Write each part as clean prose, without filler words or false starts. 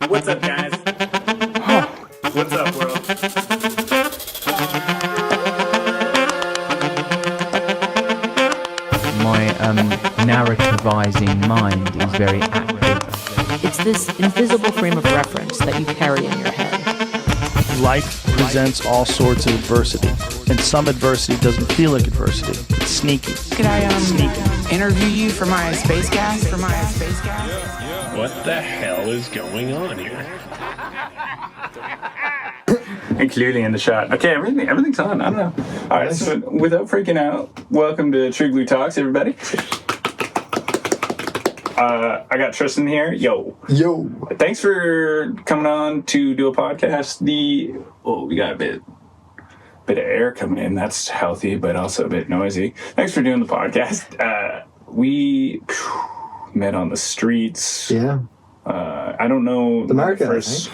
What's up, guys? What's up, world? My narrativizing mind is very active. It's this invisible frame of reference that you carry in your head. Life presents all sorts of adversity, and some adversity doesn't feel like adversity. It's sneaky. Could I interview you for my space gas? What the hell is going on here? And clearly in the shot. Okay, everything's on. I don't know. All right, so without freaking out, welcome to True Glue Talks, everybody. I got Tristan here. Yo. Thanks for coming on to do a podcast. We got a bit of air coming in. That's healthy, but also a bit noisy. Thanks for doing the podcast. We met on the streets. Yeah. I don't know the market, first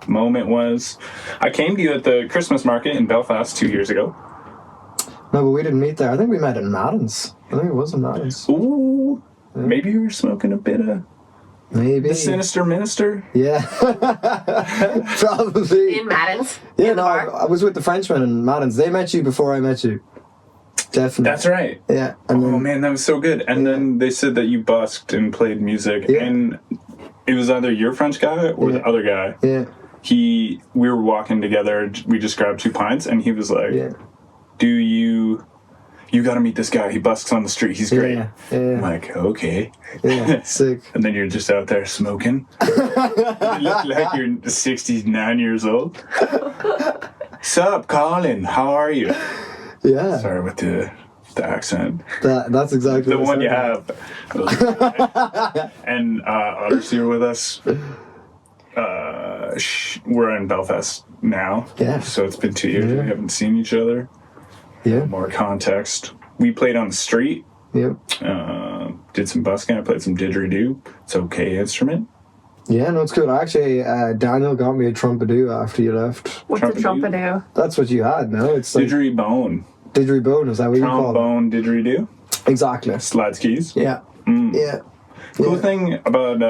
moment was. I came to you at the Christmas market in Belfast 2 years ago. No, but we didn't meet there. I think we met in Madden's. I think it was in Madden's. Ooh. Yeah. Maybe you were smoking a bit of maybe the Sinister Minister? Yeah. Probably. In Madden's? Yeah, no, I was with the Frenchmen in Madden's. They met you before I met you. Definitely. That's right. Yeah. And then, man, that was so good. And then they said that you busked and played music. Yeah. And it was either your French guy or the other guy. Yeah. We were walking together. We just grabbed 2 pints. And he was like, you got to meet this guy. He busks on the street. He's great. Yeah. I'm like, okay. Yeah, sick. And then you're just out there smoking. You look like you're 69 years old. Sup, Colin? How are you? Yeah. Sorry with the accent. That's exactly the one you have. And Otter's here with us. We're in Belfast now. Yeah. So it's been 2 years. We haven't seen each other. Yeah. More context. We played on the street. Yep. Did some busking. I played some didgeridoo. It's okay instrument. Yeah, no, it's good. Actually, Daniel got me a trumpet-doo after you left. What's a trumpet-doo? That's what you had, no? It's like didgeridoo. Didgeridoo, is that what you call it? Trombone didgeridoo. Exactly. Slide skis. Yeah. Yeah. Cool thing about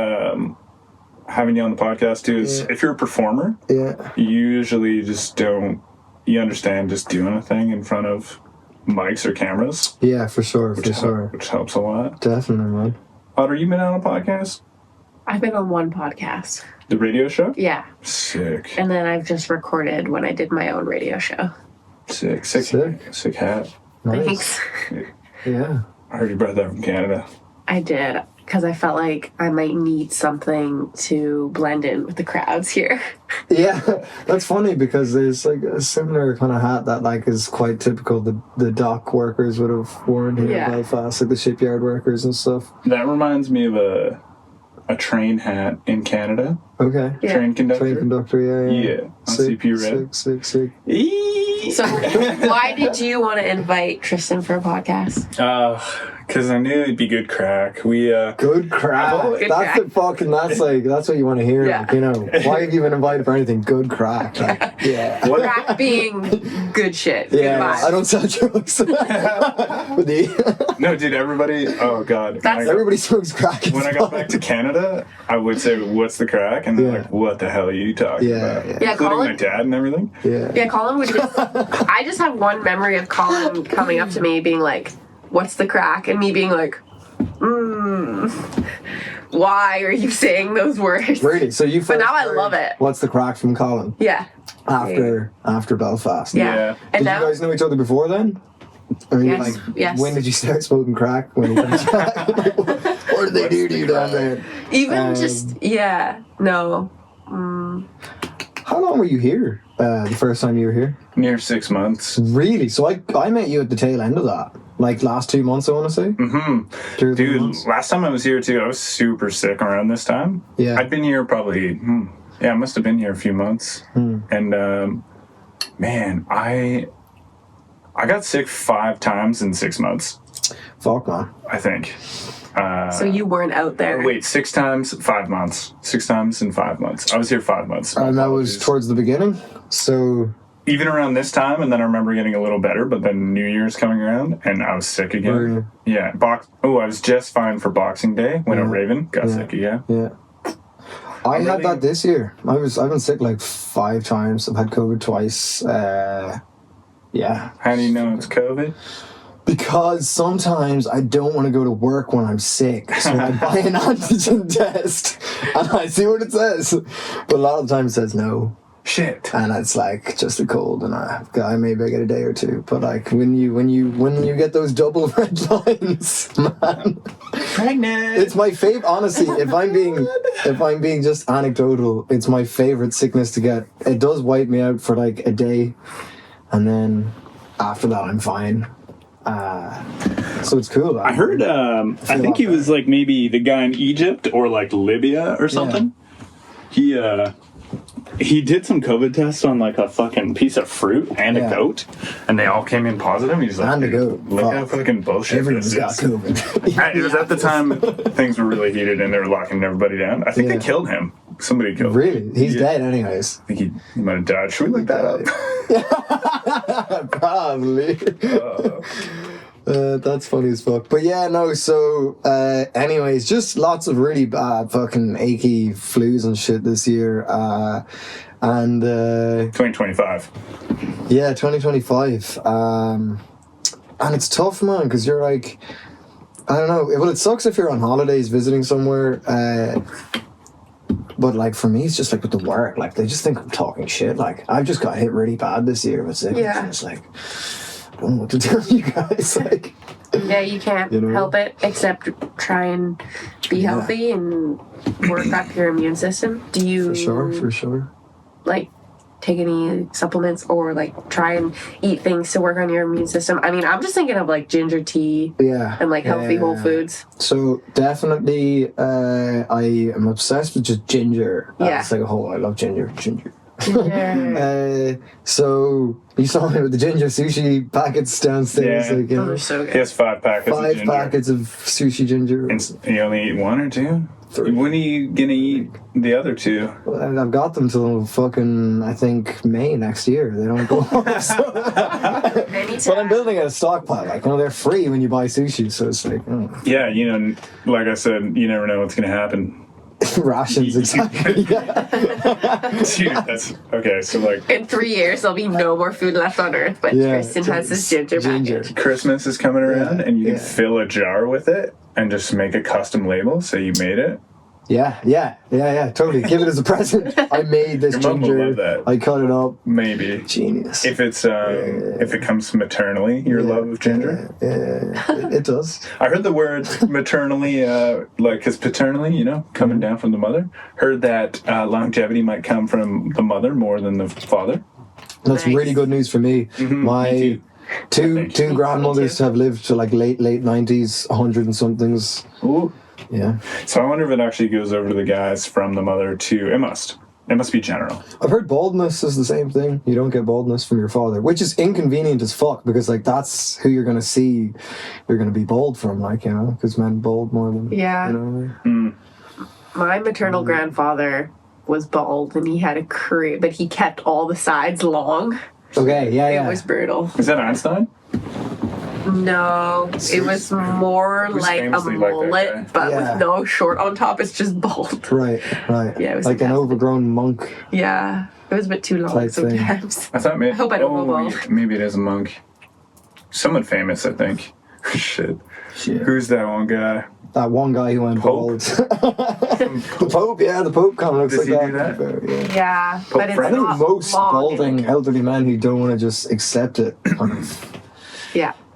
having you on the podcast too is if you're a performer, you usually just don't. You understand just doing a thing in front of mics or cameras. Yeah, for sure, which helps a lot. Definitely, man. Otter, you been on a podcast? I've been on one podcast. The radio show? Yeah. Sick. And then I've just recorded when I did my own radio show. Sick hat. Nice. Thanks. Yeah. I heard you brought that from Canada. I did, because I felt like I might need something to blend in with the crowds here. Yeah, that's funny because there's like a similar kind of hat that like is quite typical the dock workers would have worn here in Belfast, like the shipyard workers and stuff. That reminds me of a train hat in Canada. Okay. Yeah. Train conductor, yeah. On CP Red. Sick. So, why did you want to invite Tristan for a podcast? Because I knew it'd be good crack. Good crack. That's what you want to hear. Yeah. Like, you know, why have you been invited for anything? Good crack. Like, Crack being good shit. Yeah. Good vibes. I don't sell drugs. No, dude, everybody. Oh, God. Everybody smokes crack. When I got back to Canada, I would say, what's the crack? And they're like, what the hell are you talking about? Yeah, including my dad and everything. Yeah, Colin would just... I just have one memory of Colin coming up to me being like, what's the crack? And me being like, why are you saying those words? Really? So you first But now I love it. What's the crack from Colin? Yeah. After Belfast. Yeah. Did you guys know each other before then? I mean, yes. When did you start smoking crack? When you finished what did they do to you down there? No. How long were you here? The first time you were here? Near 6 months. Really? So I met you at the tail end of that. Like last 2 months, I want to say. Mm-hmm. Dude, last time I was here too, I was super sick around this time. Yeah. I'd been here probably, I must have been here a few months. And, man, I got sick 5 times in 6 months. Fuck, man. I think. So you weren't out there. Wait, 6 times, 5 months. 6 times in 5 months. I was here 5 months. And that was towards the beginning? So... Even around this time, and then I remember getting a little better, but then New Year's coming around, and I was sick again. Really? Yeah. I was just fine for Boxing Day when a Raven got sick again. Yeah. I had that this year. I've been sick like 5 times. I've had COVID twice. Yeah. How do you know it's COVID? Because sometimes I don't want to go to work when I'm sick, so I buy an antigen test and I see what it says. But a lot of the time it says no. Shit. And it's like just a cold, and maybe I get a day or two. But like when you get those double red lines, man, Pregnant. it's my favorite. Honestly, if I'm being just anecdotal, it's my favorite sickness to get. It does wipe me out for like a day, and then after that I'm fine. So it's cool. I heard, I think he was like maybe the guy in Egypt or like Libya or something. Yeah. He did some COVID tests on like a fucking piece of fruit and a goat, and they all came in positive. He's like, and a goat. Look how fucking bullshit Everyone's this got is. COVID. It was at the time things were really heated and they were locking everybody down. I think they killed him. Somebody killed him. Really? He's dead anyways. I think he might have died. Should we look that up? Probably. That's funny as fuck. But yeah, no, so anyways, just lots of really bad fucking achy flus and shit this year. And 2025. Yeah, 2025. And it's tough, man, because you're like, I don't know. Well, it sucks if you're on holidays visiting somewhere. But like for me, it's just like with the work, like they just think I'm talking shit. Like I've just got hit really bad this year with sickness. Yeah. It's like, I don't know what to tell you guys. Like, yeah, you can't help it except try and be healthy and work up your immune system. Do you for sure like take any supplements or like try and eat things to work on your immune system? I mean, I'm just thinking of like ginger tea and like healthy whole foods. So definitely I am obsessed with just ginger. It's like I love ginger. So you saw me with the ginger sushi packets downstairs. Yeah. Like, Those are so good. He has 5 packets of 5 ginger. packets of sushi ginger. And you only eat 1 or 2? 3. When are you gonna eat the other 2? And I've got them till fucking, I think, May next year. They don't go off. But I'm building a stockpile. Like, they're free when you buy sushi, so it's like, Yeah, like I said, you never know what's gonna happen. Rations, exactly. Dude, that's okay. So like, in 3 years, there'll be no more food left on Earth. But Tristan has this ginger package. Christmas is coming around, and you can fill a jar with it and just make a custom label. Say you made it. Yeah. Totally. Give it as a present. I made this Your mom will ginger. love that. I cut it up. Maybe. Genius. If it's if it comes maternally, your love of ginger. It does. I heard the word maternally, because paternally, coming down from the mother. Heard that longevity might come from the mother more than the father. That's really good news for me. My two grandmothers have lived to like late 90s, 100 and somethings. Ooh. Yeah. So I wonder if it actually goes over to the guys from the mother too. It must be general. I've heard baldness is the same thing. You don't get baldness from your father, which is inconvenient as fuck because like that's who you're going to see. You're going to be bald from, like, because men bald more than My maternal grandfather was bald and he had a career, but he kept all the sides long. Okay, yeah. It was brutal. Is that Einstein? No, it was more like a mullet, but with no short on top. It's just bald. Right. Yeah, it was like an overgrown monk. Yeah, it was a bit too long sometimes. I thought maybe. I hope I don't go bald. Maybe it is a monk. Someone famous, I think. Shit. Who's that one guy? That one guy who went bald. The Pope, the Pope kind of looks like that. Yeah, but it's I think not most long. balding elderly men who don't want to just accept it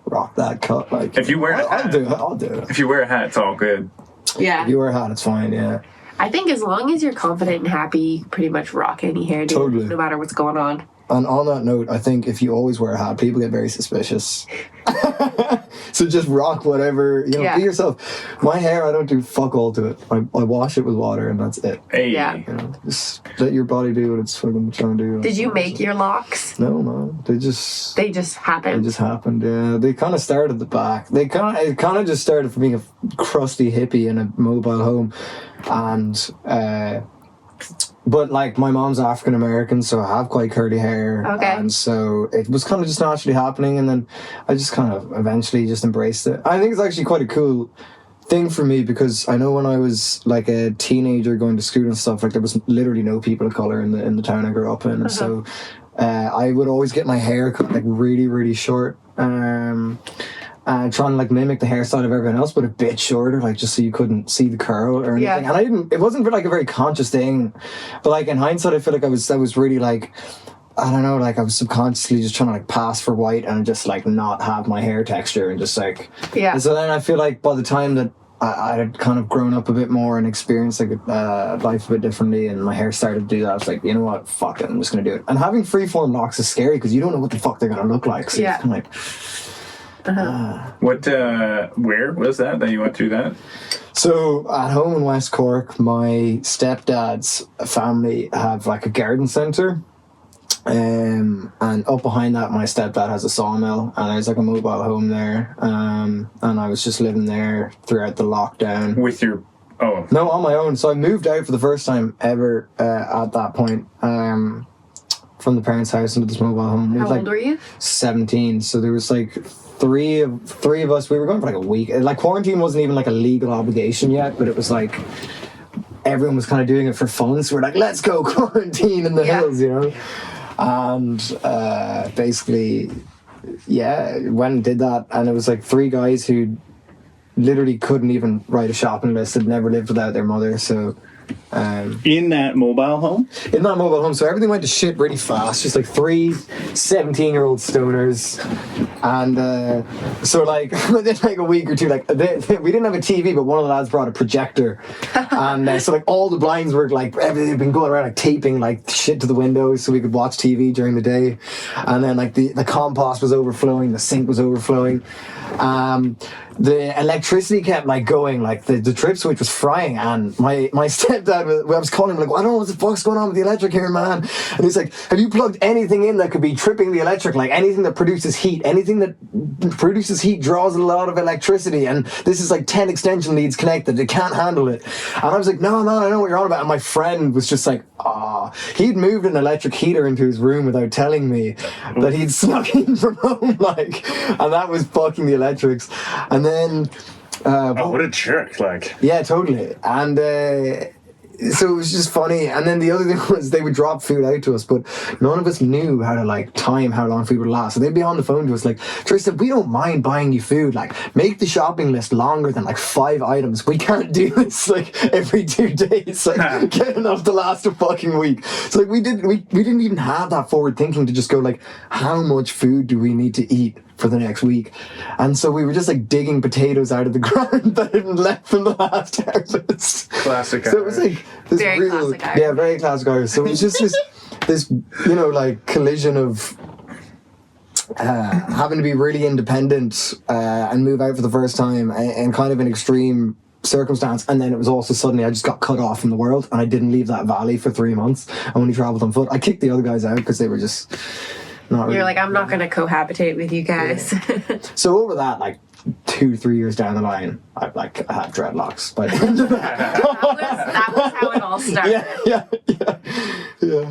rock that cut. Like, if you wear a hat, I'll do it. If you wear a hat, it's all good. Yeah. If you wear a hat, it's fine, I think as long as you're confident and happy, you can pretty much rock any hairdo, Totally. no matter what's going on. And on that note, I think if you always wear a hat, people get very suspicious. So just rock whatever, be yourself. My hair, I don't do fuck all to it. I wash it with water and that's it. Hey. Yeah. Just let your body do what it's fucking trying to do. Did you make your locks? No, man. They just happened. They just happened, yeah. They kind of started at the back. It kind of just started from being a crusty hippie in a mobile home. And, but like my mom's African American, so I have quite curly hair. Okay. And so it was kind of just naturally happening, and then I just kind of eventually just embraced it. I think it's actually quite a cool thing for me, because I know when I was like a teenager going to school and stuff, like there was literally no people of color in the town I grew up in, and so I would always get my hair cut like really, really short. Trying to like mimic the hairstyle of everyone else, but a bit shorter, like just so you couldn't see the curl or anything. And it wasn't like a very conscious thing, but like in hindsight, I feel like I was really like, I don't know, like I was subconsciously just trying to like pass for white and just like not have my hair texture and just like, And so then I feel like by the time that I had kind of grown up a bit more and experienced like life a bit differently, and my hair started to do that, I was like, you know what, fuck it, I'm just gonna do it. And having freeform locks is scary because you don't know what the fuck they're gonna look like. So it's kind of like, where was that you went through that? So at home in West Cork, my stepdad's family have like a garden centre, and up behind that my stepdad has a sawmill, and there's like a mobile home there, and I was just living there throughout the lockdown. With your No, on my own. So I moved out for the first time ever at that point, from the parents' house into this mobile home. How old were you? 17. So there was like three of us. We were going for like a week. Like quarantine wasn't even like a legal obligation yet, but it was like everyone was kind of doing it for fun. So we're like, let's go quarantine in the hills, you know. And basically, went and did that, and it was like 3 guys who literally couldn't even write a shopping list, had never lived without their mother. So in that mobile home? In that mobile home. So everything went to shit really fast. Just like 3 17-year-old stoners. And so like within like a week or two, like we didn't have a TV, but one of the lads brought a projector. And so like all the blinds were like, everything had been going around like taping like shit to the windows so we could watch TV during the day. And then like the compost was overflowing, the sink was overflowing. The electricity kept like going, like the trip switch was frying, and my stepdad I was calling him like, I don't know what the fuck's going on with the electric here, man. And he's like, have you plugged anything in that could be tripping the electric? Like anything that produces heat, draws a lot of electricity, and this is like 10 extension leads connected, it can't handle it. And I was like, no, I know what you're on about. And my friend was just like, he'd moved an electric heater into his room without telling me that he'd snuck in from home, like, and that was fucking the electrics. And then what a jerk, like. Yeah, totally. And so it was just funny. And then the other thing was they would drop food out to us, but none of us knew how to like time how long food would last. So they'd be on the phone to us like, Tristan, we don't mind buying you food, like make the shopping list longer than like 5 items. We can't do this like every 2 days, like get enough to last a fucking week. So like we didn't even have that forward thinking to just go like, how much food do we need to eat for the next week? And so we were just like digging potatoes out of the ground that had been left from the last harvest. Classic So it was like this very real, classic Irish. yeah, very classic Irish. So it was just this you know, like collision of having to be really independent and move out for the first time, and kind of an extreme circumstance. And then it was also suddenly I just got cut off from the world, and I didn't leave that valley for 3 months. I only traveled on foot. I kicked the other guys out because they were just not really. You're like, I'm not going to cohabitate with you guys. Yeah. So over that, like 2-3 years down the line, I had dreadlocks by the end of that. that was how it all started. Yeah.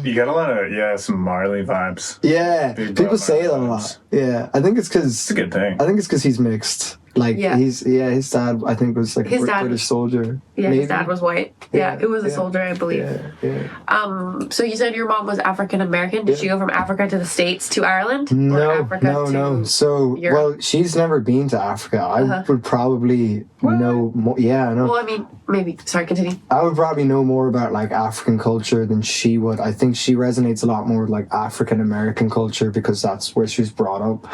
You got a lot of some Marley vibes. Yeah, Big people say that a Marley lot. vibes. Yeah, I think it's because It's a good thing. I think it's because he's mixed. Like his dad, I think, was like His a dad British soldier. Yeah, Maybe. his dad was white. Yeah, it was a soldier, I believe. Yeah. So you said your mom was African American. Did she go from Africa to the States to Ireland? No, or Africa no. So, Europe? well, she's never been to Africa. I would probably know more. Yeah, I know. Well, I mean, maybe. Sorry, continue. I would probably know more about like African culture than she would. I think she resonates a lot more with like African American culture because that's where she was brought up.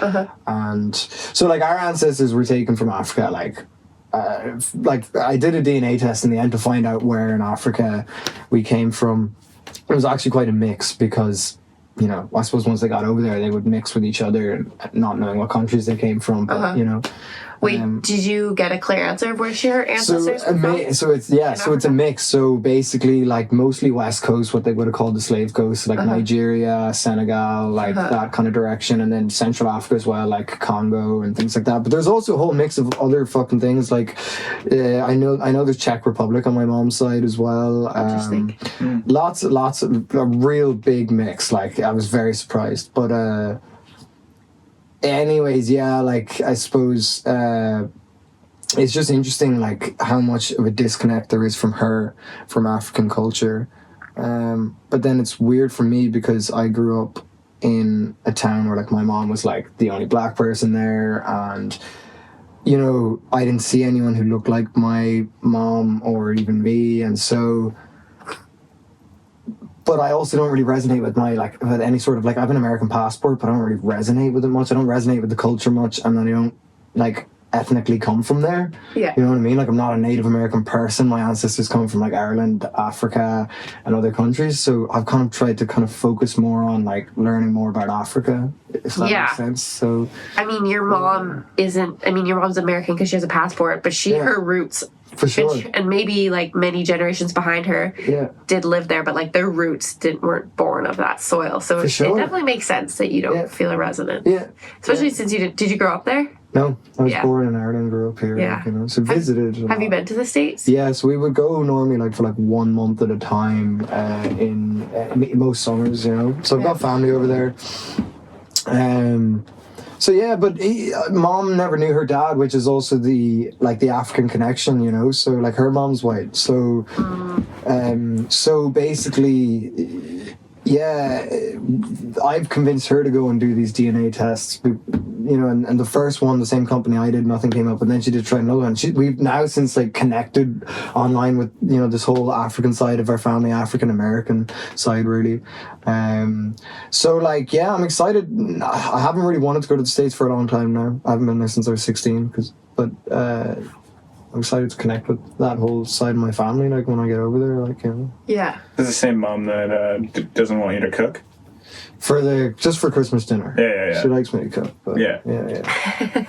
And so like our ancestors were taken from Africa. Like I did a DNA test in the end to find out where in Africa we came from. It was actually quite a mix because, you know, I suppose once they got over there, they would mix with each other, not knowing what countries they came from. But you know. Wait, did you get a clear answer of where your ancestors were from? So it's a mix. So basically, like mostly West Coast, what they would have called the Slave Coast, like Nigeria, Senegal, like that kind of direction, and then Central Africa as well, like Congo and things like that. But there's also a whole mix of other fucking things. Like I know there's Czech Republic on my mom's side as well. Interesting. Lots of a real big mix. Like I was very surprised, but. Anyways, yeah, like I suppose it's just interesting, like, how much of a disconnect there is from African culture. But then it's weird for me because I grew up in a town where, like, my mom was, like, the only black person there, and, you know, I didn't see anyone who looked like my mom or even me, and so... But I also don't really resonate with with any sort of, like, I have an American passport, but I don't really resonate with it much. I don't resonate with the culture much, and I don't, like, ethnically come from there. Yeah. You know what I mean? Like, I'm not a Native American person. My ancestors come from, like, Ireland, Africa, and other countries. So I've kind of tried to kind of focus more on, like, learning more about Africa, if that makes sense. So, I mean, your mom your mom's American because she has a passport, but her roots... For sure. And maybe, like, many generations behind her did live there, but, like, their roots weren't born of that soil. So it definitely makes sense that you don't feel a resonance. Yeah. Especially since did you grow up there? No, I was born in Ireland, grew up here. Yeah. You know, so visited. Have you been to the States? Yeah, so we would go normally, like, for, like, 1 month at a time in most summers, you know. So I've got family over there. So yeah, but mom never knew her dad, which is also the African connection, you know. So, like, her mom's white. So, so basically, yeah, I've convinced her to go and do these DNA tests, you know, and the first one, the same company I did, nothing came up, and then she did try another one. We've now since, like, connected online with, you know, this whole African side of our family, African American side, really. So, like, yeah, I'm excited. I haven't really wanted to go to the States for a long time now. I haven't been there since I was 16, but I'm excited to connect with that whole side of my family, like, when I get over there, like, you know. Yeah. It's the same mom that doesn't want you to cook? Just for Christmas dinner. Yeah. She likes me to cook. But yeah.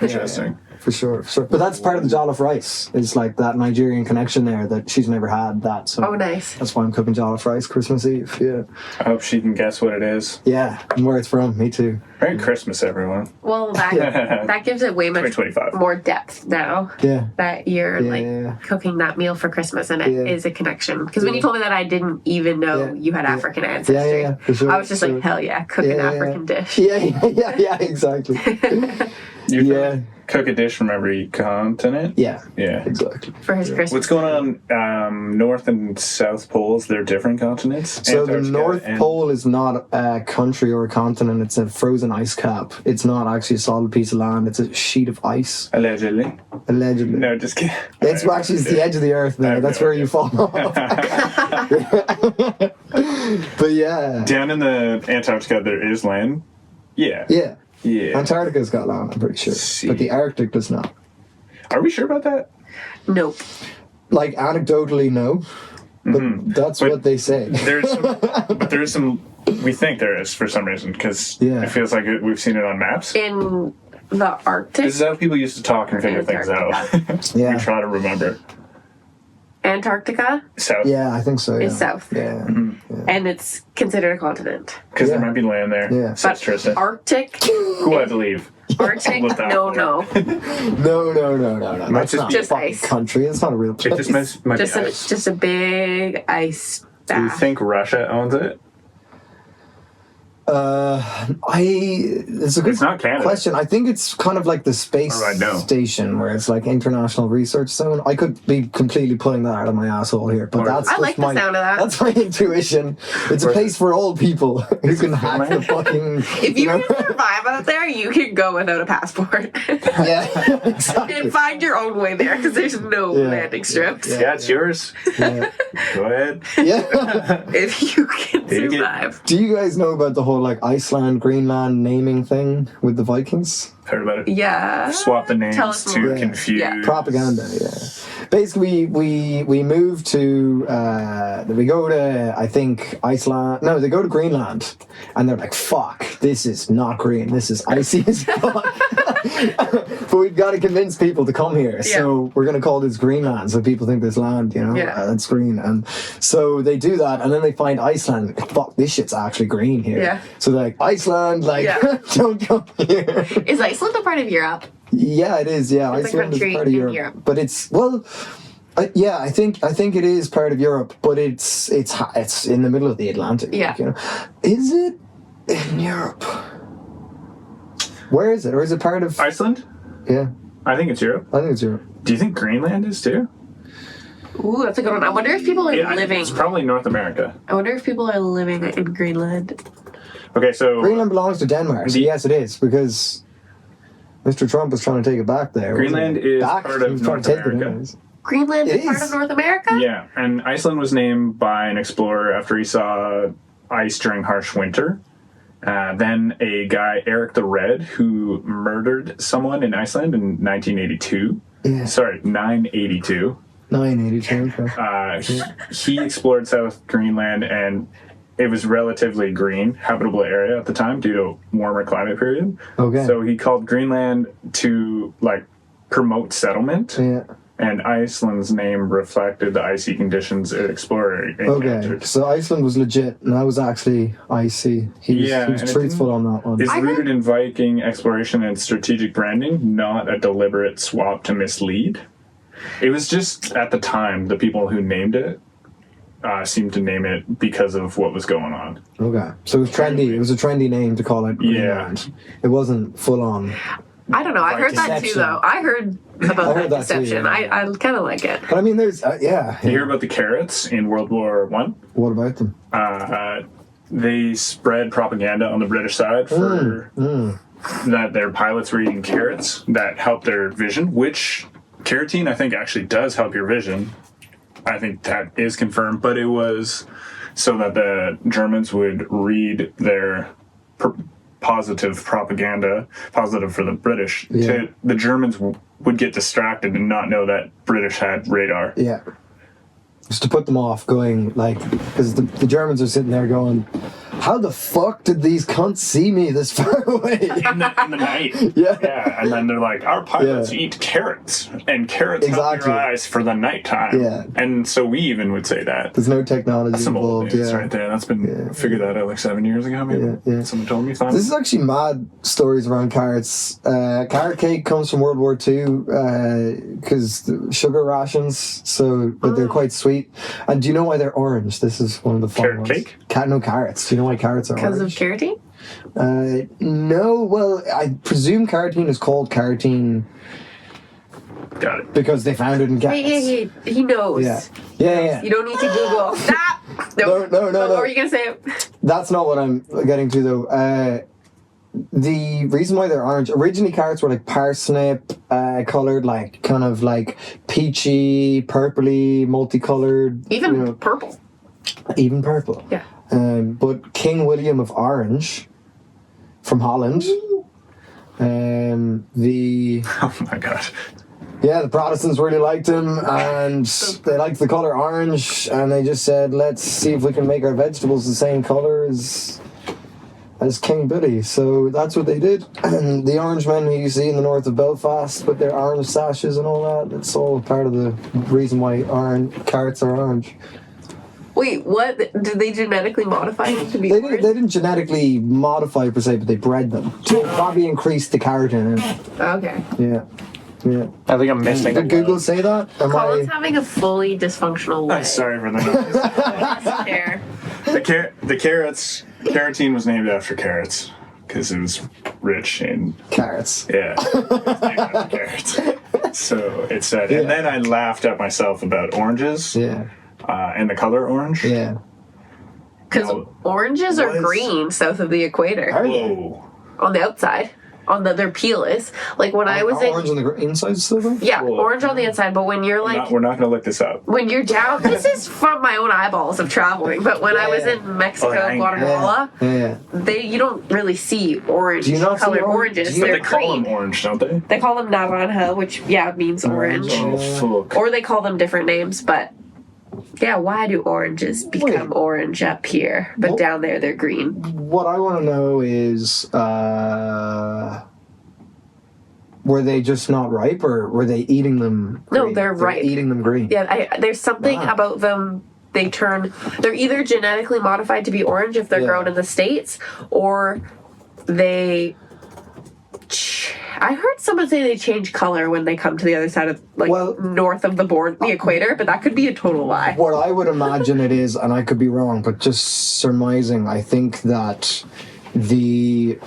Interesting. For sure. But that's part of the jollof rice. It's like that Nigerian connection there that she's never had that. So nice. That's why I'm cooking jollof rice Christmas Eve. Yeah. I hope she can guess what it is. Yeah, and where it's from. Me too. Merry Christmas, everyone. Well, that gives it way much more depth now. Yeah. That you're cooking that meal for Christmas, and it is a connection. Because when you told me that, I didn't even know you had African ancestry. Yeah, for sure. I was just like, hell yeah, cook an African dish. Yeah, exactly. You cook a dish from every continent? Yeah, exactly. For his Christmas. What's going on North and South Poles? They're different continents? So Antarctica, the North Pole is not a country or a continent. It's a frozen ice cap. It's not actually a solid piece of land. It's a sheet of ice. Allegedly. No, just kidding. It's the edge of the earth there. That's where you fall off. But yeah. Down in the Antarctica, there is land? Yeah. Antarctica's got land, I'm pretty sure. But the Arctic does not. Are we sure about that? Nope. Like, anecdotally, no. But that's what they say. There is some... We think there is, for some reason, because it feels like we've seen it on maps. In the Arctic? This is how people used to talk and figure things out. We try to remember. Antarctica? South. Yeah, I think so. Is south. Yeah. And it's considered a continent. Because there might be land there. Yeah. Says Tristan. Arctic? Who I believe. Arctic? No. No. That's not just a ice. Country. It's not a real place. It just might be ice. Just a big ice bath. Do you think Russia owns it? It's a good not Canada. question. I think it's kind of like the space station where it's like International Research Zone. I could be completely pulling that out of my asshole here, but I like the sound of that. That's my intuition. It's a place for old people who can hack the fucking... If you can survive out there, you can go without a passport. Yeah, exactly. And find your own way there, because there's no landing strips. Yeah, it's yours. Yeah. Go ahead. Yeah. If you can survive. Do you guys know about the whole, like, Iceland, Greenland naming thing with the Vikings? Heard about it. Yeah. Swap the names to confuse. Yeah. Propaganda, Basically, we move to, we go to, I think, Iceland. No, they go to Greenland. And they're like, fuck, this is not green. This is icy as fuck. But we've got to convince people to come here. So we're going to call this Greenland. So people think this land, you know, that's green. And so they do that. And then they find Iceland. Fuck, this shit's actually green here. Yeah. So they're like, Iceland, like, don't come here. Is Iceland a part of Europe? Yeah, it is. Yeah, it's Iceland a country is part of Europe. But it's I think it is part of Europe, but it's in the middle of the Atlantic. Yeah. Like, you know, is it in Europe? Where is it, or is it part of Iceland? Yeah. I think it's Europe. I think it's Europe. Do you think Greenland is too? Ooh, that's a good one. I wonder if people are living. It's probably North America. I wonder if people are living in Greenland. Okay, so Greenland belongs to Denmark. So yes, it is, because Mr. Trump was trying to take it back there. Greenland is part of North America. Greenland is part of North America? Yeah, and Iceland was named by an explorer after he saw ice during harsh winter. Then a guy, Eric the Red, who murdered someone in Iceland in 1982. Yeah. Sorry, 982. 982. Okay. He explored South Greenland, and it was relatively green, habitable area at the time due to warmer climate period. Okay. So he called Greenland to promote settlement. Yeah. And Iceland's name reflected the icy conditions an explorer encountered. Okay, so Iceland was legit, and that was actually icy. He was truthful on that one. It's rooted in Viking exploration and strategic branding, not a deliberate swap to mislead. It was just, at the time, the people who named it seemed to name it because of what was going on. Okay, so it was trendy. It was a trendy name to call it Greenland. It wasn't full on. I don't know. I heard that too, though. I heard about that deception. Too, I kind of like it. But I mean, there's You hear about the carrots in World War I? What about them? They spread propaganda on the British side for that their pilots were eating carrots that helped their vision, which carotene, I think, actually does help your vision. I think that is confirmed, but it was so that the Germans would read their positive propaganda, positive for the British. Yeah. The Germans would get distracted and not know that British had radar. Yeah. Just to put them off, going because the Germans are sitting there going, how the fuck did these cunts see me this far away? In the night. Yeah. And then they're like, our pilots eat carrots, and carrots help your eyes for the nighttime. Yeah. And so we even would say that. There's no technology That's some old involved. news right there. That's been figured that out 7 years ago, maybe. Yeah. Someone told me. Finally. This is actually mad stories around carrots. Carrot cake comes from World War II because sugar rations, but they're quite sweet. And do you know why they're orange? This is one of the fun ones. Carrot cake? No, carrots. Do you know why carrots are orange? Because of carotene? No, well, I presume carotene is called carotene. Got it. Because they found it in carrots. Hey, he knows. Yeah. You don't need to Google. Stop! No. What were you going to say? That's not what I'm getting to, though. The reason why they're orange, originally carrots were parsnip coloured, kind of peachy, purpley, multicolored. Even purple. Even purple. Yeah. But King William of Orange from Holland, oh my god. Yeah, the Protestants really liked him, and they liked the colour orange, and they just said, let's see if we can make our vegetables the same colour as King Billy. So that's what they did. And the orange men who you see in the north of Belfast with their orange sashes and all that, it's all part of the reason why carrots are orange. Wait, what? Did they genetically modify them to be orange? They didn't genetically modify per se, but they bred them to probably increase the carotene. Okay. Yeah. I think I'm missing. Did Google say that? Colin's having a fully dysfunctional leg. Sorry for the noise. The carrots. Carotene was named after carrots because it was rich in carrots. Yeah, it was named after carrots. So it said, and then I laughed at myself about oranges. Yeah. And the color orange. Yeah. Because oranges are green south of the equator. Whoa. On the outside. Their peel is. When I was orange on the inside still though? Yeah, orange on the inside, but when you're we're not going to look this up. When you're down, this is from my own eyeballs of traveling, but when I was in Mexico, Guatemala, you don't really see orange colored oranges. But they call them orange, don't they? They call them naranja, which means orange. Or they call them different names, but why do oranges become orange up here, but down there they're green? What I want to know is, were they just not ripe, or were they eating them green? No, they're ripe. Eating them green. Yeah, there's something about them. They're either genetically modified to be orange if they're grown in the States, or I heard someone say they change color when they come to the other side of, north of the equator, but that could be a total lie. What I would imagine it is, and I could be wrong, but just surmising, I think that there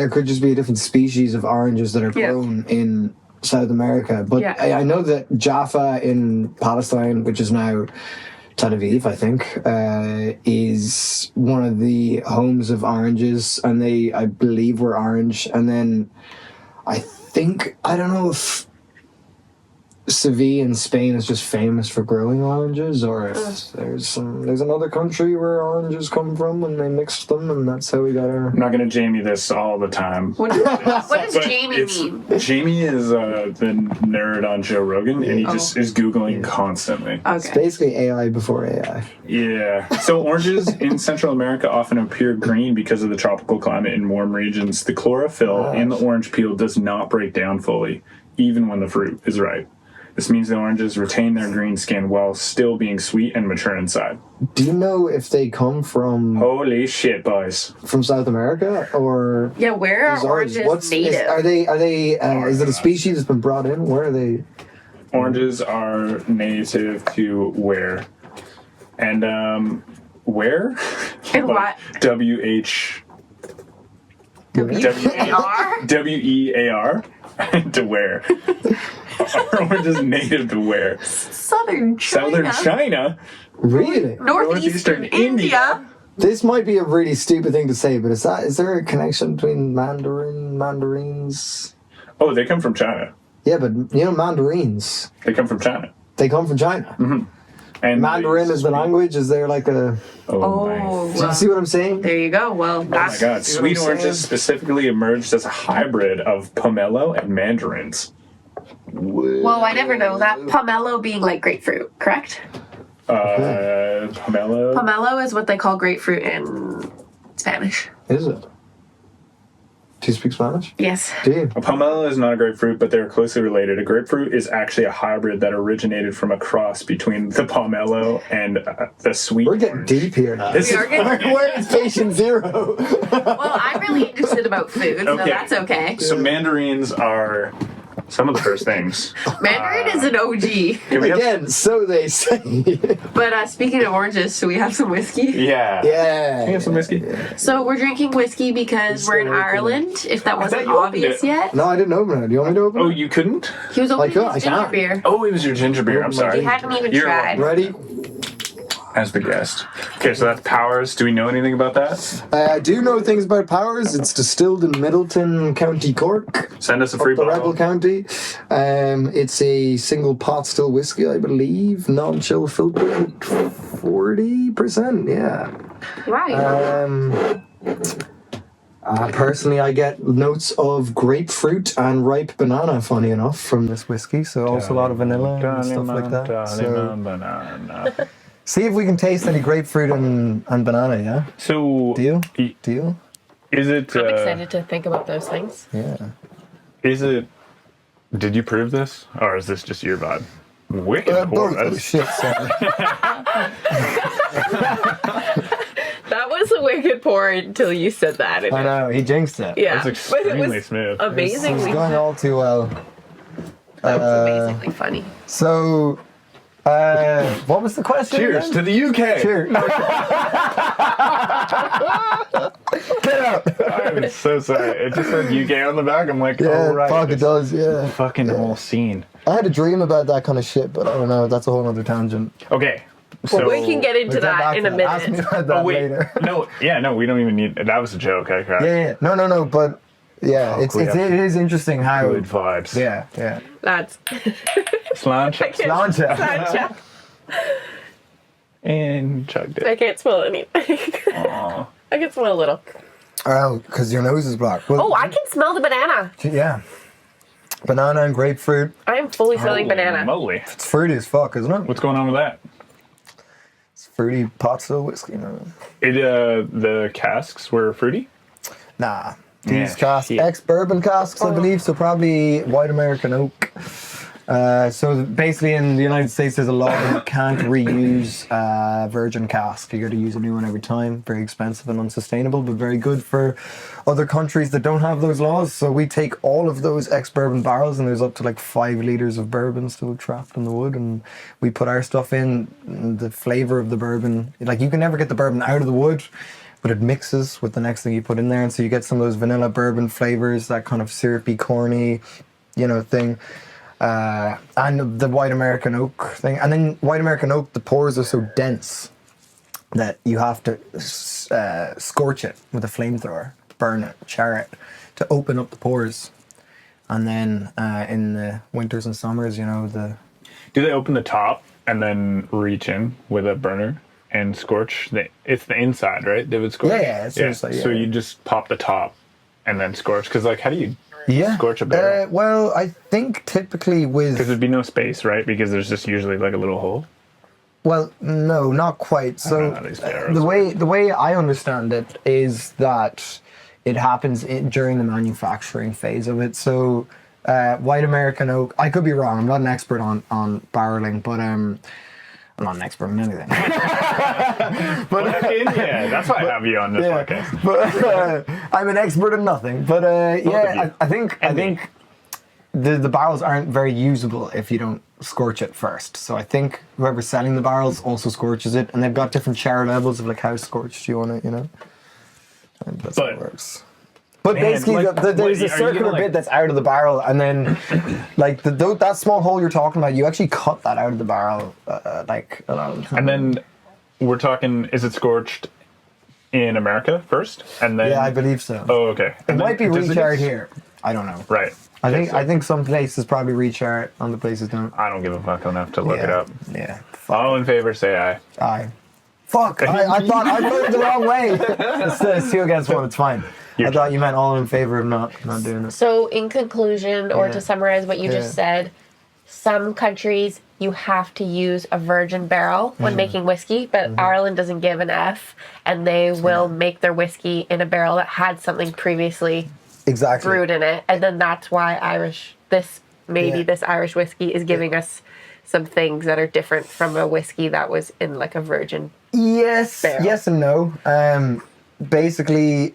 could just be a different species of oranges that are grown in South America. But I know that Jaffa in Palestine, which is now Tel Aviv, I think, is one of the homes of oranges, and they, I believe, were orange. And then I don't know if Seville in Spain is just famous for growing oranges, or if there's another country where oranges come from and they mixed them, and that's how we got our... I'm not going to Jamie this all the time. What does Jamie mean? Jamie is the nerd on Joe Rogan, and he just is Googling constantly. Okay. It's basically AI before AI. Yeah. So oranges in Central America often appear green because of the tropical climate in warm regions. The chlorophyll in the orange peel does not break down fully, even when the fruit is ripe. This means the oranges retain their green skin while still being sweet and mature inside. Do you know if they come from... Holy shit, boys. From South America, or... Yeah, where are oranges native? Is it a species that's been brought in? Where are they? Oranges are native to where? And, where? And what? W-H... W-E-A-R? W-E-A-R? To where? Are oranges native to where? Southern China. Southern China? Really? Northeastern India. This might be a really stupid thing to say, but is there a connection between mandarins? Oh, they come from China. Yeah, but you know mandarins. They come from China. They come from China. Mm-hmm. And Mandarin is the language. Is there like a... Oh, Do you see what I'm saying? There you go. Well, that's... Oh my god, sweet oranges specifically emerged as a hybrid of pomelo and mandarins. Well, I never know that. Pomelo being like grapefruit, correct? Pomelo? Pomelo is what they call grapefruit in Spanish. Is it? Do you speak Spanish? Yes. Do you? A pomelo is not a grapefruit, but they're closely related. A grapefruit is actually a hybrid that originated from a cross between the pomelo and the sweet We're getting orange. deep here now. Where is patient zero? Well, I'm really interested about food, so that's okay. So mandarins are some of the first things. Mandarin is an OG. Again, so they say. But speaking of oranges, should we have some whiskey? Yeah. Yeah. Can we have some whiskey? So we're drinking whiskey because we're in Ireland, if that wasn't obvious yet. No, I didn't open it. Do you want me to open it? Oh, you couldn't? He was opening his ginger can't. beer. Oh, it was your ginger beer. I'm sorry. He hadn't even You're tried. Ready? As the guest. Okay, so that's Powers. Do we know anything about that? I do know things about Powers. It's distilled in Middleton, County Cork. Send us a free the bottle. Rebel County. It's a single pot still whiskey, I believe. Non-chill filtered, 40%. Yeah. Right. Personally, I get notes of grapefruit and ripe banana, funny enough, from this whiskey. So also a lot of vanilla and stuff like that. So, see if we can taste any grapefruit and banana, yeah? So... Deal? Is it... I'm excited to think about those things. Yeah. Is it... Did you prove this? Or is this just your vibe? Wicked pour. Oh, shit, sorry. That was a wicked pour until you said that. I know, he jinxed it. Yeah. That's extremely smooth. Amazingly It's going all too well. That was amazingly funny. So... what was the question? Cheers again? to the UK. Cheers. Get out. I'm so sorry. It just said UK on the back. I'm like, Yeah, oh, right. fuck, it does, yeah. Fucking whole scene. I had a dream about that kind of shit, but I don't know. That's a whole other tangent. Okay. So Well, we can get into that in a minute. Ask me about that later. No, we don't even need... That was a joke, I cracked. Yeah. No, but... Yeah, it is interesting how... Good vibes. Yeah. That's Slancha. Slancha. And chugged it. I can't smell anything. Aw. I can smell a little. Oh, because your nose is blocked. Well, Oh, I can smell the banana. yeah. Banana and grapefruit. I am fully smelling banana. Moly. It's fruity as fuck, isn't it? What's going on with that? It's fruity pot still whiskey. No? The casks were fruity? Nah. Yeah, These casks, shit. ex-bourbon casks, I believe, so probably white American oak. So basically in the United States there's a law that you can't reuse virgin cask. You got to use a new one every time. Very expensive and unsustainable, but very good for other countries that don't have those laws. So we take all of those ex-bourbon barrels, and there's up to like 5 liters of bourbon still trapped in the wood, and we put our stuff in, and the flavor of the bourbon, like you can never get the bourbon out of the wood, but it mixes with the next thing you put in there, and so you get some of those vanilla bourbon flavors, that kind of syrupy, corny, thing. And the white American oak thing. And then white American oak, the pores are so dense that you have to scorch it with a flamethrower, burn it, char it, to open up the pores. And then in the winters and summers, Do they open the top and then reach in with a burner and scorch? It's the inside, right? They would scorch? Yeah. So you just pop the top and then scorch? Because, how do you scorch a barrel? Well, I think typically Because there'd be no space, right? Because there's just usually a little hole. Well, no, not quite. So the way I understand it is that it happens during the manufacturing phase of it. So white American oak, I could be wrong. I'm not an expert on barreling, but I'm not an expert in anything. That's why I have you on this podcast. But I'm an expert in nothing. But I think the barrels aren't very usable if you don't scorch it first. So I think whoever's selling the barrels also scorches it, and they've got different char levels of how scorched you want it, And that's how it works. But basically, there's a circular bit that's out of the barrel, and then that small hole you're talking about, you actually cut that out of the barrel, a lot of the time. And then we're talking, is it scorched in America first, and then? Yeah, I believe so. Oh, okay. It might be recharred here. I don't know. Right. I think some places probably recharred, other places don't. I don't give a fuck enough to look it up. Yeah. All in favor, say aye. Aye. Fuck! I thought I put it the wrong way. It's 2 against 1. It's fine. I thought you meant all in favor of not doing it. So, in conclusion, or to summarize what you just said, some countries you have to use a virgin barrel when making whiskey, but Ireland doesn't give an F, and they will make their whiskey in a barrel that had something previously brewed in it, and then that's why this Irish whiskey is giving us some things that are different from a whiskey that was in a virgin barrel. Yes and no. Basically,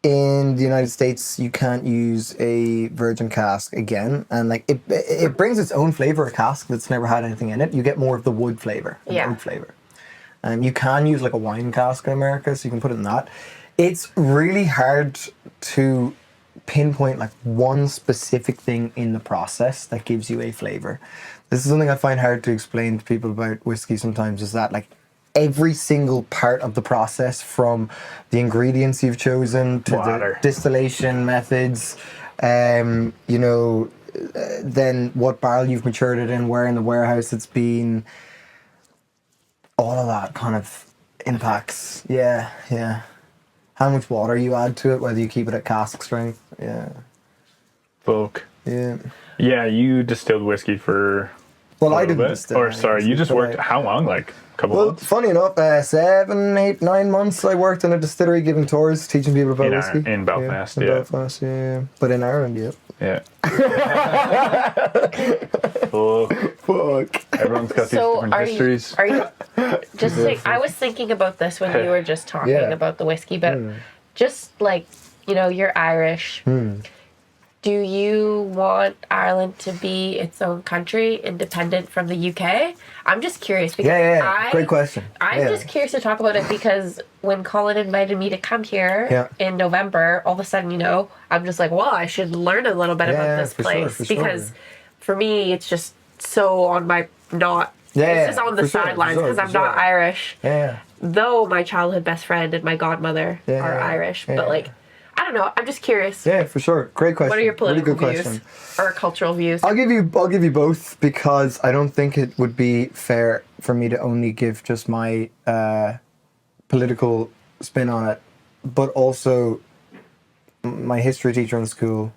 in the United States, you can't use a virgin cask again, and it brings its own flavor, a cask that's never had anything in it. You get more of the wood flavor, the oak flavor. And you can use a wine cask in America, so you can put it in that. It's really hard to pinpoint one specific thing in the process that gives you a flavor. This is something I find hard to explain to people about whiskey sometimes, is that every single part of the process, from the ingredients you've chosen to the distillation methods, then what barrel you've matured it in, where in the warehouse it's been, all of that kind of impacts. Yeah. How much water you add to it, whether you keep it at cask strength. Yeah. Folk. Yeah. Yeah, you distilled whiskey for I didn't distill. Or sorry, you just worked how long? Couple months? Funny enough, 7, 8, 9 months I worked in a distillery giving tours, teaching people about whiskey. In Belfast, in Belfast, yeah. But in Ireland, yeah. Fuck. Everyone's got these different histories. Are you just I was thinking about this when you were just talking about the whiskey, but just you're Irish. Do you want Ireland to be its own country, independent from the UK? I'm just curious because great question. I'm just curious to talk about it because when Colin invited me to come here in November, all of a sudden, I'm just I should learn a little bit about this place because for me, it's just so on my it's just on the sidelines because I'm not Irish. Yeah. Though my childhood best friend and my godmother are Irish, but I don't know. I'm just curious. Yeah, for sure. Great question. What are your political really good views or cultural views? I'll give you both because I don't think it would be fair for me to only give just my political spin on it. But also, my history teacher in school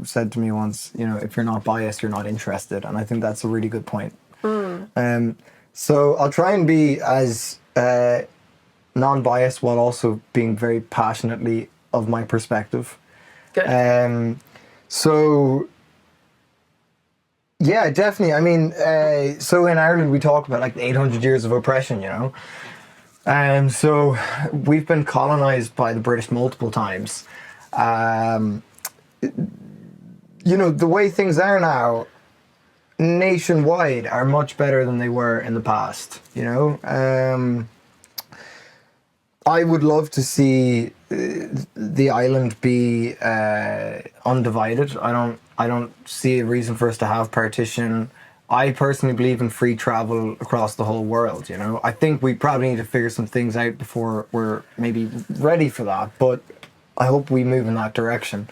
said to me once, if you're not biased, you're not interested, and I think that's a really good point. So I'll try and be as non-biased while also being very passionately of my perspective. Good. So yeah, definitely. I mean, so in Ireland we talk about 800 years of oppression, so we've been colonized by the British multiple times. The way things are now, nationwide, are much better than they were in the past. I would love to see the island be undivided. I don't see a reason for us to have partition. I personally believe in free travel across the whole world, you know. I think we probably need to figure some things out before we're maybe ready for that, but I hope we move in that direction.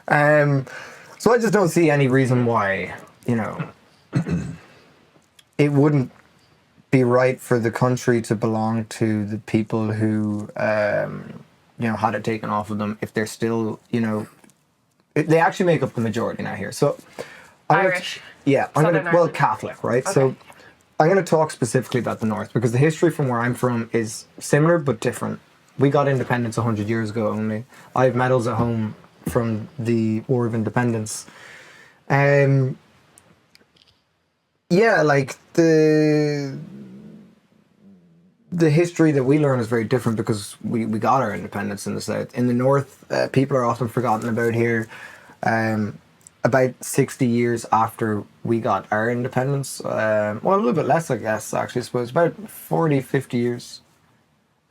So I just don't see any reason why, you know, it wouldn't be right for the country to belong to the people who, you know, had it taken off of them if they're still, you know, they actually make up the majority now here. So Irish. Well, Catholic, right? Okay. So I'm going to talk specifically about the North because the history from where I'm from is similar but different. We got independence 100 years ago only. I have medals at home from the War of Independence. Yeah, like the history that we learn is very different because we got our independence in the South. In the North, people are often forgotten about here. About 60 years after we got our independence, well, a little bit less, I guess, actually, I suppose, about 40, 50 years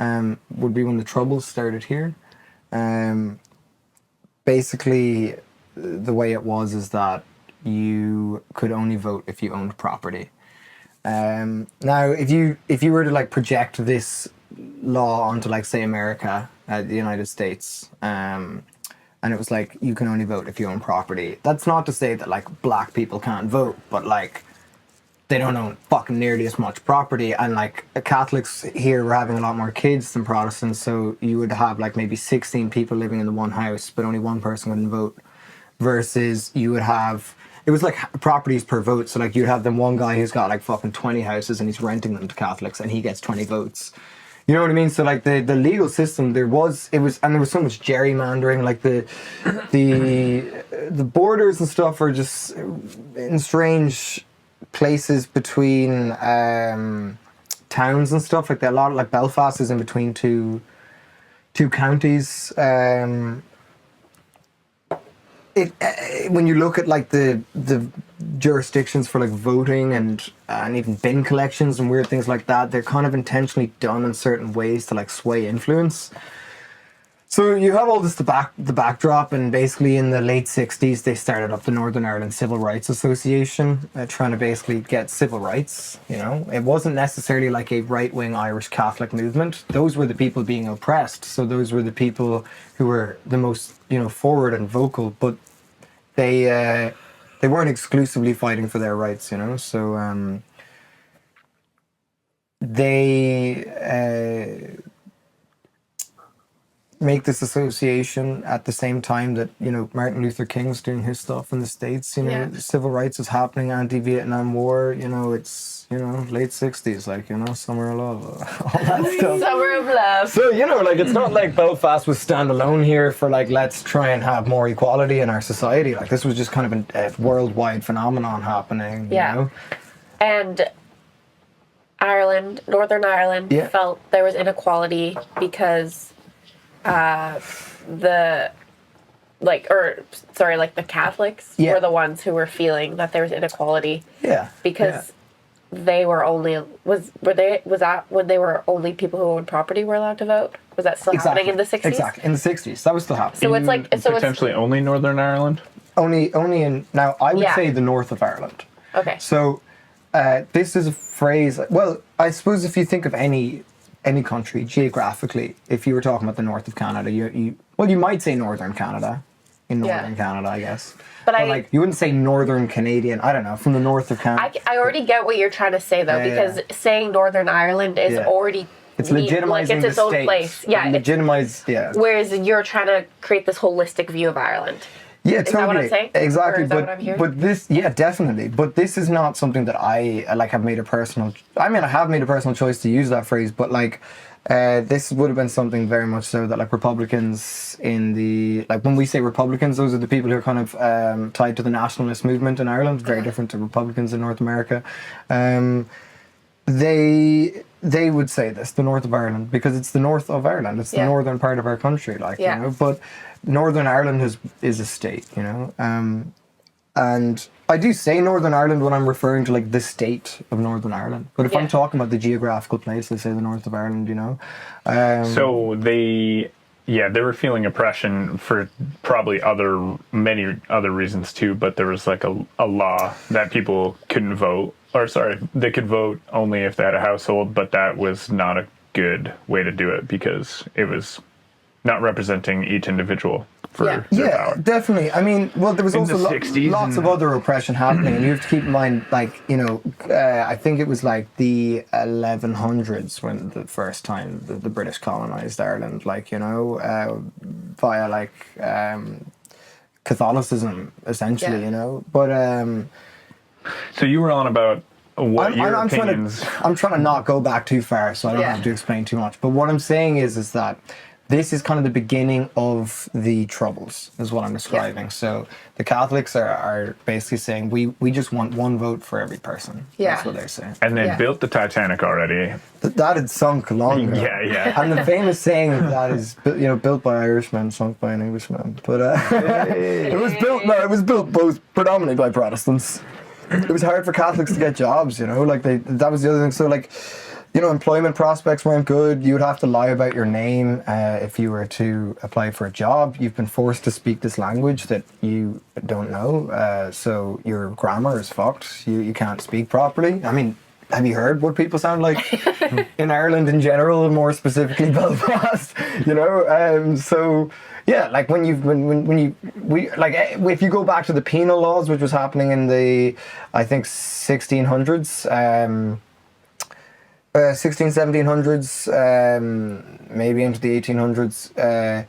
would be when the Troubles started here. Basically, the way it was is that you could only vote if you owned property. Now, if you were to like project this law onto like say America, the United States, and it was like you can only vote if you own property. That's not to say that like black people can't vote, but like they don't own fucking nearly as much property. And like Catholics here were having a lot more kids than Protestants, so you would have like maybe 16 people living in the one house, but only one person couldn't vote. Versus you would have, it was like properties per vote. So like you'd have them one guy who's got like fucking 20 houses and he's renting them to Catholics and he gets 20 votes. You know what I mean? So like the legal system, there was so much gerrymandering. Like the borders and stuff are just in strange places between towns and stuff. Like a lot of like Belfast is in between two counties. When you look at like the jurisdictions for like voting and even bin collections and weird things like that, they're kind of intentionally done in certain ways to like sway influence. So you have all this the backdrop, and basically in the late 60s they started up the Northern Ireland Civil Rights Association, trying to basically get civil rights. You know, it wasn't necessarily like a right-wing Irish Catholic movement. Those were the people being oppressed, so those were the people who were the most, you know, forward and vocal, but they weren't exclusively fighting for their rights, you know. So they make this association at the same time that, you know, Martin Luther King's doing his stuff in the States, you know. Yeah. Civil rights is happening, anti-Vietnam War, you know, it's, you know, late 60s, like, you know, summer of love, all that stuff. Summer of love. So, you know, like, it's not like Belfast was standalone here for, like, let's try and have more equality in our society. Like, this was just kind of a worldwide phenomenon happening, you know? And Ireland, Northern Ireland, felt there was inequality because the Catholics were the ones who were feeling that there was inequality. Yeah. Because they were only was that when they were only people who owned property were allowed to vote? Was that still happening in the 60s? Exactly. In the 60s. That was still happening. So it's like potentially only Northern Ireland? Only in, now I would say the north of Ireland. Okay. So this is a phrase, well, I suppose if you think of any country geographically, if you were talking about the north of Canada, you might say northern Canada in northern Canada, I guess. But like you wouldn't say northern Canadian, I don't know, from the north of Canada. I already get what you're trying to say though, because saying Northern Ireland is already it's legitimizing like it's its own place. Yeah. Whereas you're trying to create this holistic view of Ireland. Yeah, is that what I'm saying? Exactly, or is that what I'm hearing? But this, definitely. But this is not something that I have made a personal. I mean, I have made a personal choice to use that phrase, but like, this would have been something very much so that like Republicans in the when we say Republicans, those are the people who are kind of tied to the nationalist movement in Ireland. Very different to Republicans in North America. They would say this, the north of Ireland, because it's the north of Ireland. It's the northern part of our country, you know. But Northern Ireland is a state, you know. And I do say Northern Ireland when I'm referring to like the state of Northern Ireland. But if I'm talking about the geographical place, I say the north of Ireland, you know. So they were feeling oppression for probably many other reasons too, but there was like a law that people couldn't vote, or sorry, they could vote only if they had a household, but that was not a good way to do it because it was not representing each individual for their power. Definitely. I mean, well, there was In also the 60s lots of other oppression happening, and you have to keep in mind, like, you know, I think it was like the 1100s when the first time the British colonized Ireland, like, you know, via like Catholicism, essentially, you know. But so you were on about what your opinions. I'm trying to not go back too far, so I don't have to explain too much. But what I'm saying is that this is kind of the beginning of the Troubles, is what I'm describing. Yeah. So the Catholics are basically saying, we just want one vote for every person. Yeah. That's what they're saying. And they built the Titanic already. That had sunk long ago. Yeah. And the famous saying of that is, you know, built by Irishmen, sunk by an Englishman. But it was built both predominantly by Protestants. It was hard for Catholics to get jobs, you know, like that was the other thing. So like, you know, employment prospects weren't good. You would have to lie about your name if you were to apply for a job. You've been forced to speak this language that you don't know. So your grammar is fucked. You can't speak properly. I mean, have you heard what people sound like in Ireland in general, and more specifically Belfast? You know, so yeah, like if you go back to the penal laws, which was happening in the, I think 1600s. 1700s, maybe into the 1800s,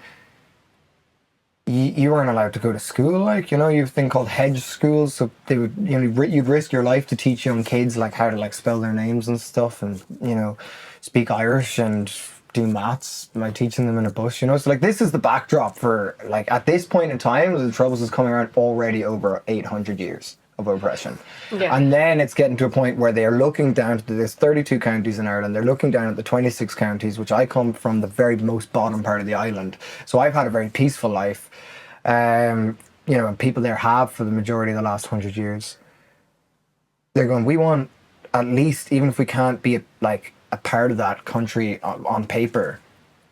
you weren't allowed to go to school. Like, you know, you have a thing called hedge schools, so they would, you know, you'd risk your life to teach young kids like how to like spell their names and stuff, and, you know, speak Irish and do maths by teaching them in a bus, you know. So like, this is the backdrop for, like, at this point in time, the Troubles is coming around already over 800 years of oppression. Yeah. And then it's getting to a point where they're looking down to, there's 32 counties in Ireland, they're looking down at the 26 counties, which I come from the very most bottom part of the island, so I've had a very peaceful life, you know, and people there have for the majority of the last 100 years. They're going, we want, at least, even if we can't be a part of that country on paper,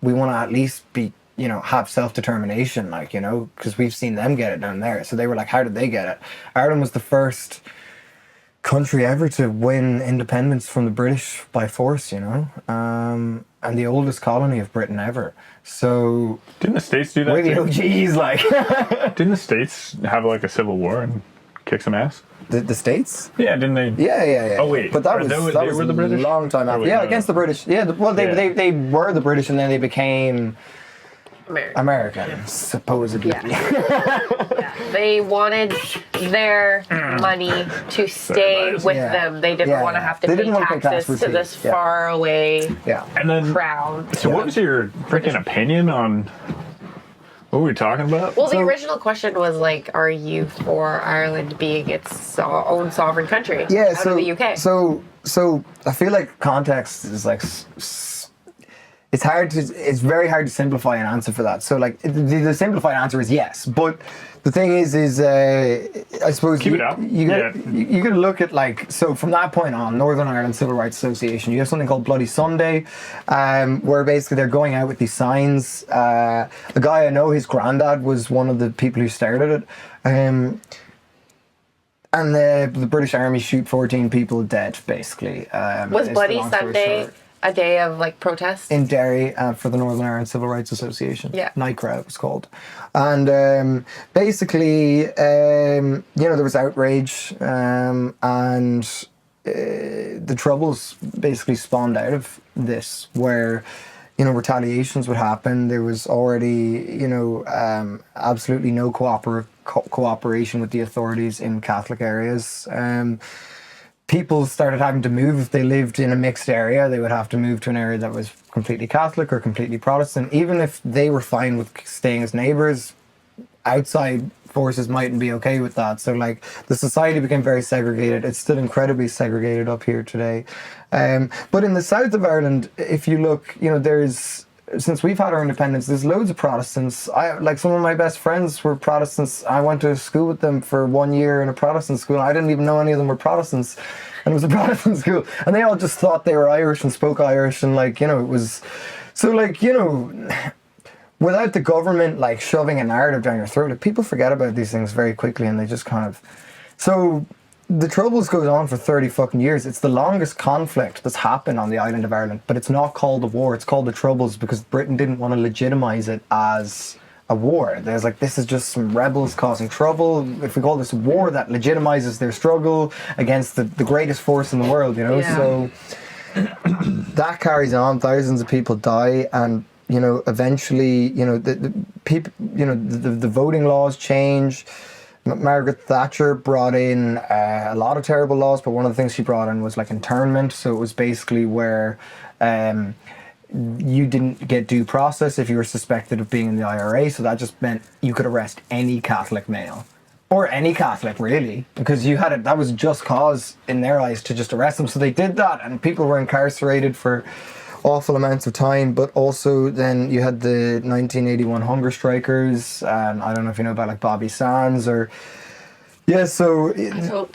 we want to at least be, you know, have self-determination, like, you know, because we've seen them get it down there. So they were like, how did they get it? Ireland was the first country ever to win independence from the British by force, you know, and the oldest colony of Britain ever. So didn't the States do that? We're the OGs, like. Didn't the States have like a civil war and kick some ass? The States? Yeah, didn't they? Yeah. Oh wait, but that was the British? A long time after. Yeah, against the British. Yeah, well, they were the British, and then they became American, supposedly. Yeah. They wanted their money to stay with them. They didn't want to have to pay taxes to this far away crown. So what was your freaking opinion on, what were we talking about? Well, the original question was like, are you for Ireland being its own sovereign country out of the UK? So I feel like context is like, it's very hard to simplify an answer for that. So like the simplified answer is yes, but the thing is I suppose you got to look at, like, so from that point on, Northern Ireland Civil Rights Association, you have something called Bloody Sunday, where basically they're going out with these signs. A guy I know, his granddad was one of the people who started it, and the British Army shoot 14 people dead, basically. Was Bloody Sunday a day of like protest in Derry for the Northern Ireland Civil Rights Association? Yeah, NICRA it was called. And basically, you know, there was outrage, and the Troubles basically spawned out of this, where, you know, retaliations would happen. There was already, you know, absolutely no cooperation with the authorities in Catholic areas. People started having to move. If they lived in a mixed area, they would have to move to an area that was completely Catholic or completely Protestant. Even if they were fine with staying as neighbours, outside forces mightn't be okay with that. So like, the society became very segregated. It's still incredibly segregated up here today. But in the south of Ireland, if you look, you know, since we've had our independence, there's loads of Protestants. Like, some of my best friends were Protestants. I went to school with them for 1 year in a Protestant school. I didn't even know any of them were Protestants, and it was a Protestant school, and they all just thought they were Irish and spoke Irish, and, like, you know, it was so, like, you know, without the government like shoving a narrative down your throat, like, people forget about these things very quickly, and they just kind of. So the Troubles goes on for 30 fucking years. It's the longest conflict that's happened on the island of Ireland, but it's not called a war. It's called the Troubles because Britain didn't want to legitimize it as a war. There's like, this is just some rebels causing trouble. If we call this a war, that legitimizes their struggle against the greatest force in the world, you know? Yeah. So that carries on. Thousands of people die, and you know, eventually, you know, the people, you know, the voting laws change. Margaret Thatcher brought in a lot of terrible laws, but one of the things she brought in was like internment. So it was basically where you didn't get due process if you were suspected of being in the IRA. So that just meant you could arrest any Catholic male. Or any Catholic, really, because you had it. That was just cause in their eyes to just arrest them. So they did that, and people were incarcerated for awful amounts of time. But also, then you had the 1981 hunger strikers, and I don't know if you know about like Bobby Sands or so.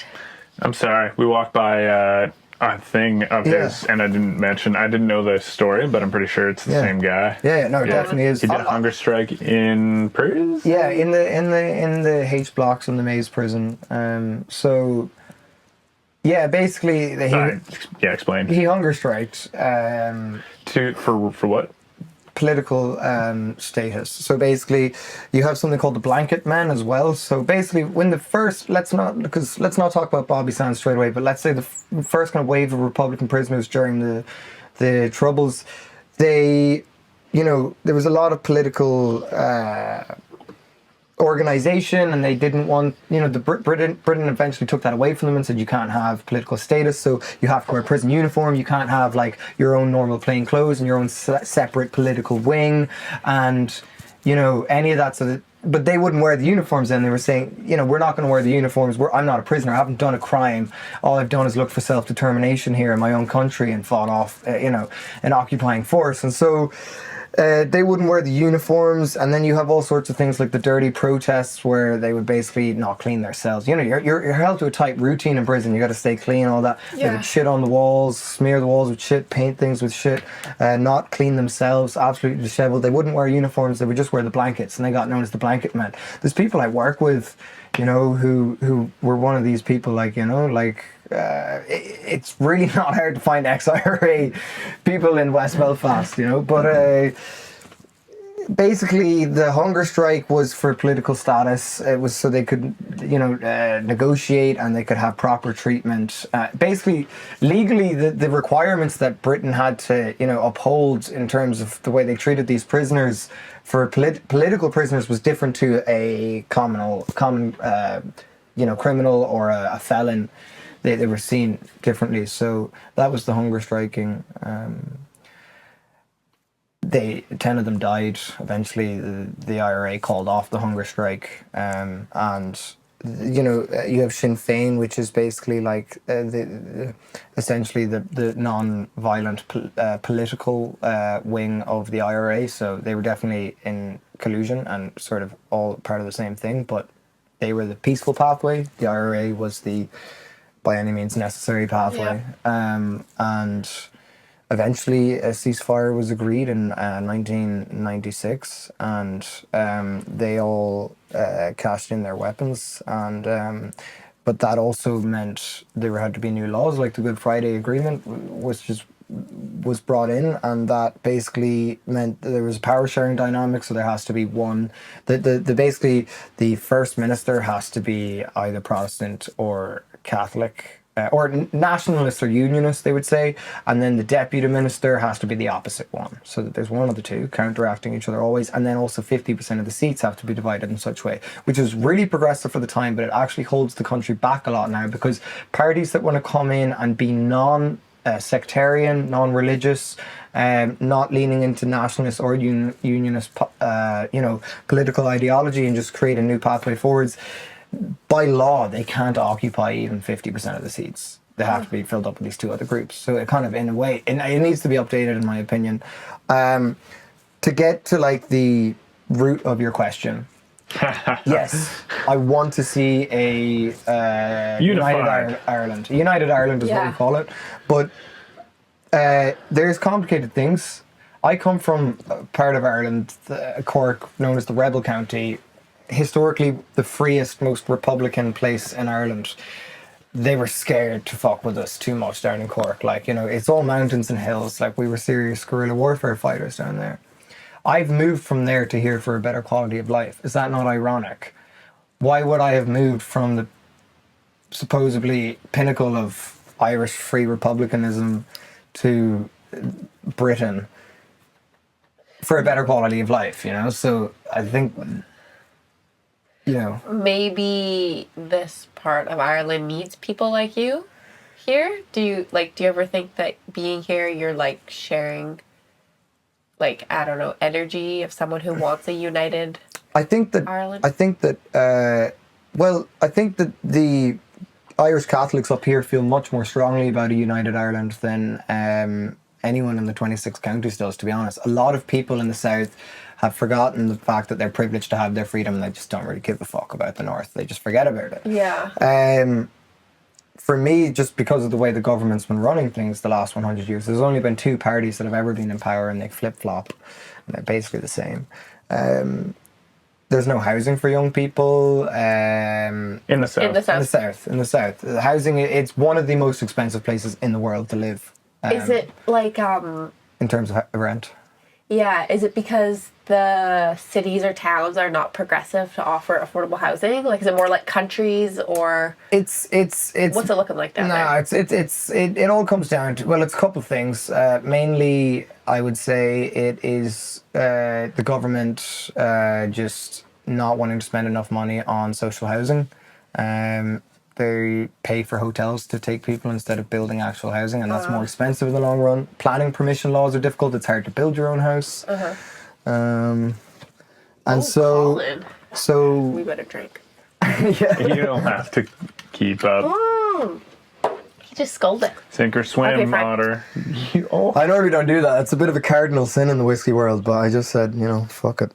I'm sorry, we walked by a thing of his, and I didn't know the story, but I'm pretty sure it's the same guy. Yeah, no, it definitely is. He did a hunger strike in prison. Yeah, in the H blocks in the Maze prison. So yeah, basically explain. He hunger striked for what? Political status. So basically you have something called the blanket men as well. So basically when the first, let's not talk about Bobby Sands straight away, but let's say the first kind of wave of Republican prisoners during the Troubles, they, you know, there was a lot of political organization, and they didn't want, you know, Britain eventually took that away from them and said you can't have political status, so you have to wear prison uniform, you can't have like your own normal plain clothes and your own separate political wing, and you know, any of that. But they wouldn't wear the uniforms, and they were saying, you know, we're not going to wear the uniforms, I'm not a prisoner, I haven't done a crime, all I've done is look for self-determination here in my own country and fought off you know, an occupying force. And so they wouldn't wear the uniforms, and then you have all sorts of things like the dirty protests where they would basically not clean their cells. You know, you're held to a tight routine in prison. You got to stay clean, all that. Yeah. They would shit on the walls, smear the walls with shit, paint things with shit, not clean themselves, absolutely disheveled. They wouldn't wear uniforms. They would just wear the blankets, and they got known as the blanket men. There's people I work with, you know, who were one of these people, like, you know, like. It's really not hard to find ex-IRA people in West Belfast, you know, but basically the hunger strike was for political status. It was so they could, you know, negotiate, and they could have proper treatment. Basically, legally, the requirements that Britain had to, you know, uphold in terms of the way they treated these prisoners for political prisoners was different to a common you know, criminal or a felon. They were seen differently. So that was the hunger striking. 10 of them died. Eventually, the IRA called off the hunger strike. And, you know, you have Sinn Féin, which is basically like essentially the non-violent political wing of the IRA. So they were definitely in collusion and sort of all part of the same thing, but they were the peaceful pathway. The IRA was the by any means necessary pathway. Yeah. And eventually a ceasefire was agreed in 1996, and they all cashed in their weapons, and but that also meant there had to be new laws, like the Good Friday Agreement was brought in, and that basically meant that there was a power sharing dynamic. So there has to be one, basically the first minister has to be either Protestant or Catholic, or nationalist or unionist, they would say, and then the deputy minister has to be the opposite one, so that there's one of the two counteracting each other always. And then also 50% of the seats have to be divided in such a way, which is really progressive for the time, but it actually holds the country back a lot now, because parties that want to come in and be sectarian, non-religious, not leaning into nationalist or unionist you know, political ideology, and just create a new pathway forwards, by law, they can't occupy even 50% of the seats. They have to be filled up with these two other groups. So it kind of, in a way, it needs to be updated, in my opinion. To get to like the root of your question, yes, I want to see a United Ireland. United Ireland is what we call it. But there's complicated things. I come from a part of Ireland, Cork, known as the Rebel County, historically the freest, most Republican place in Ireland. They were scared to fuck with us too much down in Cork. Like, you know, it's all mountains and hills. Like, we were serious guerrilla warfare fighters down there. I've moved from there to here for a better quality of life. Is that not ironic? Why would I have moved from the supposedly pinnacle of Irish free republicanism to Britain for a better quality of life, you know? So I think, you know, maybe this part of Ireland needs people like you here. Do you ever think that being here, you're like sharing, like, I don't know, energy of someone who wants a united Ireland? I think that the Irish Catholics up here feel much more strongly about a united Ireland than anyone in the 26 counties does, to be honest. A lot of people in the south have forgotten the fact that they're privileged to have their freedom, and they just don't really give a fuck about the north. They just forget about it. Yeah. For me, just because of the way the government's been running things the last 100 years, there's only been 2 parties that have ever been in power, and they flip-flop. And they're basically the same. There's no housing for young people. In the south. In the south. Housing, it's one of the most expensive places in the world to live. Is it like... in terms of rent? Yeah, is it because the cities or towns are not progressive to offer affordable housing? Like, is it more like countries, or it's what's it looking like down there? It all comes down to, well, it's a couple of things. Mainly, I would say it is the government just not wanting to spend enough money on social housing. They pay for hotels to take people instead of building actual housing, and that's more expensive in the long run. Planning permission laws are difficult. It's hard to build your own house. Colin. So we better drink. Yeah. You don't have to keep up. He just scolded. Sink or swim, Okay, fine. Otter. I normally don't do that. It's a bit of a cardinal sin in the whiskey world, but I just said, you know, fuck it.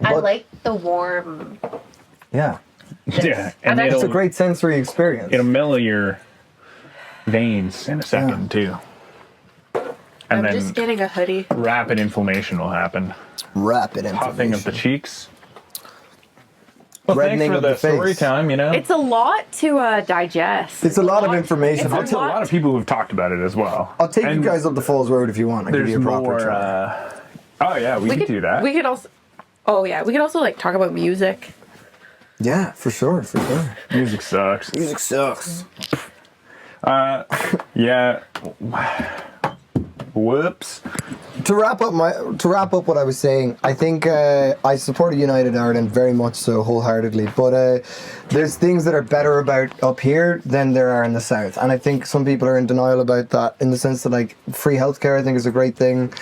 I like the warm. Yeah. Yeah, and it's a great sensory experience. It'll mellow your veins in a second too. And I'm just getting a hoodie. Rapid inflammation will happen. Rapid inflammation. Puffing of the cheeks. Well, Reddening thanks for of the the face. story time, you know. It's a lot to digest. It's a lot of information. There's a lot of people who've talked about it as well. I'll take you guys up the Falls Road if you want. I'll give you a proper more, try. Oh yeah, we could do that. We could also. Oh yeah, we could also like talk about music. Yeah, for sure. Music sucks. Music sucks. Yeah. Whoops. To wrap up what I was saying, I think I support a united Ireland very much so, wholeheartedly. But there's things that are better about up here than there are in the south, and I think some people are in denial about that. In the sense that, like, free healthcare, I think, is a great thing.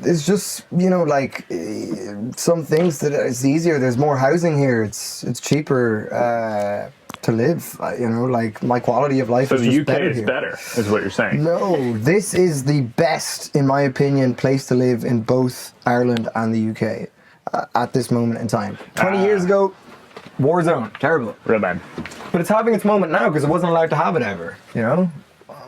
It's just, you know, like, some things that it's easier. There's more housing here. It's cheaper to live. You know, like, my quality of life is just better here. So the UK is better, is what you're saying? No, this is the best, in my opinion, place to live in both Ireland and the UK at this moment in time. 20 years ago, war zone, terrible. Real bad. But it's having its moment now because it wasn't allowed to have it ever, you know?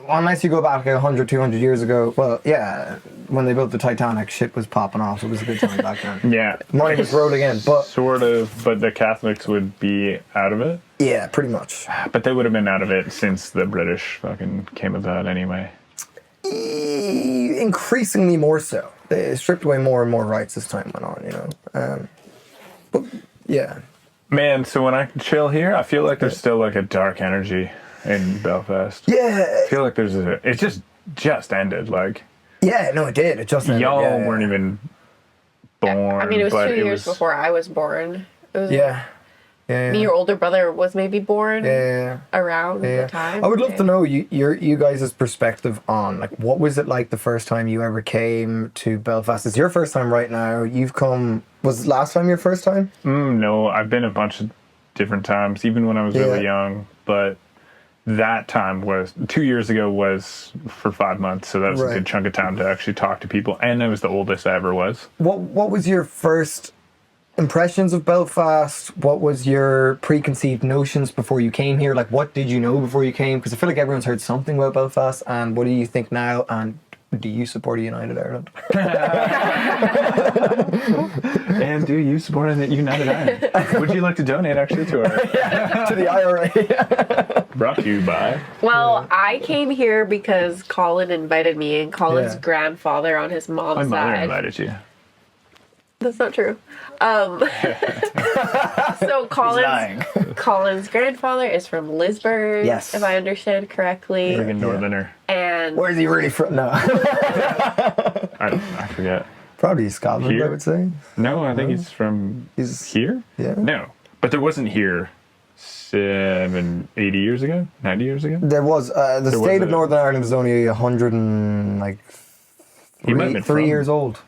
Unless you go back 100, 200 years ago, well, yeah, when they built the Titanic, shit was popping off. It was a good time back then. Yeah. Money was rolling in, but... Sort of, but the Catholics would be out of it? Yeah, pretty much. But they would have been out of it since the British fucking came about anyway. Increasingly more so. They stripped away more and more rights as time went on, you know? But, yeah. Man, so when I chill here, I feel like there's still like a dark energy in Belfast. Yeah. I feel like there's it just ended, like. Yeah, no, it did. It just ended. Y'all weren't even born. I mean, it was 2 years before I was born. It was me, your older brother was maybe born around the time. I would love to know you guys' perspective on, like, what was it like the first time you ever came to Belfast? It's your first time right now. You've come... Was last time your first time? No, I've been a bunch of different times, even when I was really young, but... That time was 2 years ago was for 5 months, so that was a good chunk of time to actually talk to people, and it was the oldest I ever was. What was your first impressions of Belfast? What was your preconceived notions before you came here? Like, what did you know before you came? Because I feel like everyone's heard something about Belfast, and what do you think now? And Do you support a United Ireland? And do you support a United Ireland? Would you like to donate actually to our to the IRA? Brought to you by. Well, I came here because Colin invited me, and Colin's grandfather on his mom's My mother side. invited you. That's not true. So Colin's grandfather is from Lisburn, yes, if I understand correctly. Friggin' northerner. And where's he really from? No, I forget. Probably Scotland, Here? I would say. No, I think he's from here. Yeah. No, but there wasn't here 80 years ago, 90 years ago. There was the state of Northern Ireland is only 103 years old,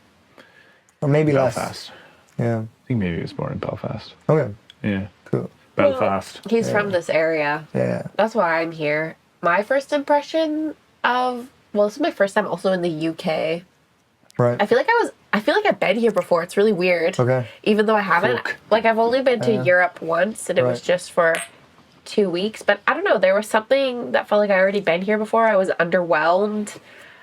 or maybe Belfast. less. Yeah, I think maybe he was born in Belfast. Okay. Yeah. Cool. Belfast. Well, he's from this area. Yeah. That's why I'm here. My first impression of this is my first time also in the UK. Right. I feel like I've been here before. It's really weird. Okay. Even though I haven't. Like I've only been to Europe once, and it was just for 2 weeks. But I don't know. There was something that felt like I already been here before. I was underwhelmed.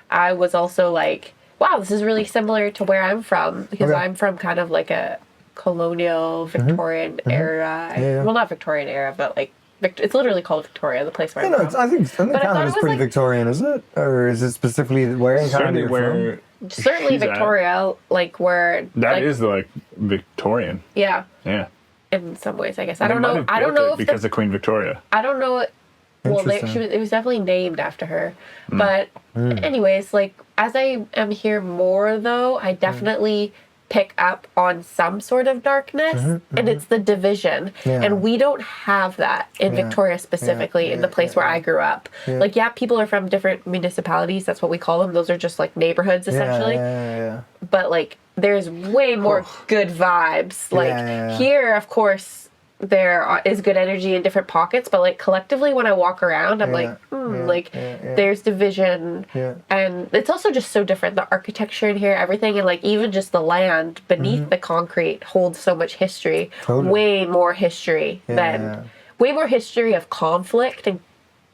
I was also like, wow, this is really similar to where I'm from, because I'm from kind of like a colonial Victorian era. Well, not Victorian era, but like it's literally called Victoria, the place where I'm from. I think Canada's pretty Victorian, is it? Or is it specifically where in Canada you're from? Certainly Victoria, like where that is like Victorian. Yeah. Yeah. In some ways, I guess. I don't know if because of Queen Victoria. I don't know. Well, it was definitely named after her. But anyways, like as I am here more though, I definitely pick up on some sort of darkness, and it's the division. And we don't have that in Victoria specifically, in the place where I grew up. Like, people are from different municipalities. That's what we call them. Those are just like neighborhoods essentially. But like there's way more good vibes. Like here, of course, there is good energy in different pockets, but like collectively when I walk around, I'm there's division, and it's also just so different. The architecture in here, everything, and like even just the land beneath the concrete holds so much history. Way more history of conflict and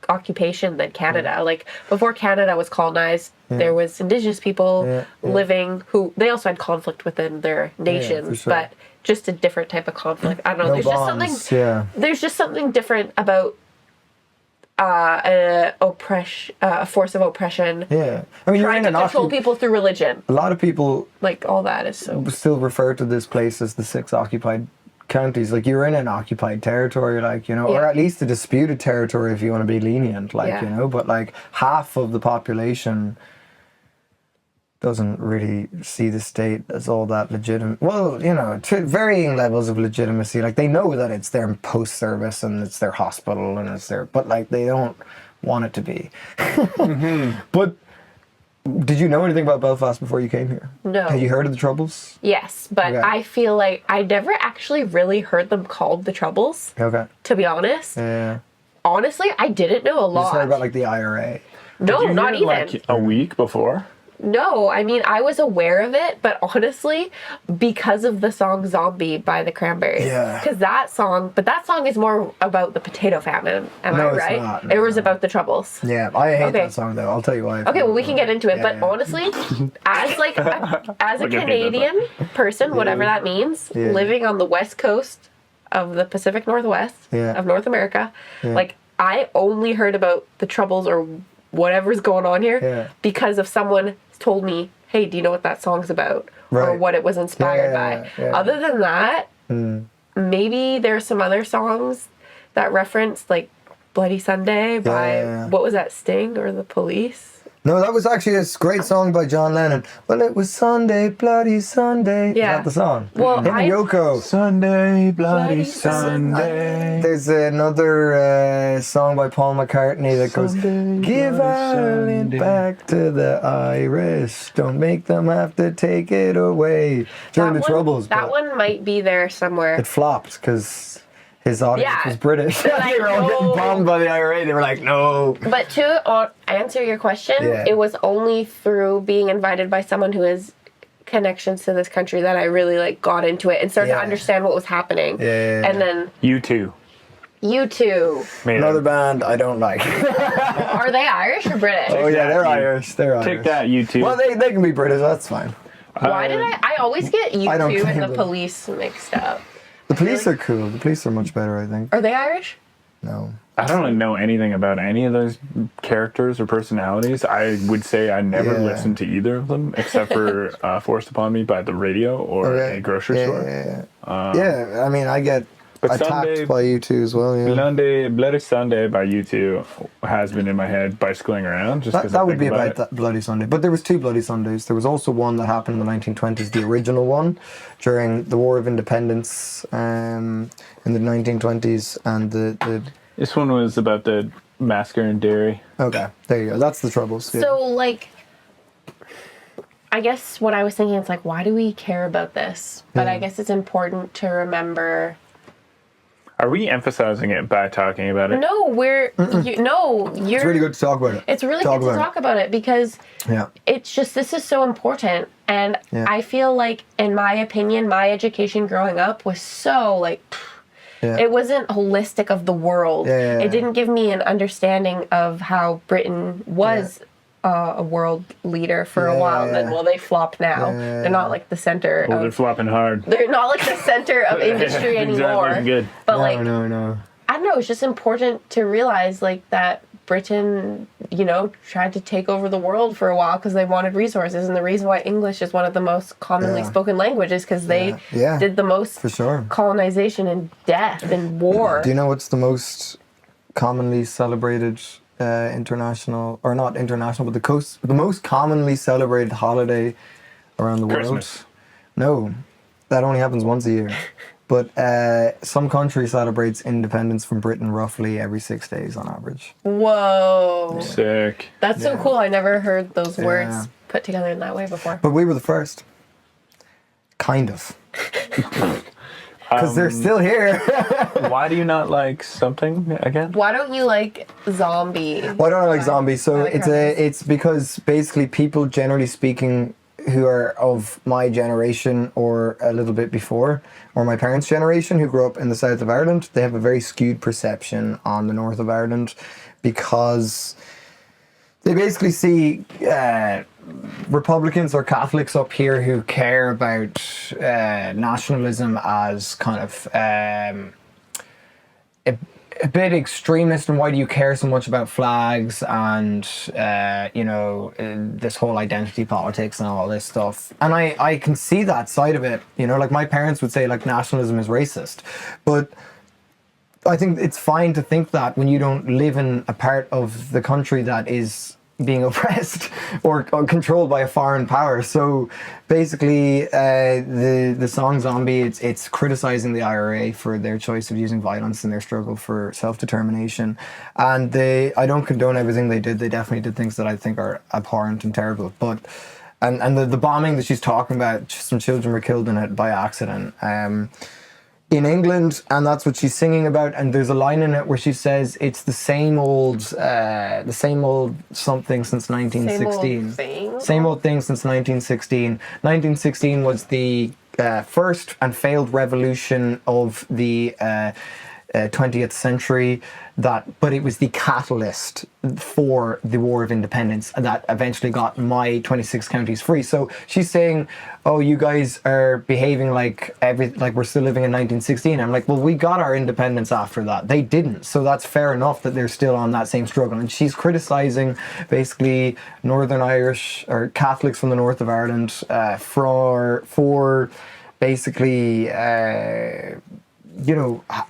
occupation than Canada. Like before Canada was colonized, there was Indigenous people living who they also had conflict within their nations, but just a different type of conflict. I don't know. There's just something different about a force of oppression. Yeah, I mean, trying to control people through religion. A lot of people like all that is still refer to this place as the 6 occupied counties. Like you're in an occupied territory, like or at least a disputed territory if you want to be lenient, like But like half of the population doesn't really see the state as all that legitimate. Well, to varying levels of legitimacy. Like they know that it's their post service and it's their hospital and it's their, but like they don't want it to be. But did you know anything about Belfast before you came here? No. Have you heard of the Troubles? Yes, but I feel like I never actually really heard them called the Troubles. Okay. To be honest. Yeah. Honestly, I didn't know a lot. You just heard about like the IRA. No, not even. Like a week before? No, I mean, I was aware of it, but honestly, because of the song Zombie by the Cranberries. Yeah. Because that song is more about the potato famine, am I right? It's not. No, it was about the Troubles. Yeah, I hate that song though, I'll tell you why. Okay, well, we can get into it, but honestly, as a Canadian person, whatever that means, living on the west coast of the Pacific Northwest of North America, like, I only heard about the Troubles or whatever's going on here because of someone told me, hey, do you know what that song's about? Or what it was inspired by. Other than that, maybe there's some other songs that reference like Bloody Sunday by what was that, Sting or the Police? No, that was actually a great song by John Lennon. Well, it was Sunday, Bloody Sunday. Yeah. Is that the song? Well, him and Yoko. Sunday, Bloody Sunday. There's another song by Paul McCartney that goes, give Ireland back to the Irish. Don't make them have to take it away. During the Troubles. That one might be there somewhere. It flopped because his audience was British. Like, they were all getting bombed by the IRA. They were like, no. But to answer your question, it was only through being invited by someone who has connections to this country that I really like got into it and started to understand what was happening. And then you too. U2. Another band I don't like. Are they Irish or British? Oh yeah, they're Irish. They're Irish. Take that, U2. Well, they can be British. That's fine. Why did I always get U2 and the them. Police mixed up. The Police are cool. The Police are much better, I think. Are they Irish? No. I don't know anything about any of those characters or personalities. I would say I never listened to either of them, except for Forced Upon Me by the radio or a grocery store. Yeah, I mean, I get attacked Sunday, by U2 as well. Yeah. Bloody Sunday by U2 has been in my head bicycling around. Just That would be about that Bloody Sunday. But there was 2 Bloody Sundays. There was also one that happened in the 1920s, the original one, during the War of Independence in the 1920s, and the This one was about the massacre in Derry. Okay, there you go. That's the Troubles. Yeah. So, like, I guess what I was thinking is, like, why do we care about this? But I guess it's important to remember. Are we emphasizing it by talking about it? No, you're. It's really good to talk about it. It's really good to talk about it because it's just, this is so important. And I feel like, in my opinion, my education growing up was so, like, it wasn't holistic of the world. It didn't give me an understanding of how Britain was a world leader for a while. And then, they flop now. They're not like the center of... They're flopping hard. They're not like the center of industry anymore. Good. But no. I don't know, it's just important to realize like that Britain, tried to take over the world for a while because they wanted resources, and the reason why English is one of the most commonly spoken languages because they did the most colonization and death and war. Do you know what's the most commonly celebrated international, or not international, but the most commonly celebrated holiday around the world? Christmas. No, that only happens once a year. But some country celebrates independence from Britain roughly every 6 days on average. Whoa. Sick. That's so cool. I never heard those words put together in that way before. But we were the first. Kind of. Because they're still here. Why do you not like something again? Why don't you like Zombie? Why don't I like Zombie? So it's because basically people, generally speaking, who are of my generation or a little bit before, or my parents' generation who grew up in the south of Ireland, they have a very skewed perception on the north of Ireland because they basically see Republicans or Catholics up here who care about nationalism as kind of a bit extremist, and why do you care so much about flags and this whole identity politics and all this stuff. And I can see that side of it, like my parents would say like nationalism is racist, but I think it's fine to think that when you don't live in a part of the country that is being oppressed or controlled by a foreign power. So basically the song Zombie, it's criticizing the IRA for their choice of using violence in their struggle for self-determination, and I don't condone everything they did. They definitely did things that I think are abhorrent and terrible, but and the bombing that she's talking about, some children were killed in it by accident in England, and that's what she's singing about. And there's a line in it where she says it's the same old something since 1916. Same old thing since 1916. 1916 was the first and failed revolution of the 20th century, but it was the catalyst for the War of Independence that eventually got my 26 counties free. So she's saying, oh, you guys are behaving like we're still living in 1916. I'm like, well, we got our independence after that. They didn't. So that's fair enough that they're still on that same struggle. And she's criticizing basically Northern Irish or Catholics from the north of Ireland for basically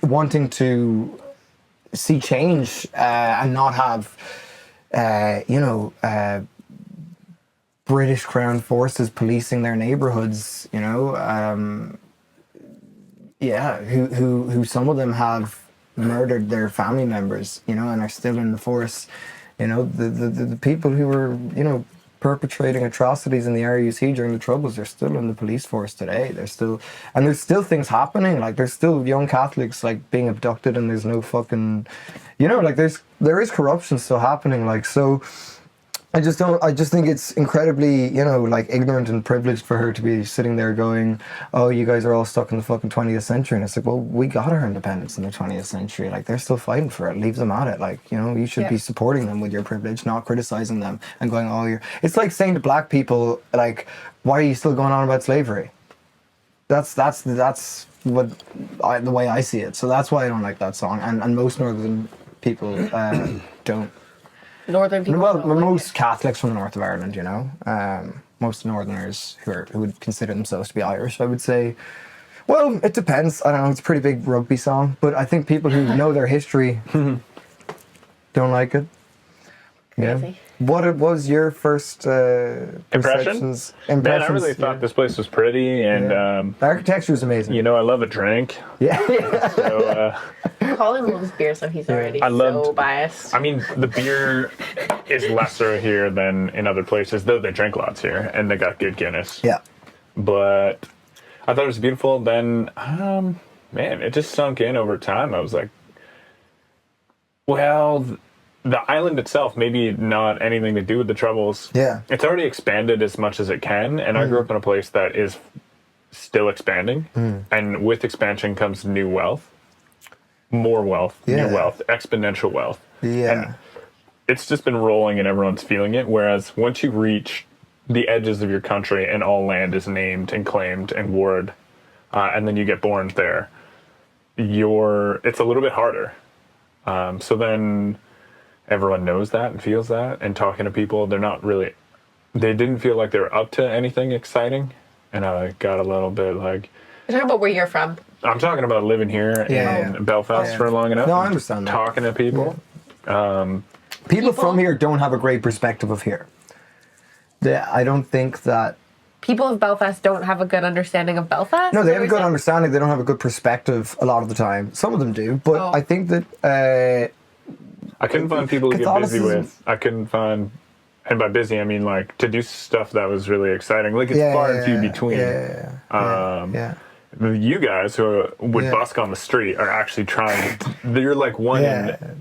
wanting to see change and not have British Crown forces policing their neighborhoods, who some of them have murdered their family members, and are still in the force. The people who were perpetrating atrocities in the RUC during the Troubles are still in the police force today. There's still things happening. Like there's still young Catholics like being abducted, and there's no fucking, there is corruption still happening. Like, so I just think it's incredibly, like ignorant and privileged for her to be sitting there going, oh, you guys are all stuck in the fucking 20th century. And it's like, well, we got our independence in the 20th century. Like, they're still fighting for it. Leave them at it. Like, you should be supporting them with your privilege, not criticizing them and going, oh, it's like saying to black people, like, why are you still going on about slavery? That's what the way I see it. So that's why I don't like that song. And most northern people don't. Northern people. Well, most Catholics from the north of Ireland, most Northerners who would consider themselves to be Irish, I would say. Well, it depends. I don't know. It's a pretty big rugby song, but I think people who know their history don't like it. Crazy. Yeah. What was your first impressions? Man, I really thought this place was pretty, and the architecture is amazing. I love a drink. Yeah. So, Colin loves beer, so he's already so biased. I mean, the beer is lesser here than in other places, though they drink lots here, and they got good Guinness. Yeah. But I thought it was beautiful. Then, man, it just sunk in over time. I was like, well, the island itself, maybe not anything to do with the Troubles. Yeah. It's already expanded as much as it can, and I grew up in a place that is still expanding, and with expansion comes new wealth. More wealth, new wealth, exponential wealth. Yeah. And it's just been rolling and everyone's feeling it. Whereas once you reach the edges of your country and all land is named and claimed and warred, and then you get born there, it's a little bit harder. So then everyone knows that and feels that, and talking to people, they didn't feel like they were up to anything exciting. And I got a little bit like... You're talking about where you're from. I'm talking about living here in Belfast for long enough. No, I understand that. Talking to people. People from here don't have a great perspective of here. I don't think that... People of Belfast don't have a good understanding of Belfast? No, they have a good understanding. They don't have a good perspective a lot of the time. Some of them do, but I think that... I couldn't find people to get busy with. I couldn't find... And by busy, I mean, like, to do stuff that was really exciting. Like, it's far and few between. You guys who would busk on the street are actually trying. You're like one in.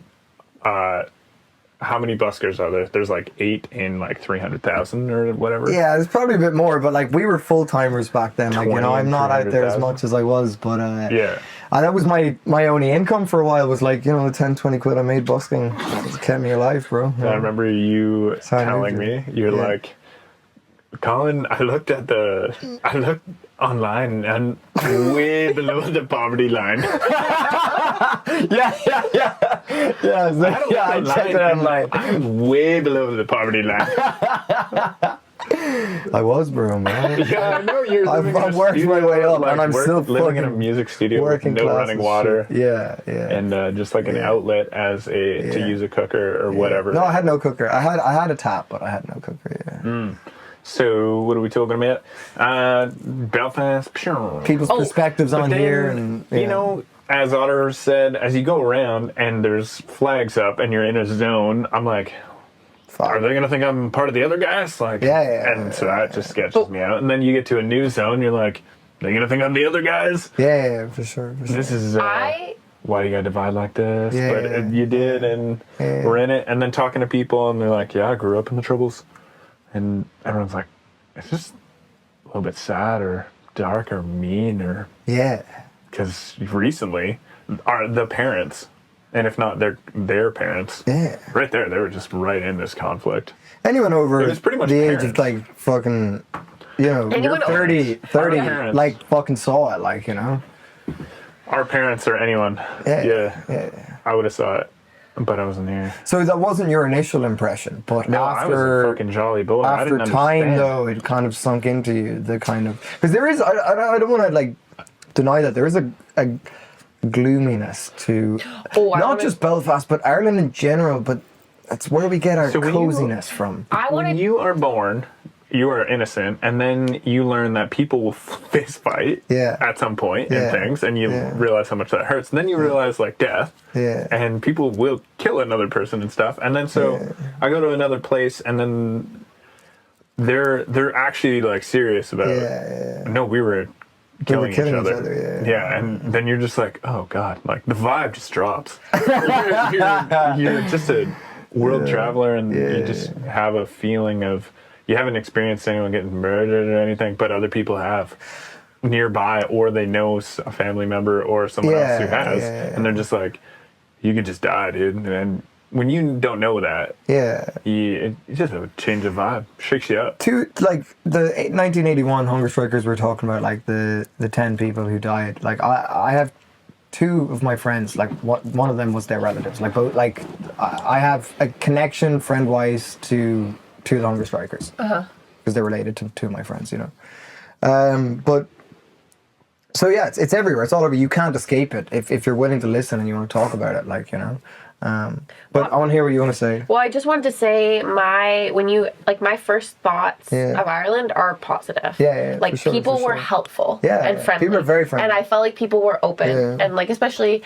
How many buskers are there? There's like 8 in like 300,000 or whatever. Yeah, there's probably a bit more, but like we were full timers back then. Like I'm not out there as much as I was, but that was my only income for a while. Was like the 10, 20 quid I made busking. It kept me alive, bro. I remember you telling me you're like, Colin, I looked online and way below the poverty line. I checked it online. I'm way below the poverty line. I was, bro, man. Yeah, I know you're. I've worked my way up, and I'm still living in a music studio with no running water. Yeah. And just like an outlet to use a cooker or whatever. No, I had no cooker. I had a tap, but I had no cooker. Yeah. So what are we talking about? Belfast. People's perspectives on here, and as Otter said, as you go around and there's flags up and you're in a zone, I'm like, are they gonna think I'm part of the other guys? Like, and so that just sketches me out. And then you get to a new zone, you're like, are they gonna think I'm the other guys? Yeah, for sure. This is why do you gotta divide like this? But you did, and we're in it. And then talking to people, and they're like, yeah, I grew up in the Troubles. And everyone's like, it's just a little bit sad or dark or mean or... Yeah. Because recently, the parents, and if not their parents, right there, they were just right in this conflict. Anyone over it was pretty much the parents. age of like fucking, you're 30, like fucking saw it, like, Our parents or anyone. Yeah. I would have saw it. But I wasn't here. So that wasn't your initial impression, but no, after I was a fucking jolly boy. After time, though, it kind of sunk into you. The kind of because there is. I don't want to like deny that there is a gloominess to not just Belfast, but Ireland in general. But that's where we get our coziness from. When you are born, you are innocent, and then you learn that people will fist fight at some point in things, and you realize how much that hurts. And then you realize like death, and people will kill another person and stuff. And then I go to another place, and then they're actually like serious about it. No, we were killing each other. And then you're just like, oh god, like the vibe just drops. you're just world traveler, and you just have a feeling of, you haven't experienced anyone getting murdered or anything, but other people have nearby, or they know a family member or someone else who has, and they're just like, you could just die, dude. And when you don't know that, it's just a change of vibe, shakes you up. Like the 1981 hunger strikers we're talking about, like the 10 people who died. Like I have 2 of my friends, like one of them was their relatives. Like both, like I have a connection friend-wise to 2 of the hunger strikers because they're related to 2 of my friends, you know. But so yeah, it's everywhere. It's all over. You can't escape it if you're willing to listen and you want to talk about it, like, you know. But I want to hear what you want to say. Well, I just wanted to say my first thoughts of Ireland are positive. Like people were helpful and friendly. People are very friendly. And I felt like people were open and like, especially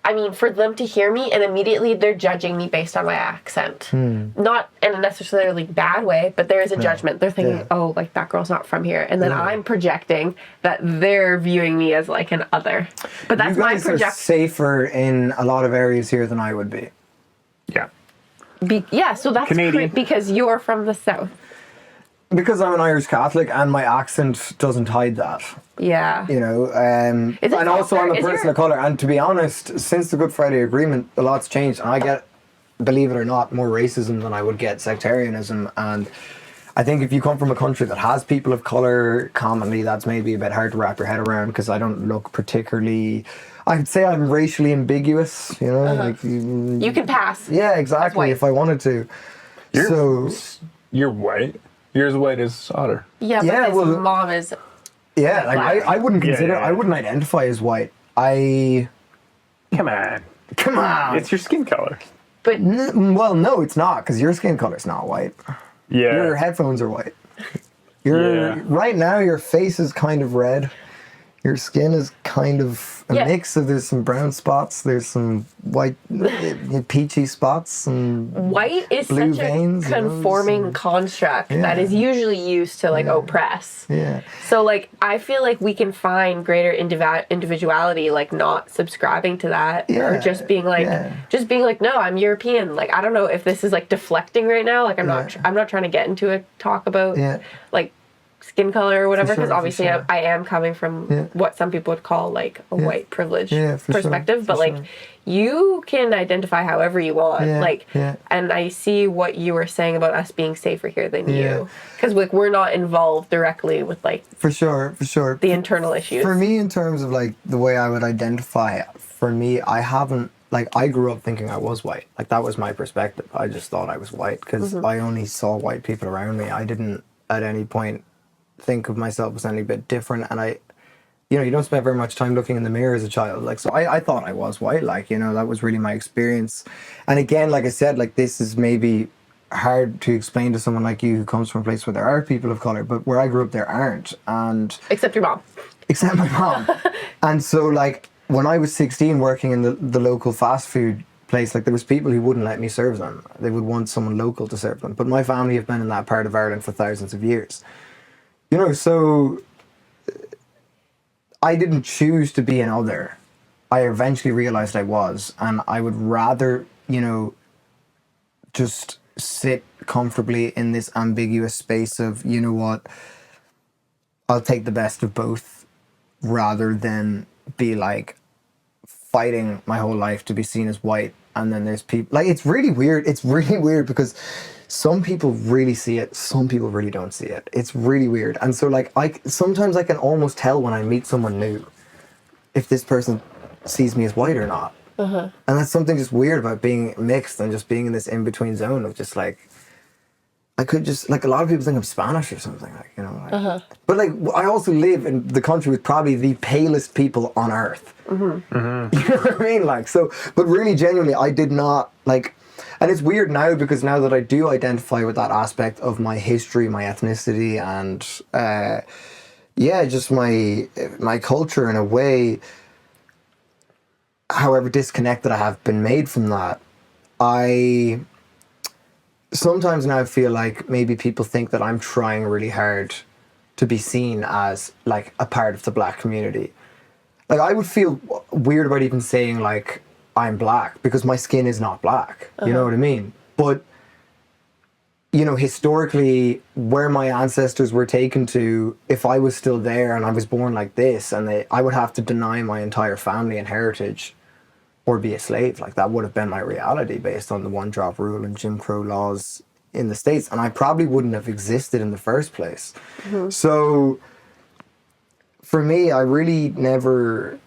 I mean, for them to hear me and immediately they're judging me based on my accent. Not in a necessarily bad way, but there is a judgment. They're thinking, oh, like that girl's not from here. And then I'm projecting that they're viewing me as like an other. But that's my projection. You guys are safer in a lot of areas here than I would be. Yeah. So that's because you're from the south. Because I'm an Irish Catholic and my accent doesn't hide that. Yeah. You know, and also I'm a person of colour. And to be honest, since the Good Friday Agreement, a lot's changed. And I get, believe it or not, more racism than I would get sectarianism. And I think if you come from a country that has people of colour commonly, that's maybe a bit hard to wrap your head around because I don't look particularly... I'd say I'm racially ambiguous, you know? Like you can pass. Yeah, exactly, if I wanted to. You're white. You're as white as Otter. Yeah, but his mom is... Yeah, like I wouldn't consider... I wouldn't identify as white. Come on. It's your skin color. But... well, no, it's not, because your skin color's not white. Yeah. Your headphones are white. Right now, your face is kind of red. Your skin is kind of a mix of, there's some brown spots, there's some white, peachy spots, and white is blue such veins, a conforming construct that is usually used to like oppress. Yeah. So like I feel like we can find greater individuality, like not subscribing to that, or just being like, no, I'm European. Like I don't know if this is like deflecting right now. Like I'm not trying to get into a talk about like skin color or whatever, because obviously I am coming from what some people would call like a white privilege perspective, but like you can identify however you want, and I see what you were saying about us being safer here than you, because like we're not involved directly with like for sure the internal issues. For me, in terms of like the way I would identify, for me, I haven't, like, I grew up thinking I was white. Like that was my perspective. I just thought I was white because I only saw white people around me. I didn't at any point think of myself as any bit different, and you don't spend very much time looking in the mirror as a child, like, so I thought I was white, like, you know, that was really my experience. And again, like I said, like this is maybe hard to explain to someone like you who comes from a place where there are people of colour, but where I grew up there aren't, and except your mom. Except my mom. And so like when I was 16 working in the local fast food place, like there was people who wouldn't let me serve them. They would want someone local to serve them, but my family have been in that part of Ireland for thousands of years. You know, so I didn't choose to be an other. I eventually realized I was, and I would rather, you know, just sit comfortably in this ambiguous space of, you know what, I'll take the best of both, rather than be like fighting my whole life to be seen as white. And then there's people, like, it's really weird. It's really weird because some people really see it, some people really don't see it. It's really weird. And so like sometimes I can almost tell when I meet someone new if this person sees me as white or not. And that's something just weird about being mixed and just being in this in-between zone of just like, I could just, like, a lot of people think I'm Spanish or something, like, you know, like, but like I also live in the country with probably the palest people on earth. You know what I mean? Like, so, but really genuinely I did not, like, and it's weird now because now that I do identify with that aspect of my history, my ethnicity, and just my culture in a way, however disconnected I have been made from that, I sometimes now feel like maybe people think that I'm trying really hard to be seen as like a part of the black community. Like I would feel weird about even saying like I'm black because my skin is not black. You know what I mean? But, you know, historically, where my ancestors were taken to, if I was still there and I was born like this, and I would have to deny my entire family and heritage or be a slave. Like, that would have been my reality based on the one-drop rule and Jim Crow laws in the States. And I probably wouldn't have existed in the first place. So, for me, I really never,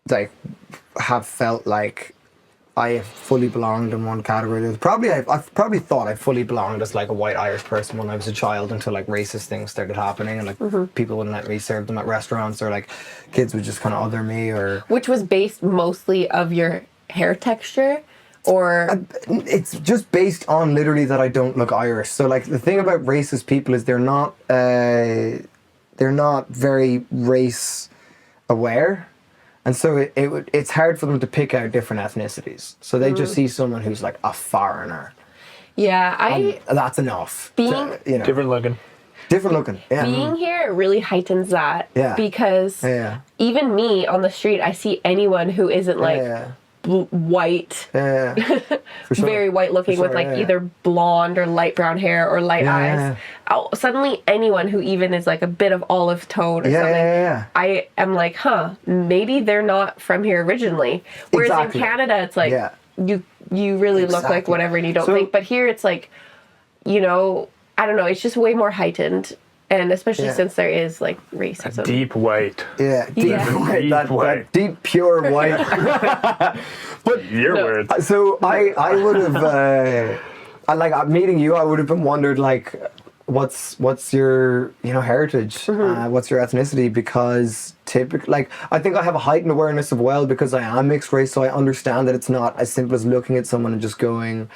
like, have felt like I fully belonged in one category. I've probably thought I fully belonged as like a white Irish person when I was a child until like racist things started happening and like people wouldn't let me serve them at restaurants, or like kids would just kind of other me, or which was based mostly of your hair texture, or it's just based on literally that I don't look Irish. So like the thing about racist people is they're not very race aware. And so it's hard for them to pick out different ethnicities. So they just see someone who's like a foreigner. Yeah, that's enough. Different looking. Different looking, yeah. Being here really heightens that. Yeah. Because even me on the street, I see anyone who isn't like white, for sure. Very white looking, with like either blonde or light brown hair or light eyes. Suddenly anyone who even is like a bit of olive tone or something, I am like, maybe they're not from here originally. Whereas in Canada, it's like you really look like whatever and you don't think. But here it's like, you know, I don't know, it's just way more heightened. And especially since there is like racism. Deep white. Yeah, deep white. That deep, pure white. But your words. So I would have, like meeting you, I would have been wondered like, what's your heritage? What's your ethnicity? Because typically, like I think I have a heightened awareness of because I am mixed race, so I understand that it's not as simple as looking at someone and just going,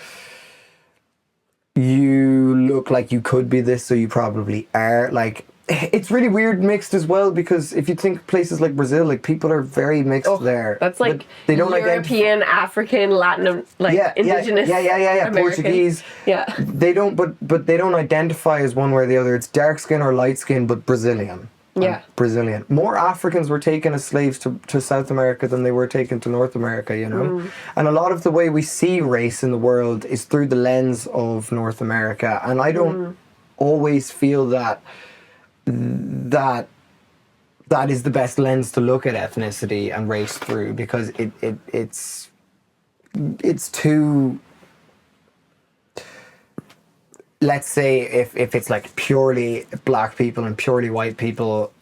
you look like you could be this, so you probably are. Like, it's really weird mixed as well, because if you think places like Brazil, like people are very mixed there. That's like they don't European, African, Latin, like indigenous. American. Portuguese. Yeah. They don't, but they don't identify as one way or the other. It's dark skin or light skin, but Brazilian. Yeah. Brazilian. More Africans were taken as slaves to South America than they were taken to North America, you know? And a lot of the way we see race in the world is through the lens of North America. And I don't always feel that is the best lens to look at ethnicity and race through, because it's too... Let's say if it's like purely black people and purely white people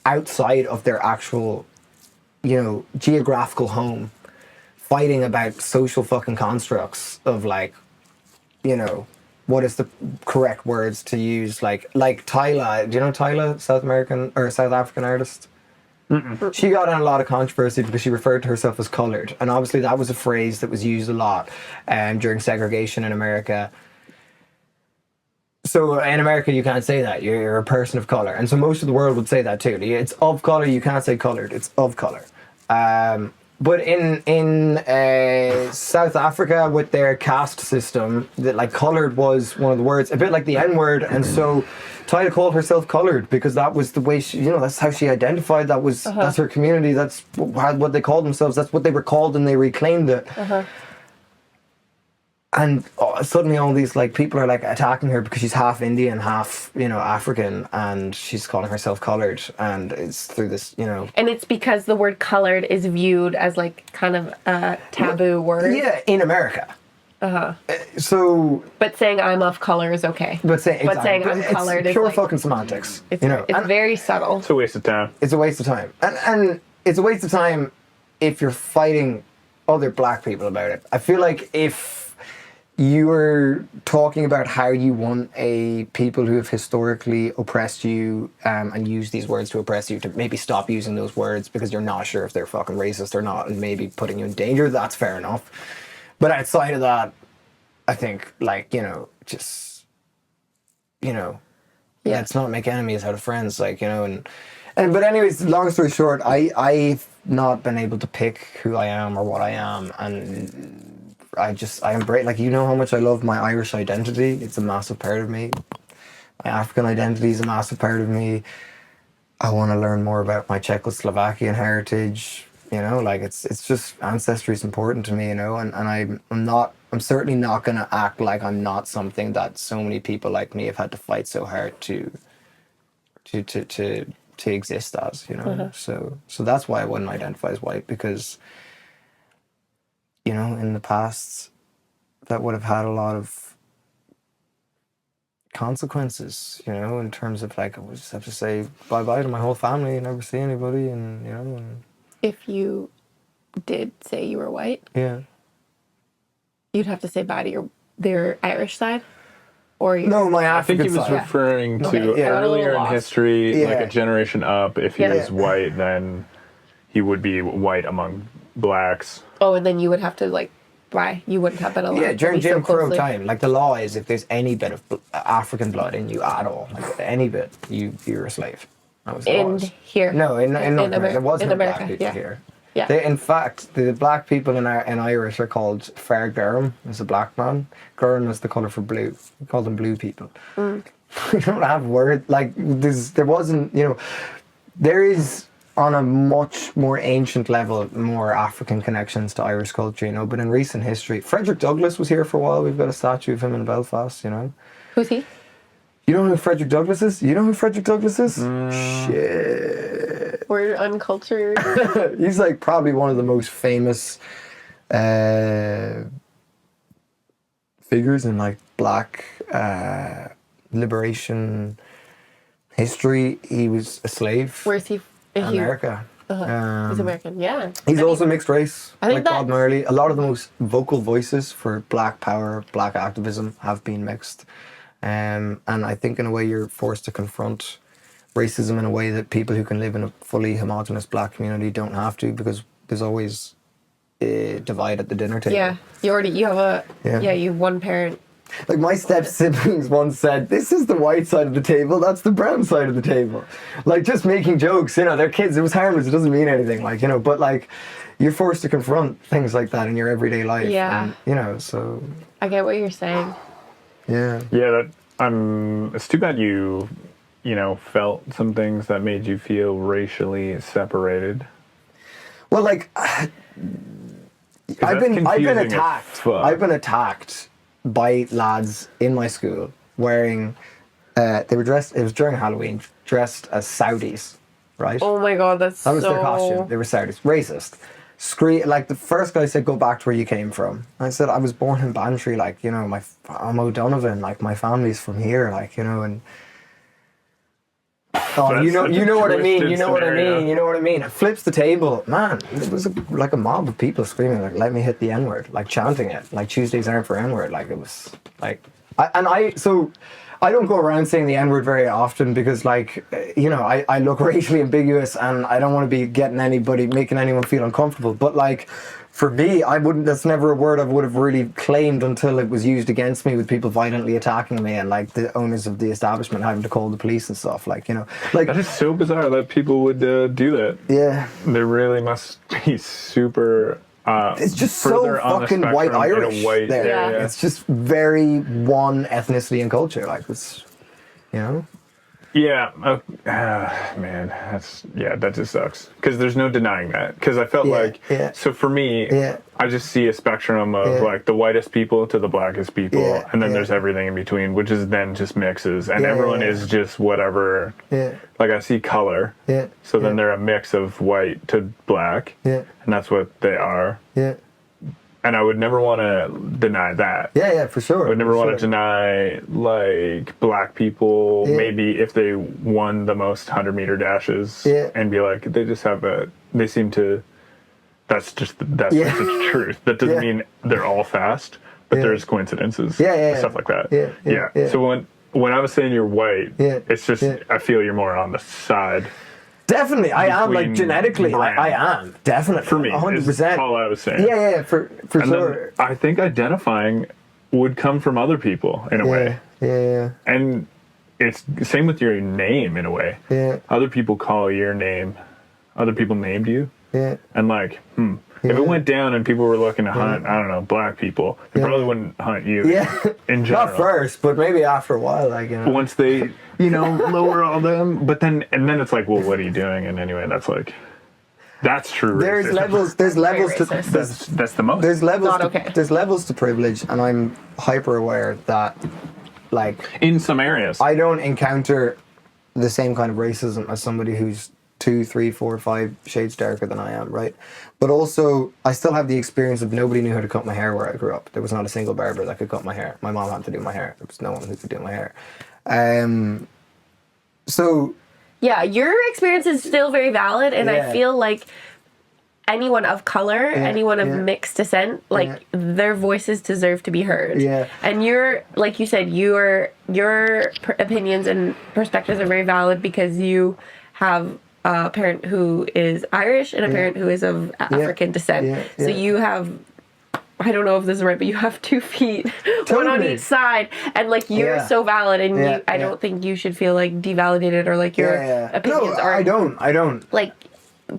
outside of their actual, geographical home, fighting about social fucking constructs of like, what is the correct words to use? Like Tyla, do you know Tyla, South African artist? Mm-mm. She got in a lot of controversy because she referred to herself as colored, and obviously that was a phrase that was used a lot during segregation in America. So in America, you can't say that. You're a person of color. And so most of the world would say that too. It's of color. You can't say colored. It's of color. But in South Africa, with their caste system, that like colored was one of the words, a bit like the N-word. And so Tyla called herself colored because that was the way she, that's how she identified. That's her community. That's what they called themselves. That's what they were called, and they reclaimed it. And suddenly all these like people are like attacking her because she's half Indian, half African, and she's calling herself colored, and it's through this And it's because the word colored is viewed as like kind of a taboo word. Yeah, in America. So. But saying I'm of color is okay. But saying I'm colored is pure like, fucking semantics. It's very subtle. It's a waste of time. It's a waste of time, and it's a waste of time if you're fighting other black people about it. I feel like if you were talking about how you want people who have historically oppressed you and use these words to oppress you to maybe stop using those words because you're not sure if they're fucking racist or not, and maybe putting you in danger, that's fair enough. But outside of that, I think let's not make enemies out of friends, but anyways, long story short, I've not been able to pick who I am or what I am, and I embrace, how much I love my Irish identity. It's a massive part of me. My African identity is a massive part of me. I want to learn more about my Czechoslovakian heritage. You know, like it's just ancestry is important to me, you know, and I'm certainly not going to act like I'm not something that so many people like me have had to fight so hard to exist as, you know. So that's why I wouldn't identify as white, because, you know, in the past that would have had a lot of consequences, you know, in terms of like I would just have to say bye-bye to my whole family and never see anybody, and, you know, and If you did say you were white, you'd have to say bye to their Irish side, or no, my I think African he was side. referring to earlier in history, like a generation up. If he was white, then he would be white among blacks. Oh, and then you would have to like bye. You wouldn't have been allowed. Yeah, during to be Jim so Crow closely. time, like the law is if there's any bit of African blood in you at all, like any bit, you're a slave. That was the laws. Here. No, in North America. There was in no America, black people here. Yeah. They, in fact, the black people in Irish are called Fair Gurm, is a black man. Gurm is the colour for blue. We call them blue people. We don't have words, like, there wasn't, you know, there is, on a much more ancient level, more African connections to Irish culture, you know, but in recent history, Frederick Douglass was here for a while. We've got a statue of him in Belfast, you know. Who's he? You know who Frederick Douglass is? You know who Frederick Douglass is? Shit. We're uncultured. He's like probably one of the most famous figures in like black liberation history. He was a slave. Where's he? America. He's American, yeah. He's also mixed race, I think like Bob Marley. A lot of the most vocal voices for black power, black activism have been mixed. And I think in a way you're forced to confront racism in a way that people who can live in a fully homogenous black community don't have to, because there's always a divide at the dinner table. Yeah, you have you have one parent. Like my step siblings once said, this is the white side of the table, that's the brown side of the table. Like just making jokes, you know, they're kids, it was harmless, it doesn't mean anything, like, you know, but like you're forced to confront things like that in your everyday life. Yeah. And, you know, so. I get what you're saying. Yeah. Yeah, it's too bad you know, felt some things that made you feel racially separated. Well, like, I've been attacked. I've been attacked by lads in my school wearing, they were dressed, it was during Halloween, dressed as Saudis, right? Oh my god, that was their costume. They were Saudis. Racist. Like the first guy said, go back to where you came from. I said, I was born in Bantry, like, you know, I'm O'Donovan, like my family's from here, like, you know, and oh, you know what I mean. You know what I mean. You know what I mean. It flips the table, man. It was like a mob of people screaming, like, "Let me hit the N-word," like chanting it, like Tuesdays aren't for N-word. Like it was like, I don't go around saying the N-word very often because, like, you know, I look racially ambiguous and I don't want to be making anyone feel uncomfortable. But like, for me, that's never a word I would have really claimed until it was used against me with people violently attacking me and like the owners of the establishment having to call the police and stuff, like, you know. Like, that is so bizarre that people would do that. Yeah. They really must be super... it's just so fucking white Irish there. Yeah. It's just very one ethnicity and culture. Like, it's, you know? Yeah, man, that just sucks. Because there's no denying that. Because I felt so for me, I just see a spectrum of like the whitest people to the blackest people, and then there's everything in between, which is then just mixes, and everyone is just whatever. Yeah. Like I see color, so then they're a mix of white to black, and that's what they are. Yeah. And I would never want to deny that. Yeah, for sure. I would never want to deny, like, black people, maybe if they won the most 100-meter dashes, and be like, they seem to, that's just the truth. That doesn't mean they're all fast, but there's coincidences, stuff like that. Yeah. So when I was saying you're white, it's just, I feel you're more on the side. Definitely, I am, like, genetically, I am, definitely. For me, 100%. That's all I was saying. Yeah, for sure. I think identifying would come from other people, in a way. Yeah. And it's the same with your name, in a way. Yeah. Other people call your name, other people named you. Yeah. And like, if it went down and people were looking to hunt, I don't know, black people, they probably wouldn't hunt you. Yeah. In general. Not first, but maybe after a while, like, you know. Once they, you know, lower all them, but then it's like, well, what are you doing? And anyway, that's like. That's true. There's racism. levels. There's levels to. That's the most. There's levels. Not to, okay. There's levels to privilege, and I'm hyper aware that, like, in some areas, I don't encounter the same kind of racism as somebody who's 2, 3, 4, 5 shades darker than I am, right? But also, I still have the experience of nobody knew how to cut my hair where I grew up. There was not a single barber that could cut my hair. My mom had to do my hair. There was no one who could do my hair. So... Yeah, your experience is still very valid, and I feel like anyone of color, anyone of mixed descent, like, their voices deserve to be heard. Yeah. And you're, like you said, your opinions and perspectives are very valid because you have a parent who is Irish and a parent who is of African descent. So you have, I don't know if this is right, but you have 2 feet, one on each side, and like you're so valid, and I don't think you should feel like devalidated or like your opinions are. I don't. Like,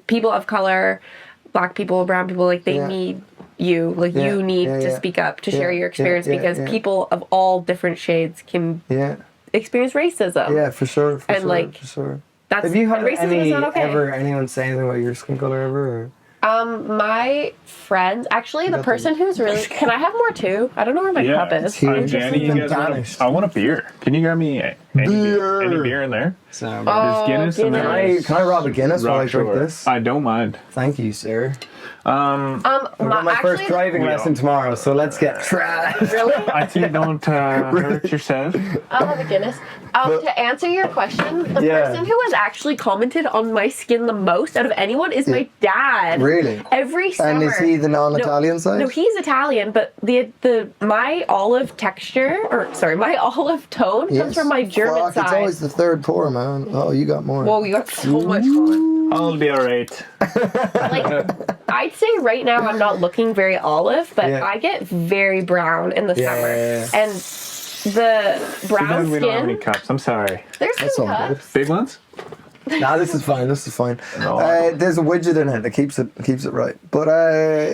people of color, black people, brown people, like they need you. Like you need to speak up to share your experience because people of all different shades can experience racism. Yeah, for sure. And like, for sure. That's, have you had okay. anyone say anything about your skin color ever? Or? My friends, actually, the person who's really... Can I have more too? I don't know where my cup is. Danny, you guys I want a beer. Can you grab me any beer in there? There's Guinness in there. Can I rob a Guinness while I drink this? I don't mind. Thank you, sir. I've got my first driving lesson tomorrow, so let's get trashed. Really? I think don't hurt yourself. I'll have a Guinness. To answer your question, the person who has actually commented on my skin the most out of anyone is my dad. Really? Every summer. And is he the non-Italian side? No, he's Italian, but my olive texture, my olive tone comes from my German side. It's always the third pour, man. Oh, you got more. Whoa, you got so much on. I'll be alright. Like, I'd say right now I'm not looking very olive, but I get very brown in the summer. And the brown we don't have any skin... cups. I'm sorry. There's some cups. Big ones? Nah, this is fine. No. There's a widget in it that keeps it right. But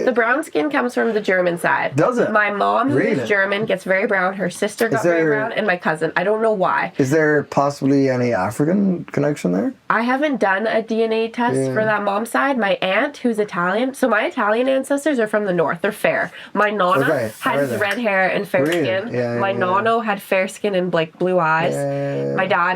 the brown skin comes from the German side. Does it? My mom, who is German, gets very brown. Her sister got very brown, and my cousin. I don't know why. Is there possibly any African connection there? I haven't done a DNA test for that mom's side. My aunt, who's Italian, so my Italian ancestors are from the north. They're fair. My nonna had red hair and fair skin. My nonno had fair skin and like blue eyes. My dad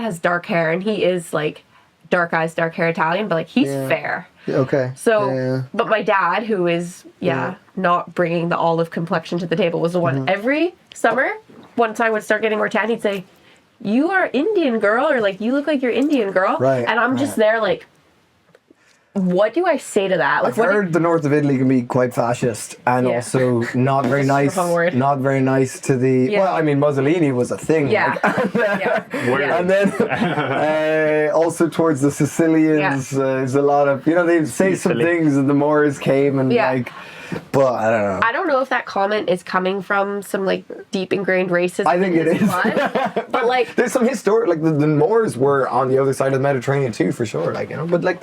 has dark hair, and he is like dark eyes, dark hair Italian, but like he's fair. Okay. So, but my dad, who is not bringing the olive complexion to the table, was the one every summer. Once I would start getting more tan, he'd say, "You are Indian girl," or like, "You look like you're Indian girl," and I'm just there like, what do I say to that? Like, I've heard the north of Italy can be quite fascist and also not very nice. Not very nice to the. Well, I mean, Mussolini was a thing. Yeah. And then also towards the Sicilians, there's a lot of they say some things that the Moors came and like. But I don't know. I don't know if that comment is coming from some like deep ingrained racism. I think it is. But like, there's some historic like the Moors were on the other side of the Mediterranean too, for sure. Like but like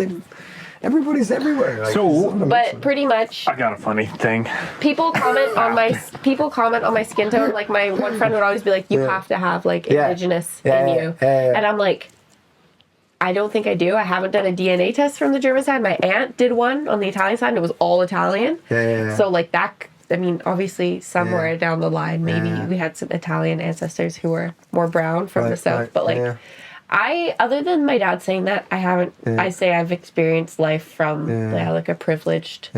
everybody's everywhere. Like, but pretty much, I got a funny thing. People comment on my skin tone. Like my one friend would always be like, "You have to have like indigenous in you," and I'm like, I don't think I do. I haven't done a DNA test from the German side. My aunt did one on the Italian side, and it was all Italian. So like that. I mean, obviously, somewhere down the line, maybe we had some Italian ancestors who were more brown from the south, but like. Other than my dad saying that, I haven't. I say I've experienced life from like a privileged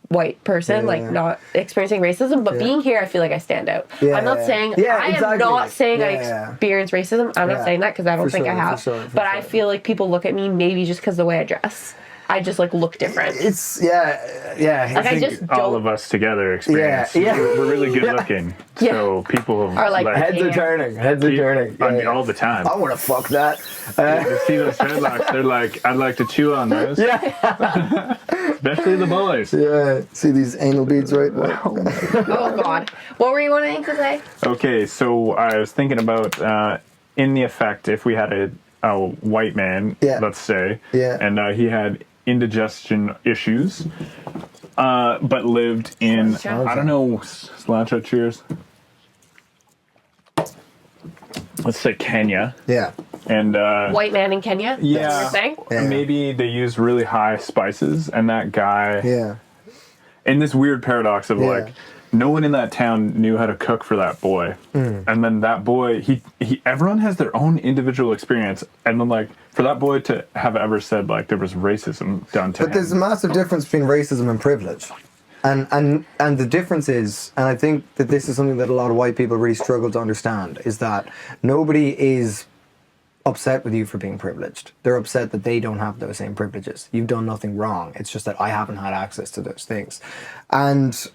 white person, like not experiencing racism, but being here, I feel like I stand out. I'm not saying I am not saying I experience racism. I'm not saying that because I don't think I have. But I feel like people look at me maybe just because the way I dress. I just like look different. It's Like I just all of us together experience. We're really good looking. So people are like heads are turning. I mean, all the time. I want to fuck that. You see those dreadlocks? They're like, I'd like to chew on those. Especially the boys. Yeah. See these anal beads, right? Oh God. What were you wanting to say? Okay, so I was thinking about in the effect if we had a white man, let's say, and he had indigestion issues, but lived in, I don't know, cilantro, cheers. Let's say Kenya. Yeah. And white man in Kenya. Yeah, maybe they use really high spices, and that guy. Yeah. In this weird paradox of like, no one in that town knew how to cook for that boy, and then that boy, he everyone has their own individual experience, and then like for that boy to have ever said like there was racism done to him. But there's a massive difference between racism and privilege. And the difference is, and I think that this is something that a lot of white people really struggle to understand, is that nobody is upset with you for being privileged. They're upset that they don't have those same privileges. You've done nothing wrong. It's just that I haven't had access to those things. And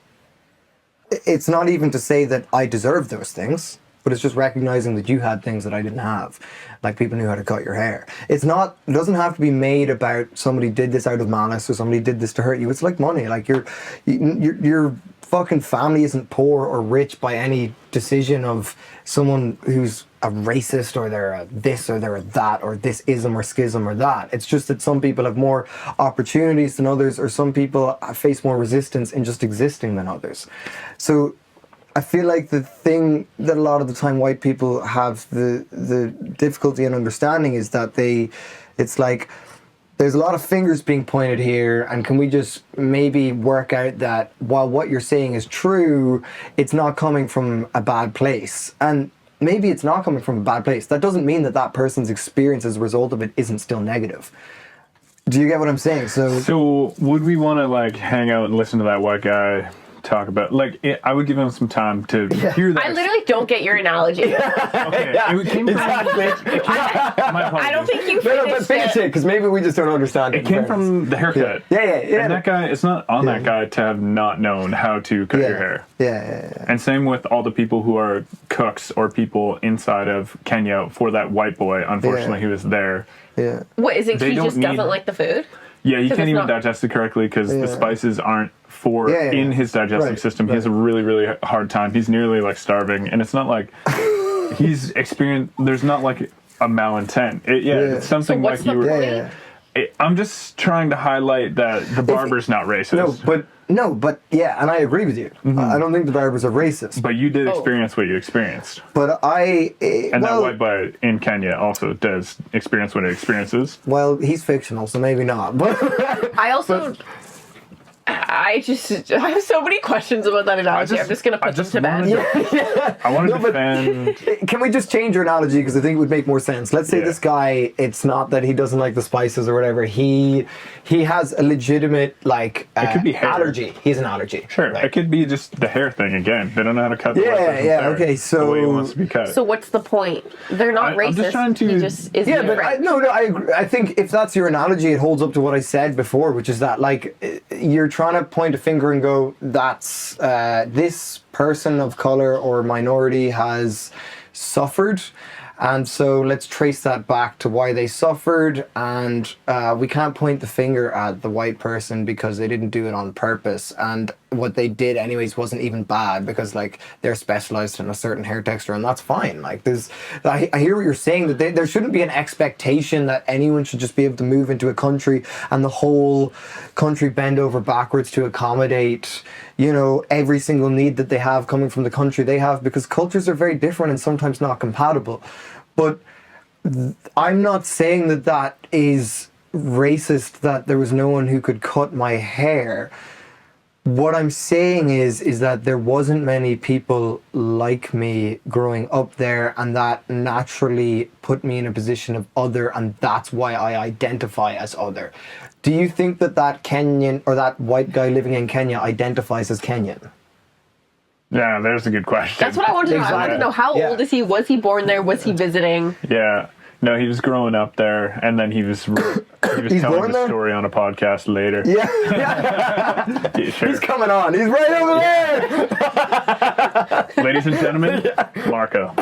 it's not even to say that I deserve those things, but it's just recognizing that you had things that I didn't have. Like people knew how to cut your hair. It doesn't have to be made about somebody did this out of malice or somebody did this to hurt you. It's like money. Like your fucking family isn't poor or rich by any decision of someone who's a racist or they're a this or they're a that or this ism or schism or that. It's just that some people have more opportunities than others, or some people face more resistance in just existing than others. So I feel like the thing that a lot of the time white people have the difficulty in understanding is that it's like there's a lot of fingers being pointed here, and can we just maybe work out that while what you're saying is true, it's not coming from a bad place. And maybe it's not coming from a bad place. That doesn't mean that that person's experience as a result of it isn't still negative. Do you get what I'm saying? So would we want to like hang out and listen to that white guy talk about, like, I would give him some time to hear that. I literally don't get your analogy. Okay, it came from, I don't think you finished but finish it, because maybe we just don't understand it. It came from the haircut. Yeah. And that guy, it's not on that guy to have not known how to cut your hair. Yeah. And same with all the people who are cooks or people inside of Kenya for that white boy. Unfortunately, he was there. Yeah. What, is it he just doesn't like the food? Yeah, he can't even digest it correctly because the spices aren't in his digestive system. He has a really, really hard time. He's nearly like starving, and it's not like he's experienced. There's not like a malintent. It's something so like you were. I'm just trying to highlight that the barber's not racist. No, but and I agree with you. Mm-hmm. I don't think the barbers are racist. But you did experience what you experienced. But that white boy in Kenya also does experience what it experiences. Well, he's fictional, so maybe not. But I also... I have so many questions about that analogy. I'm just going to put them to bed. I want to defend... Can we just change your analogy? Because I think it would make more sense. Let's say this guy, it's not that he doesn't like the spices or whatever. He has a legitimate, like, it could be hair. allergy. He has an allergy. Sure. Right. It could be just the hair thing again. They don't know how to cut the okay, so... the way it wants to be cut. So what's the point? They're not racist. I'm just trying to... He just is but I agree. I think if that's your analogy, it holds up to what I said before, which is that, like, you're trying to point a finger and go, that's this person of color or minority has suffered, and so let's trace that back to why they suffered, and we can't point the finger at the white person because they didn't do it on purpose, and what they did anyways wasn't even bad because, like, they're specialized in a certain hair texture, and that's fine. Like, I hear what you're saying, that there shouldn't be an expectation that anyone should just be able to move into a country and the whole country bend over backwards to accommodate, you know, every single need that they have coming from the country they have, because cultures are very different and sometimes not compatible. But I'm not saying that that is racist, that there was no one who could cut my hair. What I'm saying is that there wasn't many people like me growing up there, and that naturally put me in a position of other, and that's why I identify as other. Do you think that Kenyan or that white guy living in Kenya identifies as Kenyan? Yeah, there's a good question. That's what I wanted to know. I wanted to know, how old is he? Was he born there? Was he visiting? Yeah. No, he was growing up there, and then he was telling the story on a podcast later. Yeah. Sure. He's coming on. He's right over there. Ladies and gentlemen, Marco.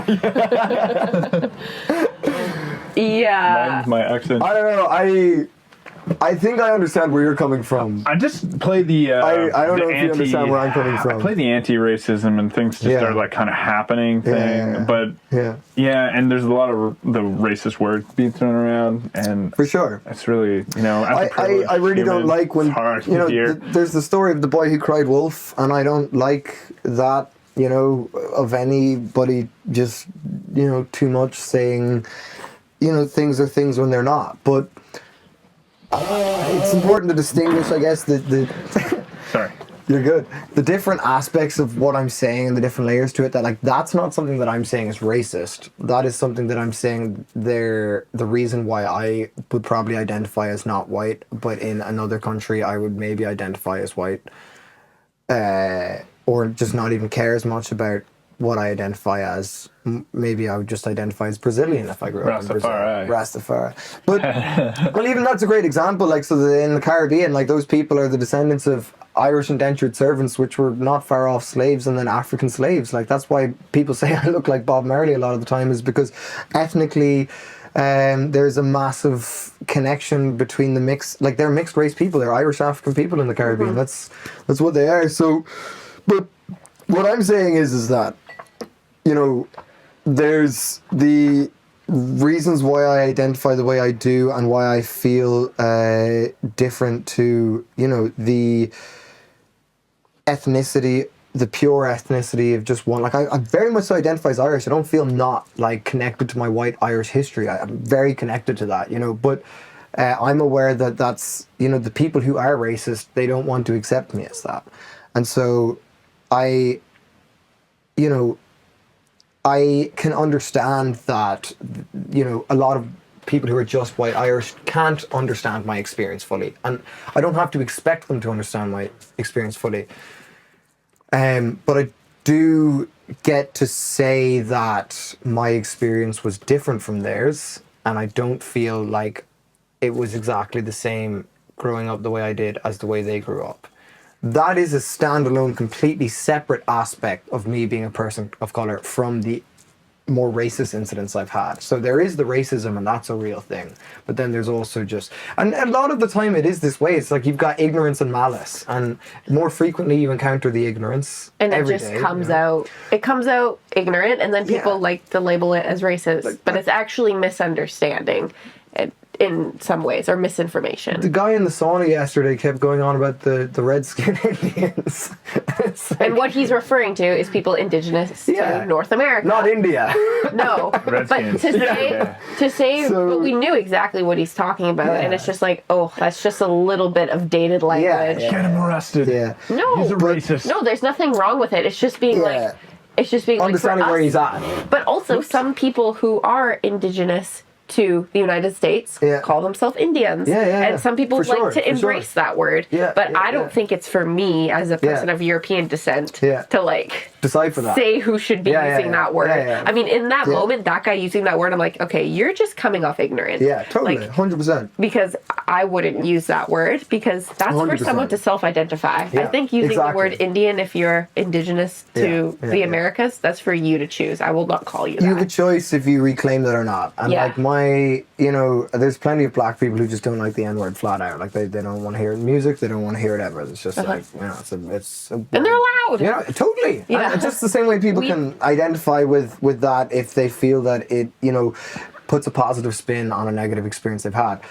Yeah. My accent. I don't know. I think I understand where you're coming from. I just play the I don't know if you understand where I'm coming from. I play the anti-racism and things just are like kind of happening thing. But and there's a lot of the racist words being thrown around, and for sure, it's really, you know, I really don't like when, you know, there's the story of the boy who cried wolf, and I don't like that, you know, of anybody just, you know, too much saying things are things when they're not. But it's important to distinguish, I guess, the Sorry. You're good. The different aspects of what I'm saying and the different layers to it, that like that's not something that I'm saying is racist. That is something that I'm saying the reason why I would probably identify as not white, but in another country I would maybe identify as white. Or just not even care as much about what I identify as. Maybe I would just identify as Brazilian if I grew up in Brazil. Rastafari. But well, even that's a great example. Like, so in the Caribbean, like those people are the descendants of Irish indentured servants, which were not far off slaves, and then African slaves. Like, that's why people say I look like Bob Marley a lot of the time, is because ethnically there's a massive connection between the mix. Like, they're mixed race people. They're Irish African people in the Caribbean. That's what they are. So, but what I'm saying is that, there's the reasons why I identify the way I do and why I feel different to, the ethnicity, the pure ethnicity of just one. Like, I very much so identify as Irish. I don't feel not, like, connected to my white Irish history. I'm very connected to that, but I'm aware that that's, the people who are racist, they don't want to accept me as that. And so I can understand that, a lot of people who are just white Irish can't understand my experience fully. And I don't have to expect them to understand my experience fully. But I do get to say that my experience was different from theirs, and I don't feel like it was exactly the same growing up the way I did as the way they grew up. That is a standalone, completely separate aspect of me being a person of colour from the more racist incidents I've had. So there is the racism, and that's a real thing. But then there's also just, and a lot of the time it is this way. It's like you've got ignorance and malice, and more frequently you encounter the ignorance. And it just comes out. It comes out ignorant, and then people like to label it as racist, but it's actually misunderstanding in some ways, or misinformation. The guy in the sauna yesterday kept going on about the Redskin Indians. And what he's referring to is people indigenous to North America. Not India. No. But to say but we knew exactly what he's talking about, and it's just like, oh, that's just a little bit of dated language. Get him arrested. No. He's a racist. No, there's nothing wrong with it. It's just being like, understanding where he's at. But also some people who are indigenous to the United States call themselves Indians. And some people like to embrace that word. But I don't think it's for me as a person of European descent to like decipher that. Say who should be using that word. I mean, in that moment, that guy using that word, I'm like, okay, you're just coming off ignorant. Yeah, totally. Like, 100%. Because I wouldn't use that word, because that's 100%. For someone to self-identify. I think using the word Indian, if you're indigenous to the Americas, that's for you to choose. I will not call you that. You have a choice if you reclaim that or not. And like there's plenty of black people who just don't like the N-word flat out. Like they don't want to hear it in music, they don't want to hear it ever. It's just like, it's and they're loud. Yeah, totally. And just the same way people can identify with that if they feel that it, puts a positive spin on a negative experience they've had.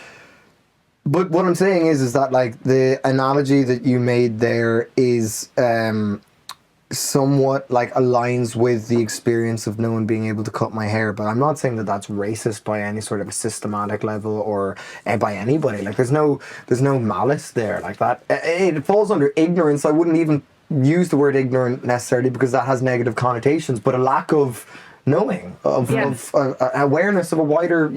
But what I'm saying is that like the analogy that you made there is somewhat like aligns with the experience of no one being able to cut my hair, but I'm not saying that that's racist by any sort of a systematic level or by anybody. Like there's no malice there like that. It falls under ignorance. I wouldn't even use the word ignorant necessarily because that has negative connotations, but a lack of knowing of awareness of a wider,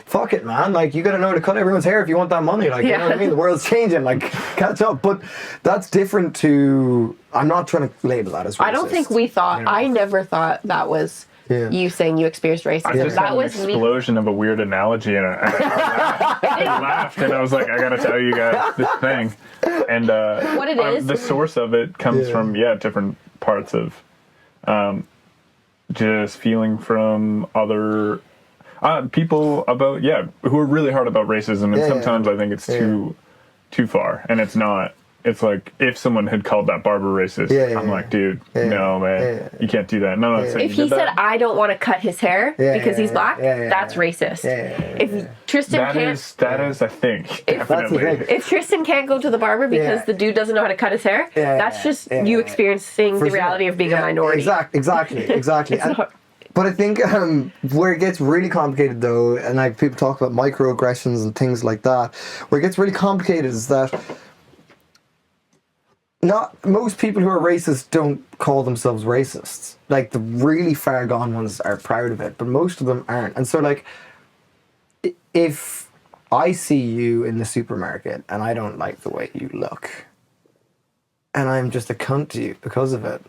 fuck it, man. Like, you gotta know to cut everyone's hair if you want that money. Like, you know what I mean? The world's changing. Like, catch up. But that's different to. I'm not trying to label that as racist. I don't think we thought. I never thought that was. You saying you experienced racism. That was an explosion of a weird analogy, and I laughed, and I was like, I gotta tell you guys this thing. And what it is, the source of it comes from different parts of just feeling from other people about who are really hard about racism, and sometimes I think it's too far, and it's not. It's like if someone had called that barber racist, I'm like, dude, no, man, you can't do that. No, if he said, I don't want to cut his hair because he's black, that's racist. If Tristan that is, I think, definitely. If Tristan can't go to the barber because the dude doesn't know how to cut his hair, that's just you experiencing the reality of being a minority. Exactly. But I think where it gets really complicated, though, and like people talk about microaggressions and things like that, where it gets really complicated is that not most people who are racist don't call themselves racists. Like the really far gone ones are proud of it, but most of them aren't. And so, like, if I see you in the supermarket and I don't like the way you look, and I'm just a cunt to you because of it,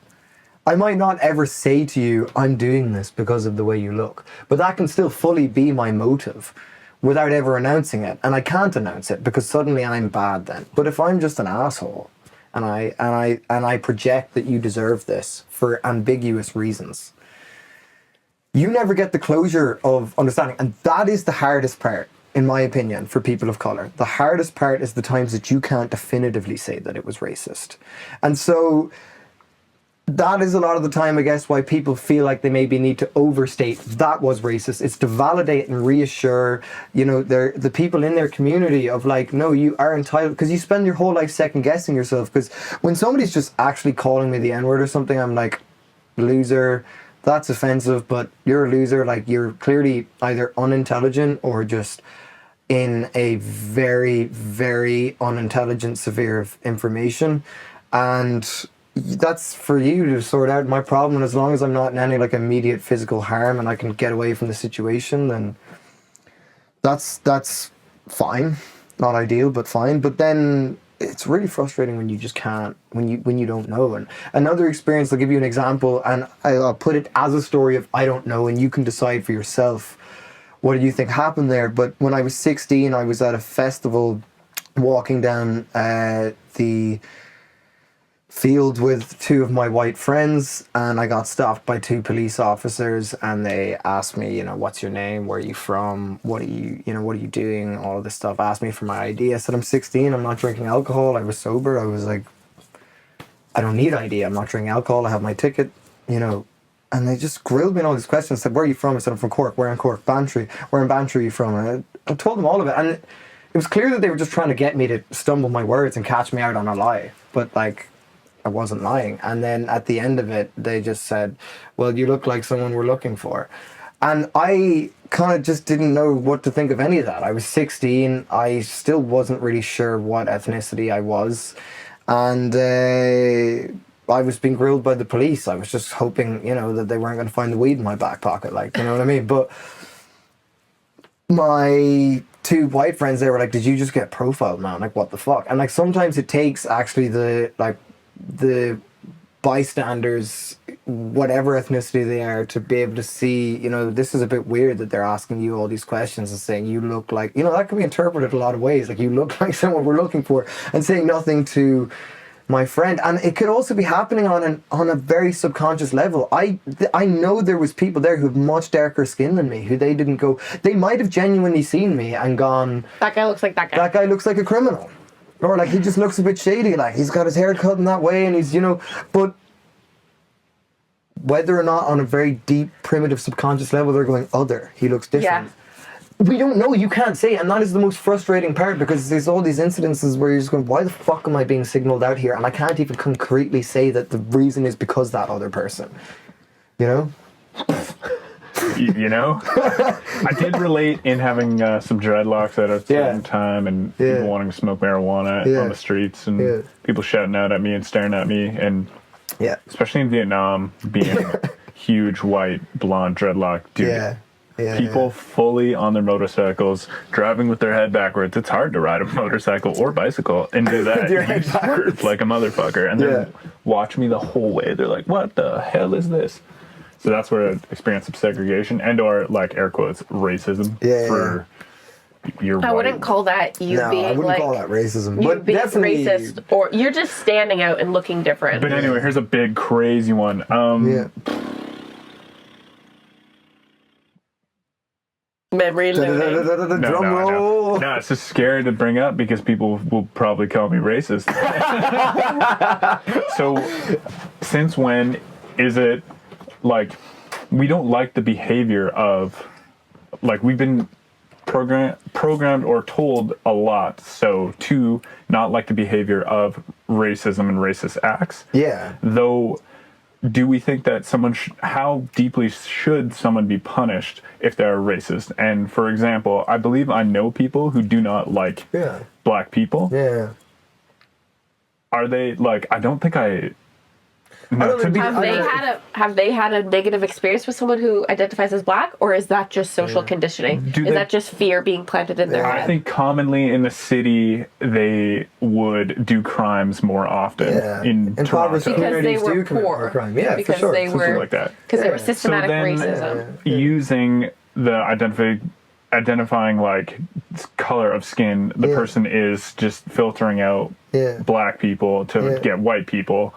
I might not ever say to you, I'm doing this because of the way you look, but that can still fully be my motive without ever announcing it. And I can't announce it because suddenly I'm bad then. But if I'm just an asshole and I project that you deserve this for ambiguous reasons, you never get the closure of understanding. And that is the hardest part, in my opinion, for people of colour. The hardest part is the times that you can't definitively say that it was racist. And so that is a lot of the time, I guess, why people feel like they maybe need to overstate that was racist. It's to validate and reassure, you know, the people in their community of like, no, you are entitled, because you spend your whole life second guessing yourself. Because when somebody's just actually calling me the N-word or something, I'm like, loser, that's offensive, but you're a loser. Like, you're clearly either unintelligent or just in a very, very unintelligent sphere of information. And that's for you to sort out. My problem, and as long as I'm not in any like immediate physical harm and I can get away from the situation, then that's fine. Not ideal, but fine. But then it's really frustrating when you just can't, when you don't know. And another experience, I'll give you an example, and I'll put it as a story of I don't know, and you can decide for yourself what do you think happened there. But when I was 16, I was at a festival walking down the field with two of my white friends, and I got stopped by two police officers, and they asked me, you know, what's your name, where are you from, what are you doing, all of this stuff. Asked me for my ID. I said I'm 16, I'm not drinking alcohol. I was sober. I was like, I don't need ID, I'm not drinking alcohol, I have my ticket, you know. And they just grilled me on all these questions. Said, where are you from? I said, I'm from Cork. Where in Cork? Bantry. Where in Bantry are you from? And I told them all of it, and it was clear that they were just trying to get me to stumble my words and catch me out on a lie, but like, I wasn't lying. And then at the end of it, they just said, well, you look like someone we're looking for. And I kind of just didn't know what to think of any of that. I was 16. I still wasn't really sure what ethnicity I was. And I was being grilled by the police. I was just hoping, you know, that they weren't going to find the weed in my back pocket. Like, you know what I mean? But my two white friends, they were like, did you just get profiled, man? Like, what the fuck? And like, sometimes it takes actually the bystanders, whatever ethnicity they are, to be able to see, you know, this is a bit weird that they're asking you all these questions and saying you look like, you know, that can be interpreted a lot of ways, like you look like someone we're looking for, and saying nothing to my friend. And it could also be happening on a very subconscious level. I know there was people there who have much darker skin than me, who they didn't go, they might have genuinely seen me and gone, that guy looks like that guy. That guy looks like a criminal. Or like, he just looks a bit shady, like he's got his hair cut in that way and he's, you know, but whether or not on a very deep, primitive, subconscious level they're going, other, he looks different. Yeah. We don't know, you can't say, and that is the most frustrating part, because there's all these incidences where you're just going, why the fuck am I being signaled out here? And I can't even concretely say that the reason is because that other person, you know? You know, I did relate in having some dreadlocks at a certain time, and people wanting to smoke marijuana on the streets, and people shouting out at me and staring at me, and especially in Vietnam, being huge white blonde dreadlock dude. People fully on their motorcycles, driving with their head backwards. It's hard to ride a motorcycle or bicycle and do that. Your head backwards like a motherfucker, and then watch me the whole way. They're like, "What the hell is this?" So that's where I experienced some segregation and or, like, air quotes, racism for your I wouldn't call that you being, I wouldn't like, call that racism. You But being definitely racist, or you're just standing out and looking different. But anyway, here's a big, crazy one. Memory loading. No, it's just scary to bring up because people will probably call me racist. So, since when is it, like, we don't like the behavior of, like, we've been programmed or told a lot, so to not like the behavior of racism and racist acts. Yeah. Though do we think that how deeply should someone be punished if they're racist? And for example, I believe I know people who do not like black people. Yeah. Are they like? I don't think I. No, Have they had a negative experience with someone who identifies as black, or is that just social conditioning? Is that just fear being planted in their head? I think commonly in the city they would do crimes more often in Toronto because they were poor. Yeah, because for sure. they were like that. Because they were systematic racism. Using the identifying like color of skin, the person is just filtering out black people to get white people.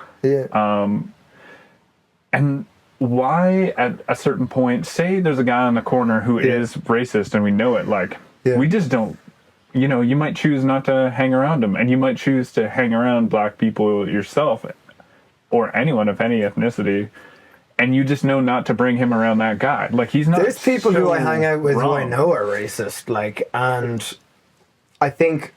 And why at a certain point, say there's a guy on the corner who is racist and we know it, like we just don't, you might choose not to hang around him, and you might choose to hang around black people yourself or anyone of any ethnicity, and you just know not to bring him around that guy. Like he's not. There's people who I hang out with who I know are racist, like, and I think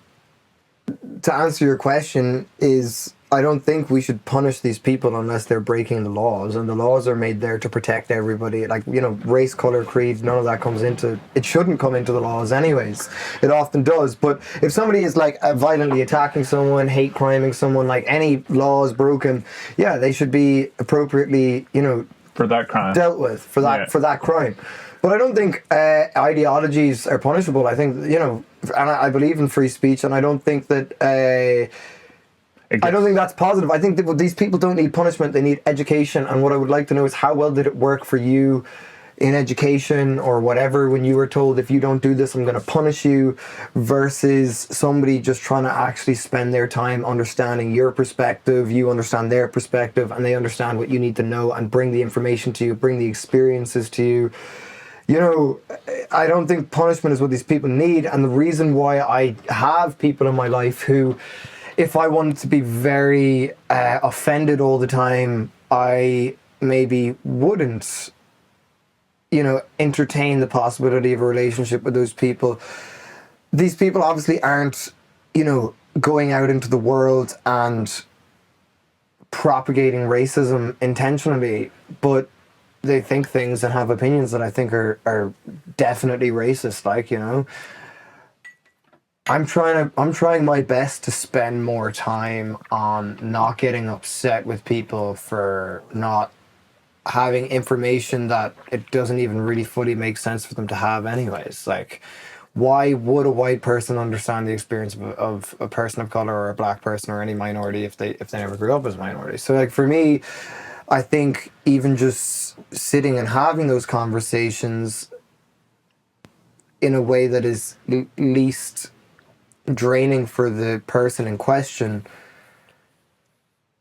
to answer your question is I don't think we should punish these people unless they're breaking the laws, and the laws are made there to protect everybody. Like, race, color, creed, none of that comes into, it shouldn't come into the laws anyways. It often does, but if somebody is like violently attacking someone, hate criming someone, like any law is broken, they should be appropriately, for that crime dealt with for that crime. But I don't think ideologies are punishable. I think, and I believe in free speech, and I don't think that I don't think that's positive. I think that these people don't need punishment, they need education. And what I would like to know is how well did it work for you in education or whatever when you were told, if you don't do this, I'm going to punish you, versus somebody just trying to actually spend their time understanding your perspective, you understand their perspective, and they understand what you need to know and bring the information to you, bring the experiences to you. I don't think punishment is what these people need. And the reason why I have people in my life who, if I wanted to be very offended all the time, I maybe wouldn't, entertain the possibility of a relationship with those people. These people obviously aren't, going out into the world and propagating racism intentionally, but they think things and have opinions that I think are definitely racist, I'm trying my best to spend more time on not getting upset with people for not having information that it doesn't even really fully make sense for them to have anyways. Like, why would a white person understand the experience of a person of color or a black person or any minority if they never grew up as a minority? So like for me, I think even just sitting and having those conversations in a way that is least draining for the person in question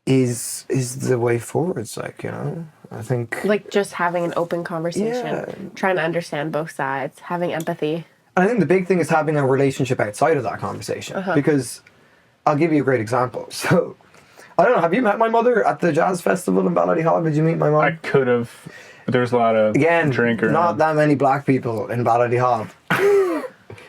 is the way forwards. I think like just having an open conversation, trying to understand both sides, having empathy. I think the big thing is having a relationship outside of that conversation, because I'll give you a great example. So I don't know, have you met my mother at the jazz festival in Ballyhall? Did you meet my mom? I could have. There's a lot of drinkers. Not that many black people in Ballyhall.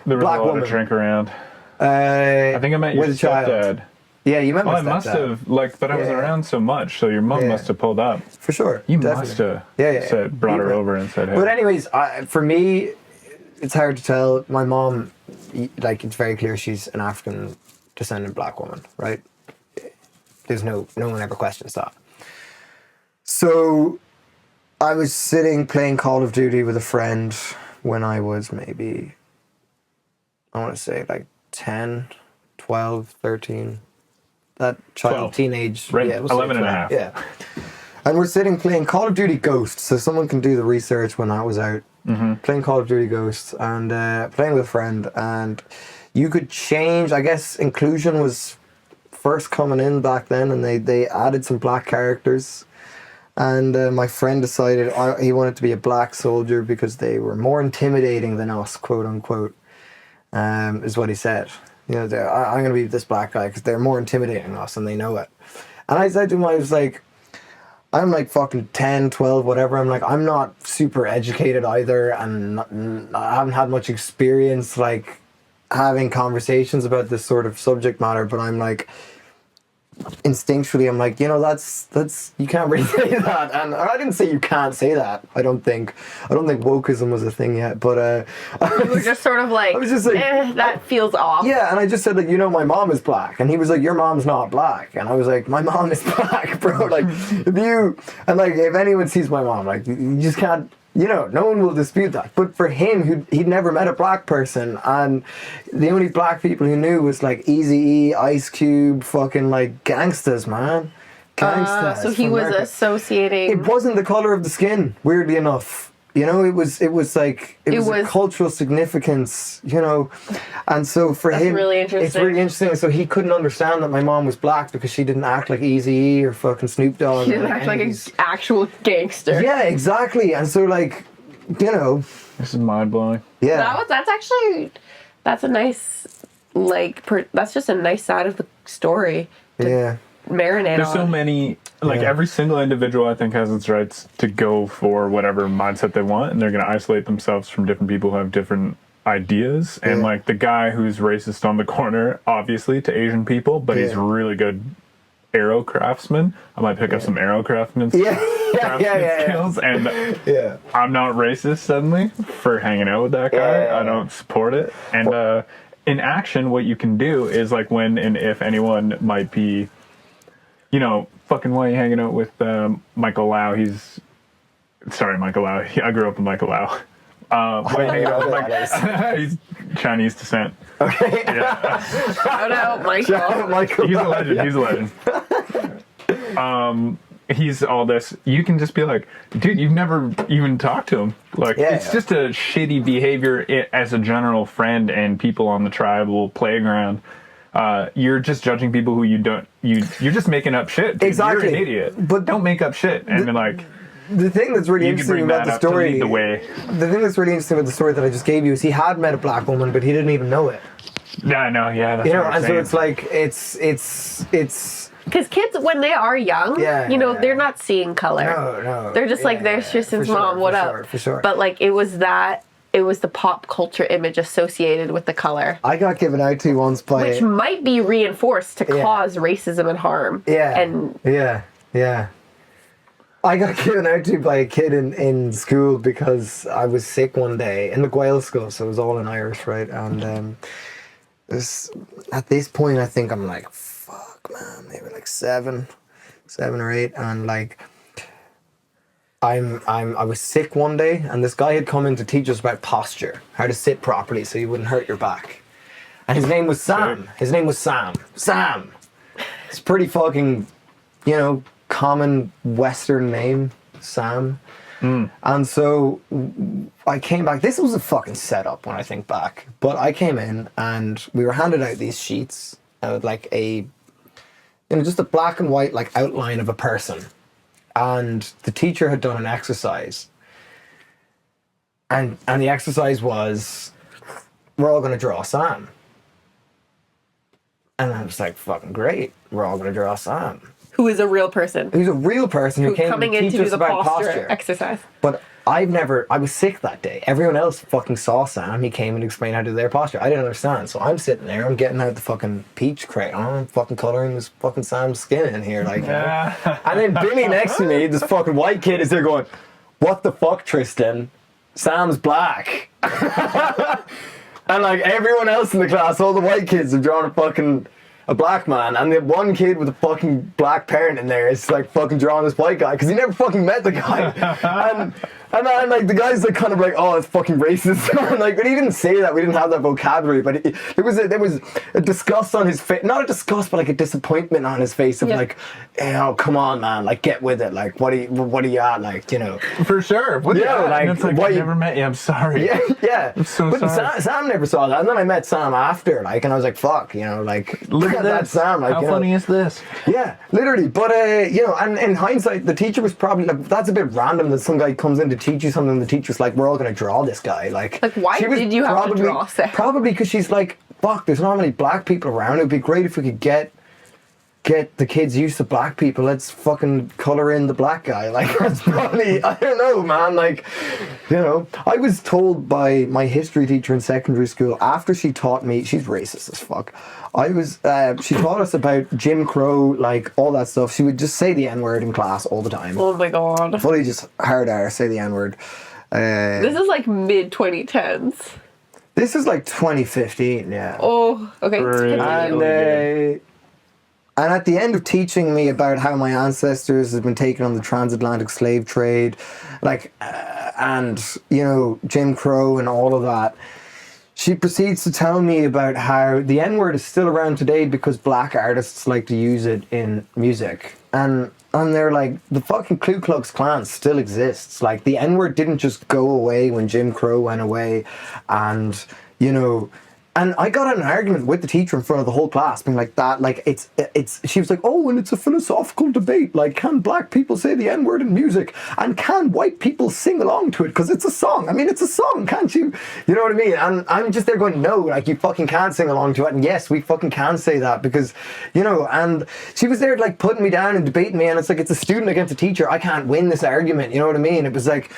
There was a lot of drink around. I think I met your stepdad. Yeah, you met my stepdad. I must have, but I was around so much, so your mum must have pulled up. For sure. You must have brought her over and said, hey. But anyways, for me, it's hard to tell. My mom, it's very clear she's an African descendant black woman, right? There's no one ever questions that. So I was sitting playing Call of Duty with a friend when I was maybe, I want to say 10, 12, 13. That child, 12. Teenage. Right, yeah, 11 and a half. Yeah. And we're sitting playing Call of Duty Ghosts, so someone can do the research when that was out. Mm-hmm. Playing Call of Duty Ghosts and playing with a friend, and you could change, I guess inclusion was first coming in back then, and they added some black characters. And my friend decided he wanted to be a black soldier because they were more intimidating than us, quote unquote, is what he said. I'm going to be this black guy because they're more intimidating than us and they know it. And I said to him, I was like, I'm fucking 10, 12, whatever. I'm not super educated either, and I haven't had much experience having conversations about this sort of subject matter, but I'm instinctually I'm like, that's you can't really say that. And I didn't say you can't say that. I don't think wokeism was a thing yet, but you were just sort of like, I was just like, that feels off. Yeah, and I just said like, my mom is black, and he was like, your mom's not black, and I was like, my mom is black, bro. Like if anyone sees my mom, like you just can't. No one will dispute that. But for him, he'd never met a black person, and the only black people he knew was like Eazy-E, Ice Cube, fucking like gangsters, man. Gangsters. So he was America. Associating. It wasn't the color of the skin, weirdly enough. It was a cultural significance, and so for him, really interesting. It's really interesting. So he couldn't understand that my mom was black because she didn't act like Eazy-E or fucking Snoop Dogg. She didn't act like an actual gangster. Yeah, exactly. And so this is mind blowing. Yeah, that's a nice that's just a nice side of the story. Yeah. Marinate There's so many, every single individual I think has its rights to go for whatever mindset they want, and they're going to isolate themselves from different people who have different ideas. And like the guy who's racist on the corner, obviously to Asian people, but he's really good arrow craftsman. I might pick up some arrow craftsman skills, and I'm not racist suddenly for hanging out with that guy. I don't support it. And in action, what you can do is like when and if anyone might be, fucking why are you hanging out with Michael Lau? Michael Lau. I grew up with Michael Lau. Why are you hanging out with Michael? He's Chinese descent. Okay. Yeah. Shout out Michael. He's a legend. He's all this. You can just be like, dude, you've never even talked to him. Like, it's just a shitty behavior as a general friend and people on the tribal playground. You're just judging people who you're just making up shit. Dude. Exactly. You're an idiot. But don't make up shit. And then the thing that's really interesting about the story, the thing that's really interesting about the story that I just gave you is he had met a black woman, but he didn't even know it. Yeah, I know. Yeah, that's what I'm and saying. so it's because kids when they are young, they're not seeing color. No. They're just like, there's Tristan's mom. What up? For sure. But like it was the pop culture image associated with the color. I got given out to once by... Which might be reinforced to cause racism and harm. Yeah. I got given out to by a kid in school because I was sick one day in the Gael school, so it was all in Irish, right? And at this point, I think I'm like, fuck, man, maybe like 7 or 8, and like... I was sick one day, and this guy had come in to teach us about posture, how to sit properly so you wouldn't hurt your back. And his name was Sam. Sam. It's a pretty fucking, common Western name, Sam. And so I came back. This was a fucking setup when I think back. But I came in, and we were handed out these sheets with like just a black and white like outline of a person. And the teacher had done an exercise. And the exercise was, we're all going to draw Sam. And I was like, fucking great. We're all going to draw Sam. Who is a real person. Who's a real person who came coming to in teach to do us the about posture exercise. But I was sick that day. Everyone else fucking saw Sam. He came and explained how to do their posture. I didn't understand. So I'm sitting there, I'm getting out the fucking peach crate. I'm fucking colouring this fucking Sam's skin in here. like. And then Billy next to me, this fucking white kid, is there going, what the fuck, Tristan? Sam's black. And like everyone else in the class, all the white kids have drawn a black man, and the one kid with a fucking black parent in there is like fucking drawing this white guy because he never fucking met the guy. And then like the guy's like kind of like, oh, it's fucking racist. Like, but he didn't say that. We didn't have that vocabulary. But there was a disgust on his face, not a disgust, but like a disappointment on his face of like, oh, come on, man, like get with it. Like, what are you at? Like, For sure. What like it's like, I never met you. I'm sorry. Yeah. I'm so sorry. Sam never saw that, and then I met Sam after, like, and I was like, fuck, like, look at that Sam. Like, how funny is this? Yeah, literally. But and in hindsight, the teacher was probably like, that's a bit random that some guy comes in to teach you something. The teacher's like, we're all going to draw this guy. Like why did you have to draw Sam? Probably because she's like, fuck, there's not many black people around. It'd be great if we could get get the kids used to black people, let's fucking color in the black guy. Like, that's probably, I don't know, man. Like, you know, I was told by my history teacher in secondary school, after she taught me, she's racist as fuck. She taught us about Jim Crow, like all that stuff. She would just say the N-word in class all the time. Oh my god. Fully just hard R, say the N-word. This is like mid 2010s. This is like 2015, yeah. Oh, okay. And at the end of teaching me about how my ancestors had been taken on the transatlantic slave trade, like, and, you know, Jim Crow and all of that, she proceeds to tell me about how the N-word is still around today because black artists like to use it in music. And they're like, the fucking Ku Klux Klan still exists. Like, the N-word didn't just go away when Jim Crow went away. And, you know, and I got in an argument with the teacher in front of the whole class, being like that, like, she was like, oh, and it's a philosophical debate. Like, can black people say the N-word in music? And can white people sing along to it? Because it's a song. I mean, it's a song, can't you? You know what I mean? And I'm just there going, no, like, you fucking can't sing along to it. And yes, we fucking can say that because, you know, and she was there, like, putting me down and debating me. And it's like, it's a student against a teacher. I can't win this argument. You know what I mean? It was like,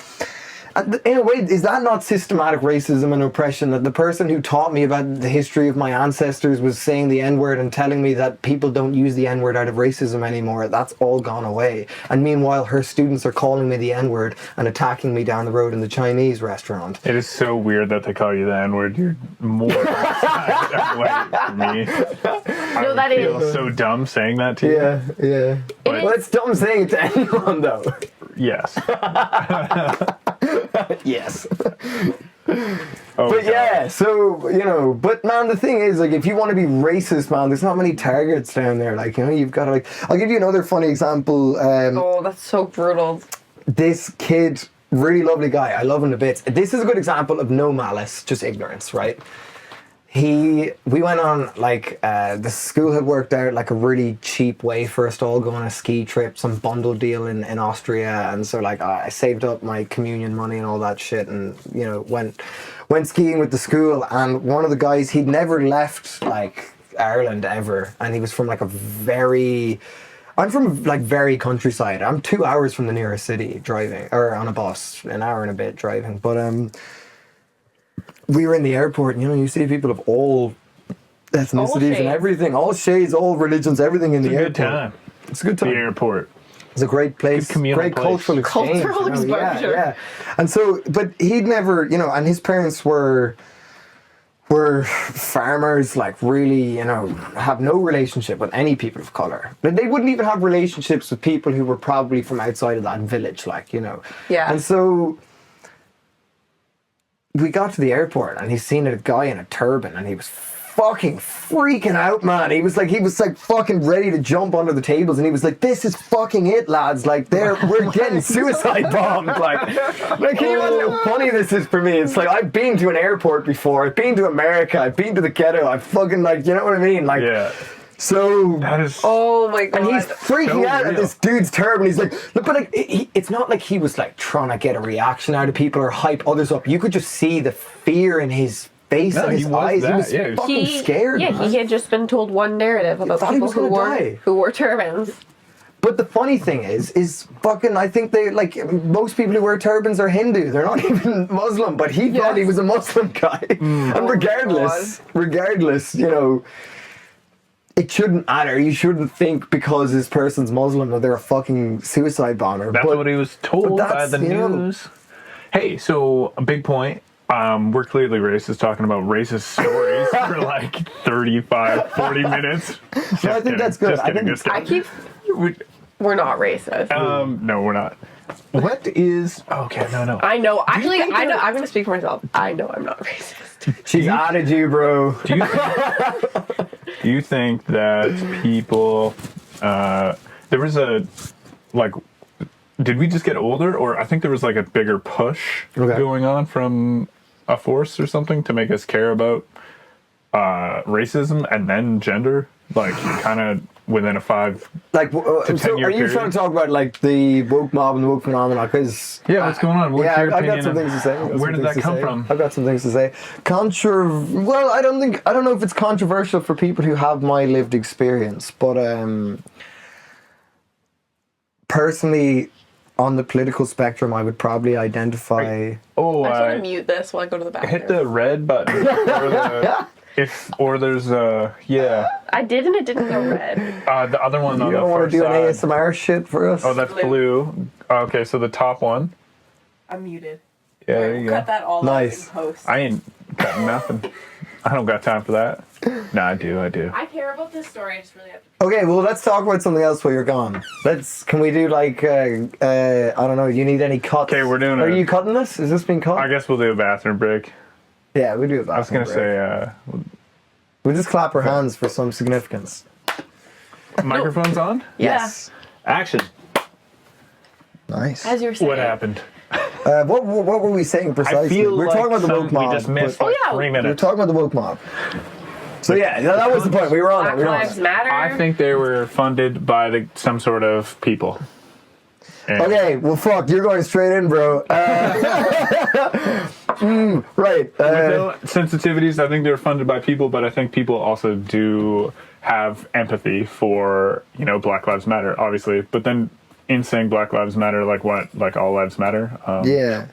in a way, is that not systematic racism and oppression, that the person who taught me about the history of my ancestors was saying the N-word and telling me that people don't use the N-word out of racism anymore? That's all gone away. And meanwhile, her students are calling me the N-word and attacking me down the road in the Chinese restaurant. It is so weird that they call you the N-word. You're more white for me. No, that feel so dumb saying that to you. Yeah. Well, it's dumb saying it to anyone, though. Yes. Yes. Oh, but yeah, so, you know, but man, the thing is, like, if you want to be racist, man, there's not many targets down there. Like, you know, you've got to, like, I'll give you another funny example. Oh, that's so brutal. This kid, really lovely guy, I love him to bits. This is a good example of no malice, just ignorance, right? We went on, like, the school had worked out, like, a really cheap way for us to all go on a ski trip, some bundle deal in Austria, and so, like, I saved up my communion money and all that shit, and, you know, went skiing with the school, and one of the guys, he'd never left, like, Ireland ever, and he was from, like, I'm from, like, very countryside. I'm 2 hours from the nearest city driving, or on a bus, an hour and a bit driving, but, we were in the airport, and, you know, you see people of all ethnicities and everything, all shades, all religions, everything in the airport. Time. It's a good time. The airport. It's a great place, great cultural exchange. Cultural exposure. Yeah. And so, but he'd never, you know, and his parents were farmers, like, really, you know, have no relationship with any people of color. They wouldn't even have relationships with people who were probably from outside of that village, like, you know. Yeah. And so we got to the airport, and he's seen a guy in a turban, and he was fucking freaking out, man. He was like fucking ready to jump under the tables, and he was like, "This is fucking it, lads! Like, we're getting suicide bombed!" Like, can you imagine how funny this is for me? It's like, I've been to an airport before. I've been to America. I've been to the ghetto. I've fucking, like, you know what I mean? Like, yeah. So that is. Oh my god! And he's freaking out at this dude's turban. He's like, look, but, like, it's not like he was, like, trying to get a reaction out of people or hype others up. You could just see the fear in his face and his eyes. He was fucking scared. Yeah, man. he had just been told one narrative about people who wore turbans. But the funny thing is fucking, I think they, like, most people who wear turbans are Hindu. They're not even Muslim, but he thought he was a Muslim guy. And regardless, you know, it shouldn't matter. You shouldn't think because this person's Muslim that they're a fucking suicide bomber. That's what he was told by the news. Hey, so a big point. We're clearly racist, talking about racist stories for like 35, 40 minutes. I think that's good. We're not racist. No, we're not. What is... Okay, no. I know. Actually, I know. I'm going to speak for myself. I know I'm not racist. She's out of you, bro. Do you think that people... there was a... Like... Did we just get older? Or I think there was like a bigger push going on from a force or something to make us care about racism and then gender. Like, kind of within a 5 like to 10 so year are you period. trying to talk about like the woke mob and the woke phenomenon? Because what's going on? What's your I've got opinion some of- things to say. Where did that come from? I've got some things to say. Well, I don't know if it's controversial for people who have my lived experience, but personally, on the political spectrum, I would probably identify. I just want to mute this while I go to the bathroom. Hit the red button. or there's I did and it didn't go red. the other one on You the don't want far to do an side. ASMR shit for us? Oh, that's blue. Okay, so the top one. I'm muted. Yeah, there you go. Cut that all Nice. off in post. I ain't got nothing. I don't got time for that. No, I do. I care about this story. I just really have to. Okay, well, let's talk about something else while you're gone. Can we do like, I don't know, do you need any cuts? Okay, we're doing Are you cutting this? Is this being cut? I guess we'll do a bathroom break. Yeah, we do a bathroom I was gonna break. say, We'll just clap our hands for some significance. microphones on? Yes. Action. Nice. As you were saying. What happened? What were we saying precisely? I feel We're like talking about the woke mob. we just missed but- like yeah. 3 we were minutes. talking about the woke mob. So yeah, that was the point. We were on it. Black We were on Lives it. Matter. I think they were funded by some sort of people. And Okay, well, fuck, you're going straight in, bro. Right. With no sensitivities, I think they were funded by people, but I think people also do have empathy for, Black Lives Matter, obviously. But then in saying Black Lives Matter, like what? Like all lives matter? Yeah.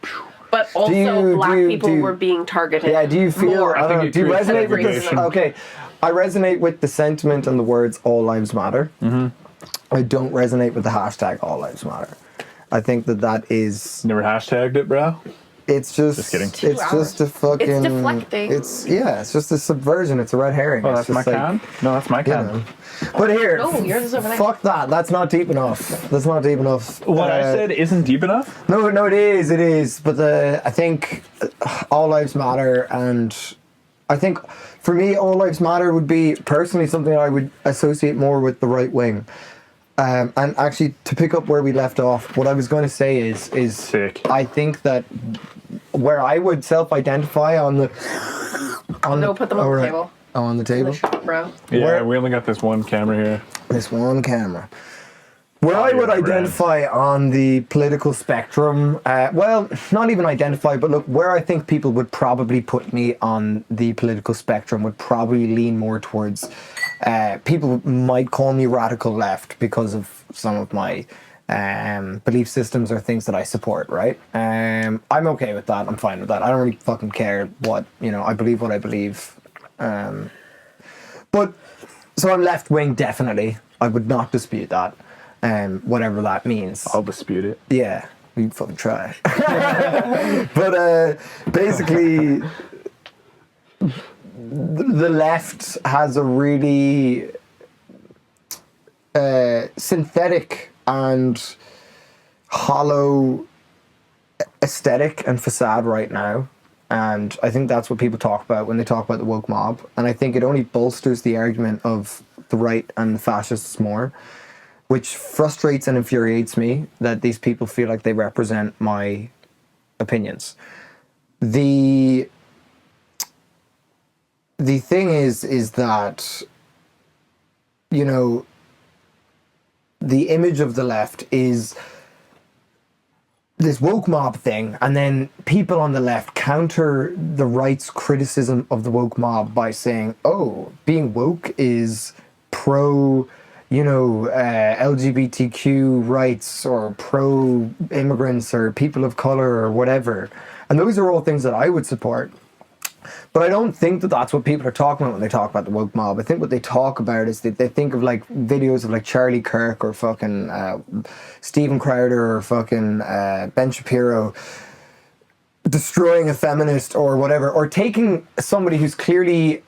But also, you- black do you- people do you- were being targeted. Yeah, do you feel, more. I don't think know, it do you creates resonate with this? segregation. Okay, I resonate with the sentiment and the words all lives matter. Mm-hmm. I don't resonate with the hashtag all lives matter. I think that is, Never hashtagged it, bro. it's just kidding. it's just a fucking, It's deflecting. it's just a subversion, it's a red herring. Oh, It's that's my just like, can? No, that's my you can. know. But here, No, yours is over there. fuck that's not deep enough. That's not deep enough. What I said isn't deep enough? No, it is. But I think all lives matter, and I think for me, all lives matter would be personally something I would associate more with the right wing. And actually, to pick up where we left off, what I was going to say is Sick. I think that where I would self-identify on the No, put them on the table. Oh, on the In table. the shop, bro. Yeah, Where- we only got this one camera here. This one camera. Where I would yeah, right. identify on the political spectrum, well, not even identify, but look, where I think people would probably put me on the political spectrum would probably lean more towards, people might call me radical left because of some of my belief systems or things that I support, right? I'm okay with that. I'm fine with that. I don't really fucking care what, I believe what I believe. But, so I'm left wing, definitely. I would not dispute that. Whatever that means. I'll dispute it. Yeah, we can fucking try. But basically, the left has a really synthetic and hollow aesthetic and facade right now. And I think that's what people talk about when they talk about the woke mob. And I think it only bolsters the argument of the right and the fascists more, which frustrates and infuriates me that these people feel like they represent my opinions. The thing is that, the image of the left is this woke mob thing, and then people on the left counter the right's criticism of the woke mob by saying, oh, being woke is pro, LGBTQ rights or pro immigrants or people of color or whatever. And those are all things that I would support. But I don't think that that's what people are talking about when they talk about the woke mob. I think what they talk about is that they think of like videos of like Charlie Kirk or fucking Stephen Crowder or fucking Ben Shapiro destroying a feminist or whatever, or taking somebody who's clearly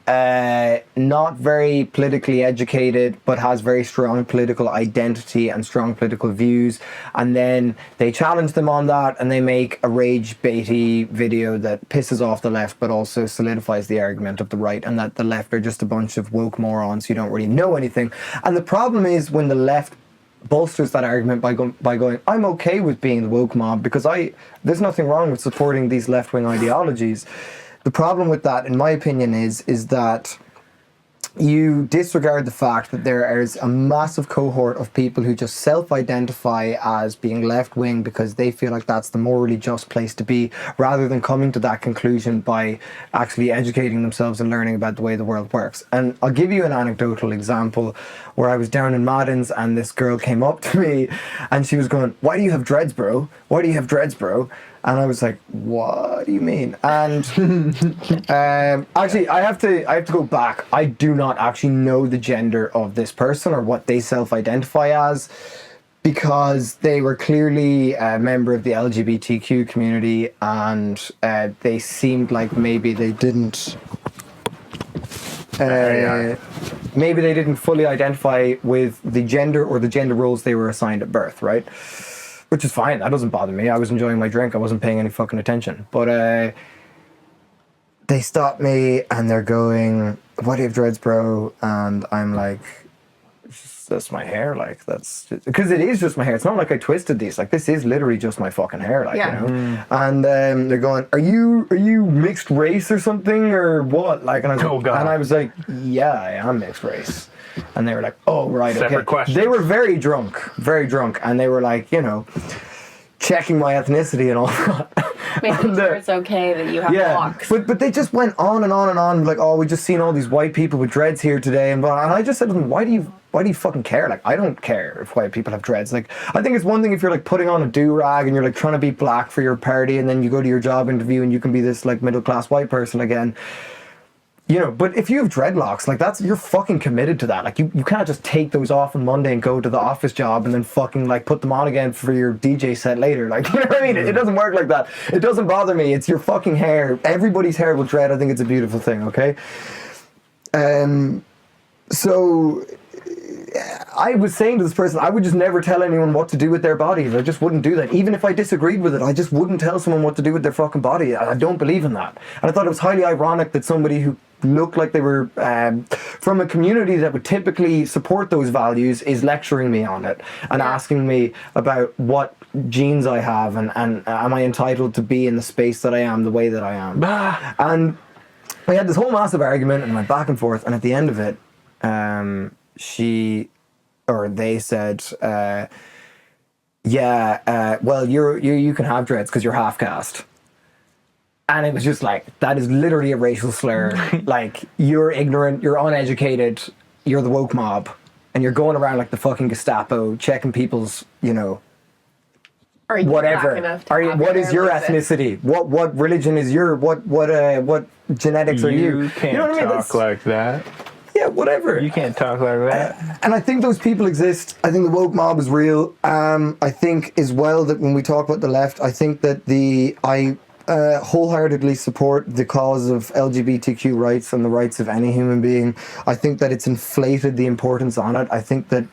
not very politically educated but has very strong political identity and strong political views, and then they challenge them on that and they make a rage baity video that pisses off the left but also solidifies the argument of the right, and that the left are just a bunch of woke morons who don't really know anything. And the problem is when the left bolsters that argument by going, I'm okay with being the woke mob because there's nothing wrong with supporting these left-wing ideologies. The problem with that, in my opinion, is that you disregard the fact that there is a massive cohort of people who just self-identify as being left-wing because they feel like that's the morally just place to be, rather than coming to that conclusion by actually educating themselves and learning about the way the world works. And I'll give you an anecdotal example where I was down in Madden's and this girl came up to me and she was going, "Why do you have dreads, bro? Why do you have dreads, bro?" And I was like, "What do you mean?" And actually, I have to go back. I do not actually know the gender of this person or what they self-identify as, because they were clearly a member of the LGBTQ community, and they seemed like maybe they didn't. Maybe they didn't fully identify with the gender or the gender roles they were assigned at birth, right? Which is fine. That doesn't bother me. I was enjoying my drink. I wasn't paying any fucking attention. But they stopped me and they're going, "Why do you have dreads, bro?" And I'm like, "That's my hair." Like, that's because it is just my hair. It's not like I twisted these. Like, this is literally just my fucking hair. Like, you know. And they're going, "Are you mixed race or something or what?" Like, and I was like, "Yeah, I am mixed race." And they were like, "Oh, right, Separate okay." questions. They were very drunk, and they were like, you know, checking my ethnicity and all that. Making sure it's okay that you have locks. But they just went on and on and on, like, "Oh, we just seen all these white people with dreads here today," and I just said to them, why do you fucking care? Like, I don't care if white people have dreads. Like, I think it's one thing if you're like putting on a do-rag and you're like trying to be black for your party, and then you go to your job interview and you can be this like middle-class white person again. You know, but if you have dreadlocks, like, you're fucking committed to that. Like, you can't just take those off on Monday and go to the office job and then fucking like put them on again for your DJ set later. Like, you know what I mean? It doesn't work like that. It doesn't bother me. It's your fucking hair. Everybody's hair will dread. I think it's a beautiful thing, okay? So I was saying to this person, I would just never tell anyone what to do with their bodies. I just wouldn't do that. Even if I disagreed with it, I just wouldn't tell someone what to do with their fucking body. I don't believe in that. And I thought it was highly ironic that somebody who looked like they were from a community that would typically support those values is lecturing me on it and asking me about what genes I have and am I entitled to be in the space that I am the way that I am. And we had this whole massive argument and went back and forth, and at the end of it, they said, well, you can have dreads because you're half caste. And it was just like, that is literally a racial slur. Like, you're ignorant, you're uneducated, you're the woke mob, and you're going around like the fucking Gestapo checking people's, you know, whatever. What is your ethnicity? What religion is your? What genetics are you? You can't know what I mean? talk like that. Yeah, whatever. You can't talk like that. And I think those people exist. I think the woke mob is real. I think as well that when we talk about the left, I think that I wholeheartedly support the cause of LGBTQ rights and the rights of any human being. I think that it's inflated the importance on it. I think that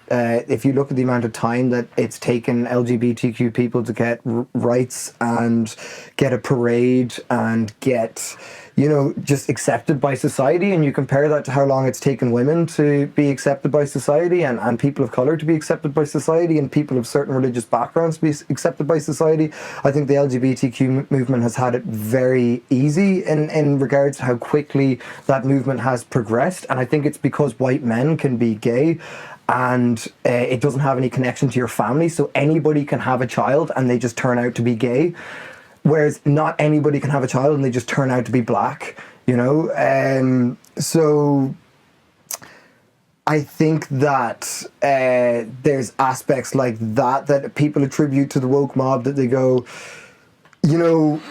if you look at the amount of time that it's taken LGBTQ people to get rights and get a parade and get, you know, just accepted by society, and you compare that to how long it's taken women to be accepted by society and people of colour to be accepted by society and people of certain religious backgrounds to be accepted by society, I think the LGBTQ movement has had it very easy in regards to how quickly that movement has progressed. And I think it's because white men can be gay and it doesn't have any connection to your family, so anybody can have a child and they just turn out to be gay. Whereas not anybody can have a child and they just turn out to be black, you know? So I think that there's aspects like that people attribute to the woke mob, that they go, you know,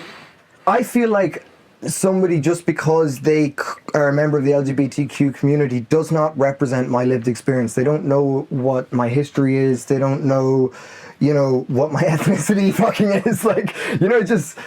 I feel like somebody, just because they are a member of the LGBTQ community, does not represent my lived experience. They don't know what my history is. They don't know, you know, what my ethnicity fucking is. Like, you know, just,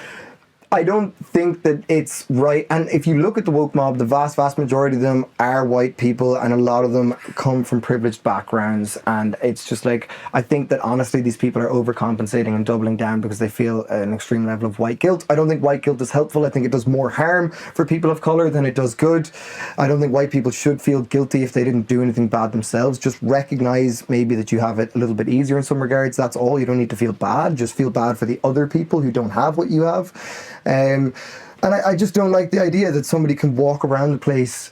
I don't think that it's right. And if you look at the woke mob, the vast majority of them are white people, and a lot of them come from privileged backgrounds. And it's just like, I think that honestly these people are overcompensating and doubling down because they feel an extreme level of white guilt. I don't think white guilt is helpful. I think it does more harm for people of colour than it does good. I don't think white people should feel guilty if they didn't do anything bad themselves. Just recognise maybe that you have it a little bit easier in some regards. That's all. You don't need to feel bad. Just feel bad for the other people who don't have what you have. And I just don't like the idea that somebody can walk around the place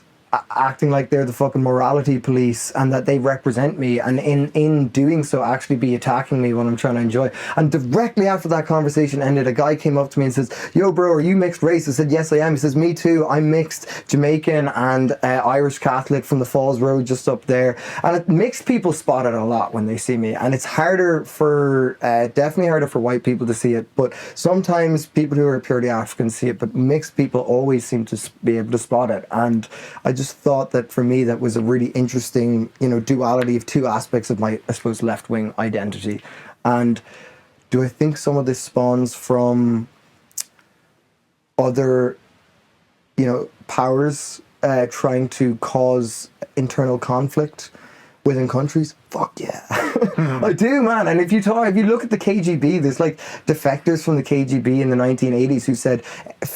acting like they're the fucking morality police and that they represent me, and in doing so actually be attacking me when I'm trying to enjoy. And directly after that conversation ended, a guy came up to me and says, "Yo bro, are you mixed race?" I said, "Yes I am." He says, "Me too, I'm mixed Jamaican and Irish Catholic from the Falls Road just up there." And mixed people spot it a lot when they see me, and it's harder for definitely harder for white people to see it, but sometimes people who are purely African see it, but mixed people always seem to be able to spot it. And I just thought that for me that was a really interesting, duality of two aspects of my, I suppose, left-wing identity. And do I think some of this spawns from other, powers trying to cause internal conflict within countries? Fuck yeah. I do, man. And if you look at the KGB, there's like defectors from the KGB in the 1980s who said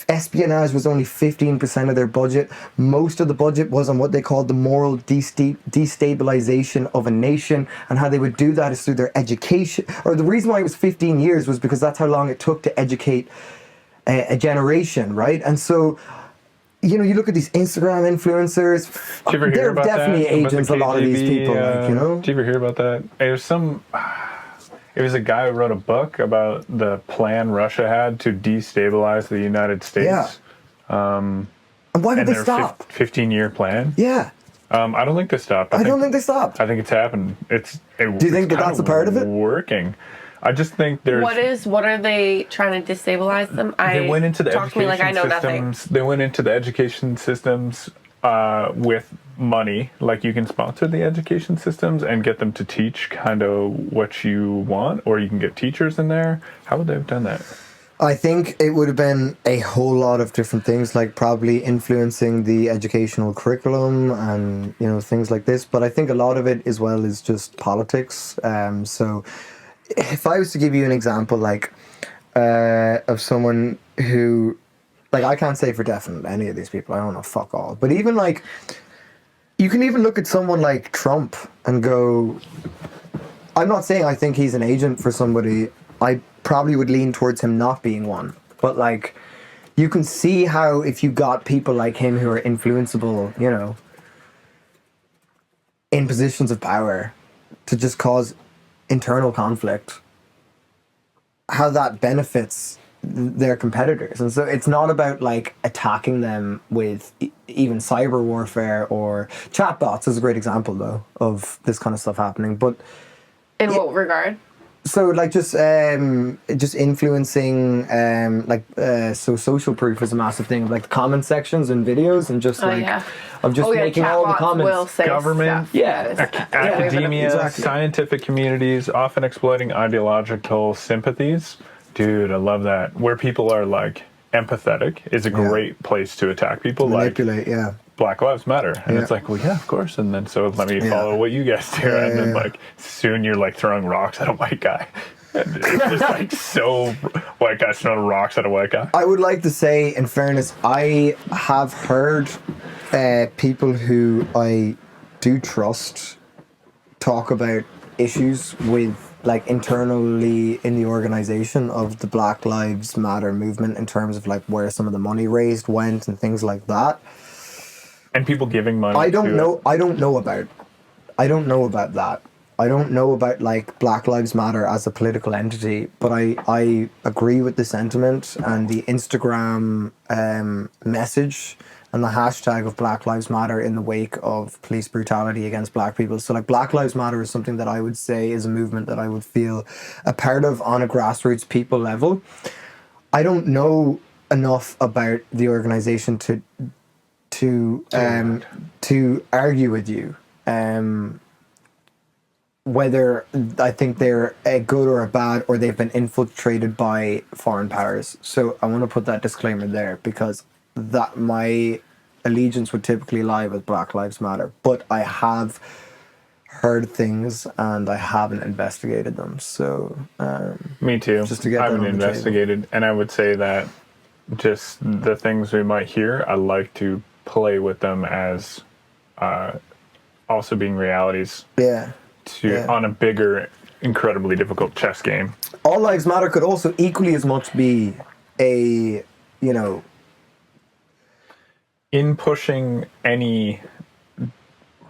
espionage was only 15% of their budget. Most of the budget was on what they called the moral destabilization of a nation, and how they would do that is through their education. Or the reason why it was 15 years was because that's how long it took to educate a generation, right? And so you look at these Instagram influencers, they're definitely agents, a lot of these people, Did you ever hear about that? It was a guy who wrote a book about the plan Russia had to destabilize the United States. Yeah. And why did they stop? 15-year plan? Yeah. I don't think they stopped. I don't think they stopped. I think it's happened. Do you think that's a part of it? Working. I just think there's... What are they trying to destabilize them? They went into the education systems. They went into the education systems with money. Like, you can sponsor the education systems and get them to teach kind of what you want, or you can get teachers in there. How would they have done that? I think it would have been a whole lot of different things, like probably influencing the educational curriculum and, things like this. But I think a lot of it as well is just politics. So if I was to give you an example, of someone who, I can't say for definite any of these people, I don't know fuck all, but even you can even look at someone like Trump and go, I'm not saying I think he's an agent for somebody. I probably would lean towards him not being one, but you can see how if you got people like him who are influenceable, in positions of power to just cause internal conflict, how that benefits their competitors. And so it's not about attacking them with even cyber warfare, or chatbots is a great example though of this kind of stuff happening. But in what regard? So just influencing so social proof is a massive thing of the comment sections and videos, and just making all the comments will say government stuff. academia, exactly. Scientific communities often exploiting ideological sympathies. Dude, I love that. Where people are empathetic is a great place to attack people. Manipulate, Black Lives Matter. And it's well, yeah, of course. And then so let me follow what you guys do. And then soon you're throwing rocks at a white guy. And it's just so white guys throwing rocks at a white guy. I would like to say, in fairness, I have heard people who I do trust talk about issues with internally in the organization of the Black Lives Matter movement, in terms of where some of the money raised went and things like that. And people giving money. I don't know about that. I don't know about Black Lives Matter as a political entity, but I agree with the sentiment and the Instagram message and the hashtag of Black Lives Matter in the wake of police brutality against black people. So Black Lives Matter is something that I would say is a movement that I would feel a part of on a grassroots people level. I don't know enough about the organization to argue with you whether I think they're a good or a bad, or they've been infiltrated by foreign powers. So I want to put that disclaimer there, because that my allegiance would typically lie with Black Lives Matter, but I have heard things and I haven't investigated them. So me too. Just to get I haven't investigated, and I would say that just the things we might hear, I like to play with them as also being realities. On a bigger, incredibly difficult chess game. All Lives Matter could also equally as much be a in pushing any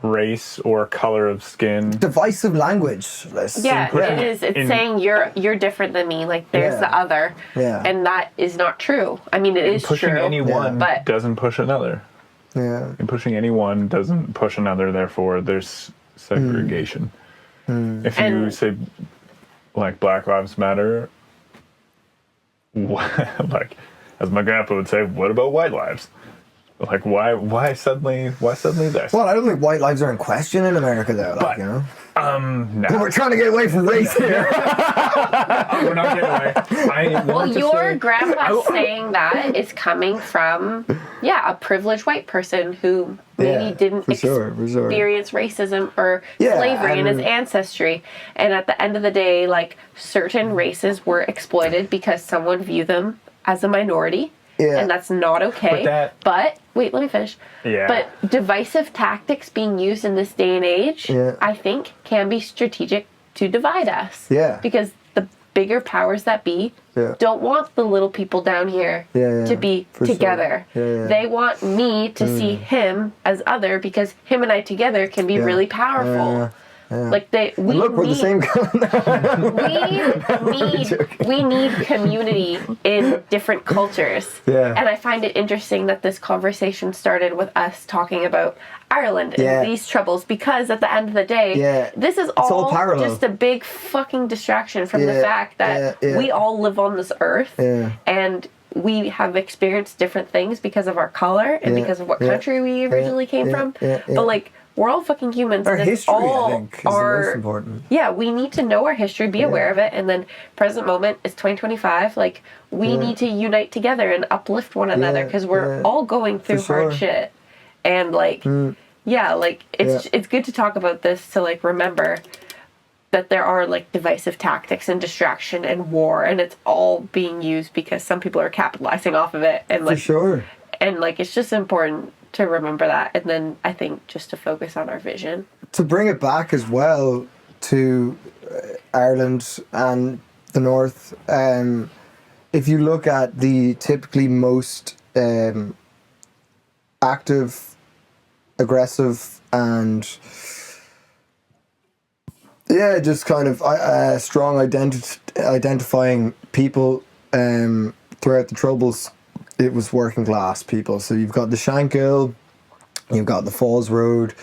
race or color of skin. Divisive language. Yeah, it is. It's saying you're different than me. Like there's the other, and that is not true. I mean, it is pushing true. Pushing any one but doesn't push another. Yeah. And pushing any one doesn't push another. Therefore, there's segregation. If you say like Black Lives Matter, like as my grandpa would say, what about white lives? Like why suddenly this? Well, I don't think white lives are in question in America though. Like, you know. No. We're trying to get away from race here. We're not getting away. Well, your grandpa saying that is coming from, a privileged white person who maybe didn't experience racism or slavery in his ancestry. And at the end of the day, like, certain races were exploited because someone viewed them as a minority. Yeah. And that's not okay. But wait, let me finish. Yeah. But divisive tactics being used in this day and age, I think, can be strategic to divide us. Yeah. Because the bigger powers that be don't want the little people down here to be together. Sure. Yeah. They want me to see him as other because him and I together can be really powerful. Like we're the same we need community in different cultures. Yeah. And I find it interesting that this conversation started with us talking about Ireland and these troubles because at the end of the day, this is all just a big fucking distraction from the fact that we all live on this earth and we have experienced different things because of our color and because of what country we originally came from. But like, we're all fucking humans. Our history, I think, is the most important. Yeah, we need to know our history, be aware of it, and then present moment is 2025. Like, we need to unite together and uplift one another because we're all going through hard shit. And like, it's good to talk about this to like remember that there are like divisive tactics and distraction and war, and it's all being used because some people are capitalizing off of it. And like, and like, it's just important to remember that, and then I think just to focus on our vision. To bring it back as well to Ireland and the North, if you look at the typically most active, aggressive, and just kind of strong identifying people throughout the Troubles, it was working class people. So you've got the Shankill, you've got the Falls Road,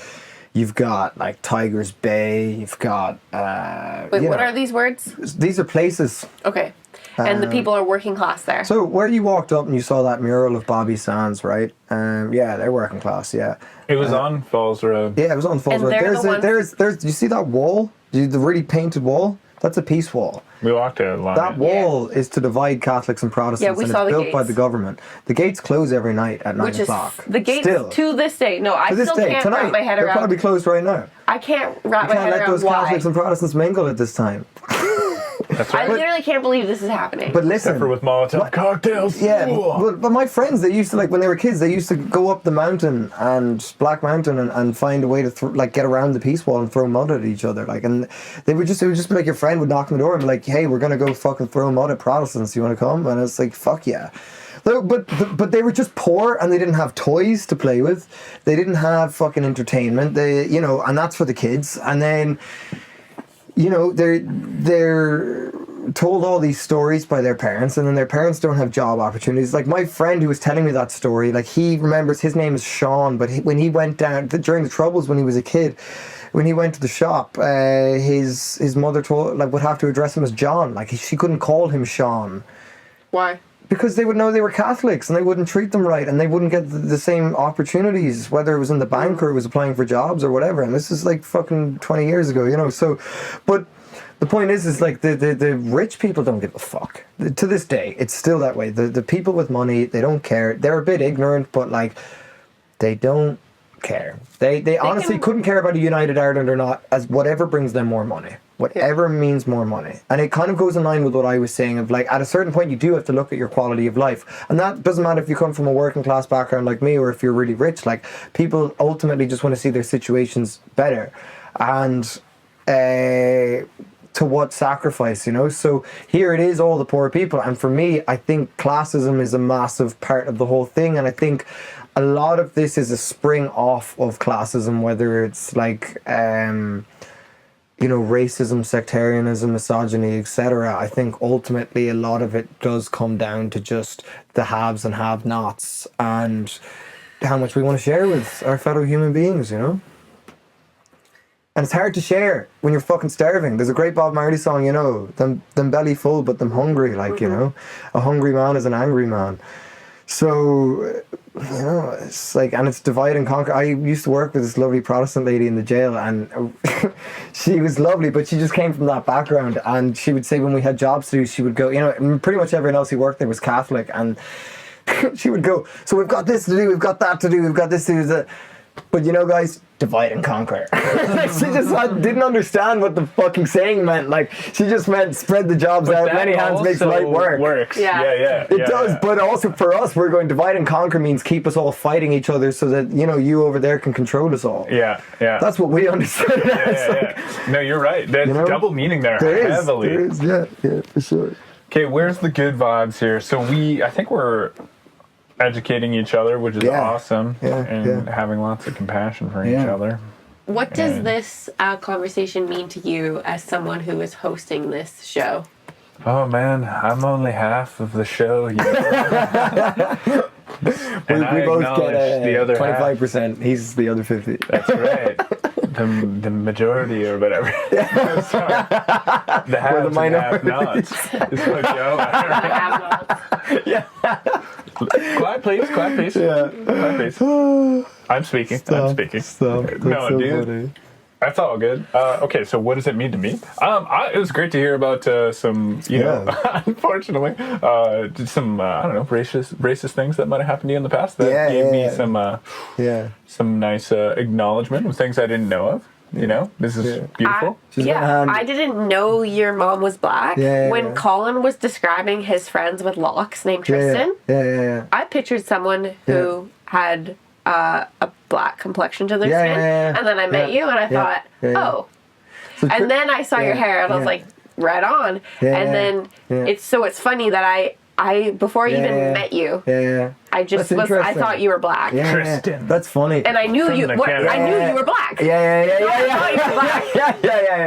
you've got like Tigers Bay, you've got what are these words? These are places. Okay. And the people are working class there. So where you walked up and you saw that mural of Bobby Sands, right? They're working class, It was on Falls Road. Yeah, it was on Falls Road. There's do you see that wall? The really painted wall? That's a peace wall. We walked a line. That wall is to divide Catholics and Protestants, and it's built by the government. The gates close every night at 9 o'clock. The gates to this day. No, I still can't wrap my head around. They're probably closed right now. I can't wrap my head around why. You can't let those Catholics and Protestants mingle at this time. That's right. I literally can't believe this is happening. But listen, except for with Molotov cocktails. Yeah, but my friends, they used to, like, when they were kids, they used to go up the mountain and Black Mountain and find a way to get around the peace wall and throw mud at each other. Like, and it would just be like your friend would knock on the door and be like, "Hey, we're gonna go fucking throw mud at Protestants. You want to come?" And it's like, "Fuck yeah." But they were just poor and they didn't have toys to play with. They didn't have fucking entertainment. And that's for the kids. And then, they're told all these stories by their parents, and then their parents don't have job opportunities. Like my friend who was telling me that story, like he remembers his name is Sean, but when he went down during the Troubles when he was a kid, when he went to the shop, his mother would have to address him as John. Like she couldn't call him Sean. Why? Because they would know they were Catholics and they wouldn't treat them right and they wouldn't get the same opportunities, whether it was in the bank or it was applying for jobs or whatever. And this is like fucking 20 years ago, So, but the point is like the rich people don't give a fuck. To this day, it's still that way. The people with money, they don't care. They're a bit ignorant, but like they don't care. They honestly couldn't care about a united Ireland or not, as whatever brings them more money. Whatever means more money. And it kind of goes in line with what I was saying of like, at a certain point you do have to look at your quality of life. And that doesn't matter if you come from a working class background like me or if you're really rich. Like, people ultimately just want to see their situations better. And to what sacrifice, So here it is, all the poor people. And for me, I think classism is a massive part of the whole thing. And I think a lot of this is a spring off of classism, whether it's like, racism, sectarianism, misogyny, etc. I think ultimately a lot of it does come down to just the haves and have-nots and how much we want to share with our fellow human beings, And it's hard to share when you're fucking starving. There's a great Bob Marley song, them belly full but them hungry, a hungry man is an angry man. So, it's like, and it's divide and conquer. I used to work with this lovely Protestant lady in the jail, and she was lovely, but she just came from that background. And she would say when we had jobs to do, she would go, pretty much everyone else who worked there was Catholic, and she would go, so we've got this to do, we've got that to do, we've got this to do. But guys, divide and conquer. She just didn't understand what the fucking saying meant. Like, she just meant spread the jobs out, many hands makes light work. Works. Yeah. It does, but also for us, we're going divide and conquer means keep us all fighting each other so that, you over there can control us all. Yeah. That's what we understood. No, you're right. There's double meaning there heavily. There is, yeah, for sure. Okay, where's the good vibes here? So I think we're educating each other, which is awesome, and having lots of compassion for each other. What does this conversation mean to you as someone who is hosting this show? Oh man, I'm only half of the show. We both get the other 25%. He's the other 50. That's right. The majority or whatever. Sorry. The halves and have-nots. Is what Yeah. Quiet please. Yeah. Quiet please. I'm speaking. Stop. No, so dude. funny. That's all good. Okay, so what does it mean to me? It was great to hear about some, unfortunately, some racist things that might have happened to you in the past. That gave me some nice acknowledgement of things I didn't know of. This is beautiful. I didn't know your mom was black. When Colin was describing his friends with locks named Tristan, I pictured someone who had a black complexion to their skin, and then I met you and I thought, oh. And then I saw your hair and I was like, right on. And then it's funny that I before I even met you, I thought you were black. Tristan. That's funny. And I knew I knew you were black. I thought you were black.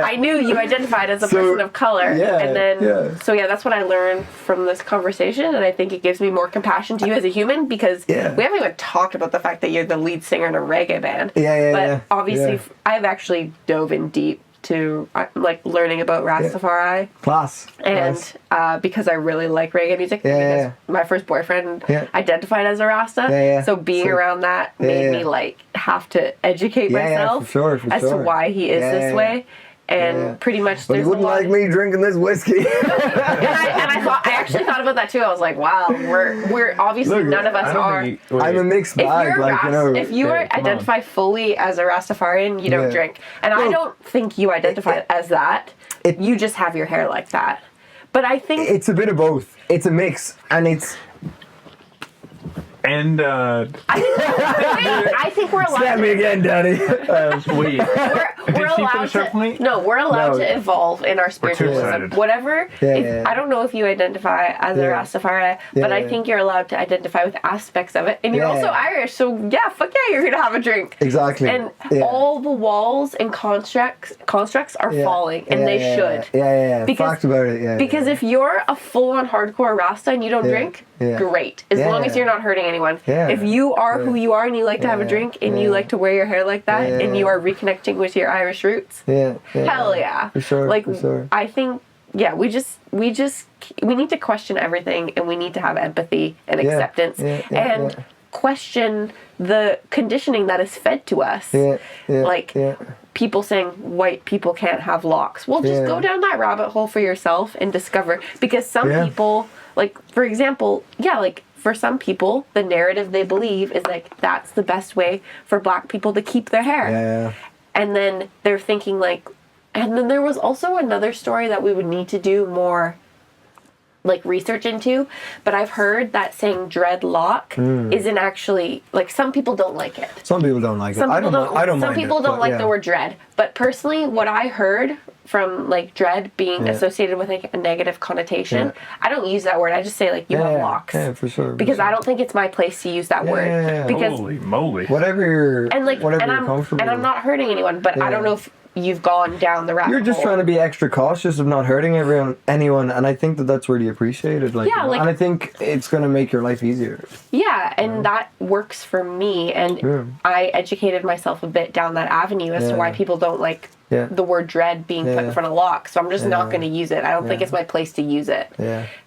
I knew you identified as a person of color. And then, that's what I learned from this conversation. And I think it gives me more compassion to you as a human because we haven't even talked about the fact that you're the lead singer in a reggae band. But obviously, I've actually dove in deep to learning about Rastafari. Class. And because I really like reggae music. Because my first boyfriend identified as a Rasta. So being around that made me have to educate myself for as to why he is this way. And pretty much but there's he wouldn't like me drinking this whiskey. and I actually thought about that too. I was like, wow, we're obviously none of us are. I'm a mixed bag, if you identify fully as a Rastafarian, you don't drink. And I don't think you identify as that. You just have your hair like that. But I think it's a bit of both. It's a mix, and it's. And I think we're allowed. Snap me again, Daddy. Wait. We're allowed to. No, we're allowed to evolve in our spiritualism. Whatever. I don't know if you identify as a Rastafari, but I think you're allowed to identify with aspects of it. And you're also Irish, so fuck yeah, you're gonna have a drink. Exactly. And all the walls and constructs are falling, and they should. Because, fact about it. Because if you're a full-on hardcore Rasta and you don't drink, great. As long as you're not hurting anyone. If you are who you are and you like to have a drink and you like to wear your hair like that and you are reconnecting with your Irish roots, hell yeah. For sure. I think we need to question everything and we need to have empathy and acceptance and question the conditioning that is fed to us. People saying white people can't have locks. Well, just go down that rabbit hole for yourself and discover. Because some people, for example, for some people, the narrative they believe is that's the best way for black people to keep their hair. And then they're thinking and then there was also another story that we would need to do more like research into, but I've heard that saying dreadlock isn't actually like, some people don't like it. Some people don't like it. I don't mind Some people don't like the word dread, but personally, what I heard from like dread being associated with like a negative connotation, I don't use that word. I just say like you have locks. Yeah, for sure. Because I don't think it's my place to use that word. Because holy moly, whatever you're comfortable. And I'm not hurting anyone, but I don't know if you've gone down the rabbit hole. You're just trying to be extra cautious of not hurting anyone, and I think that's really appreciated. Like, and I think it's going to make your life easier. Yeah, and that works for me, and I educated myself a bit down that avenue as to why people don't like the word dread being put in front of lock, so I'm just not going to use it. I don't think it's my place to use it.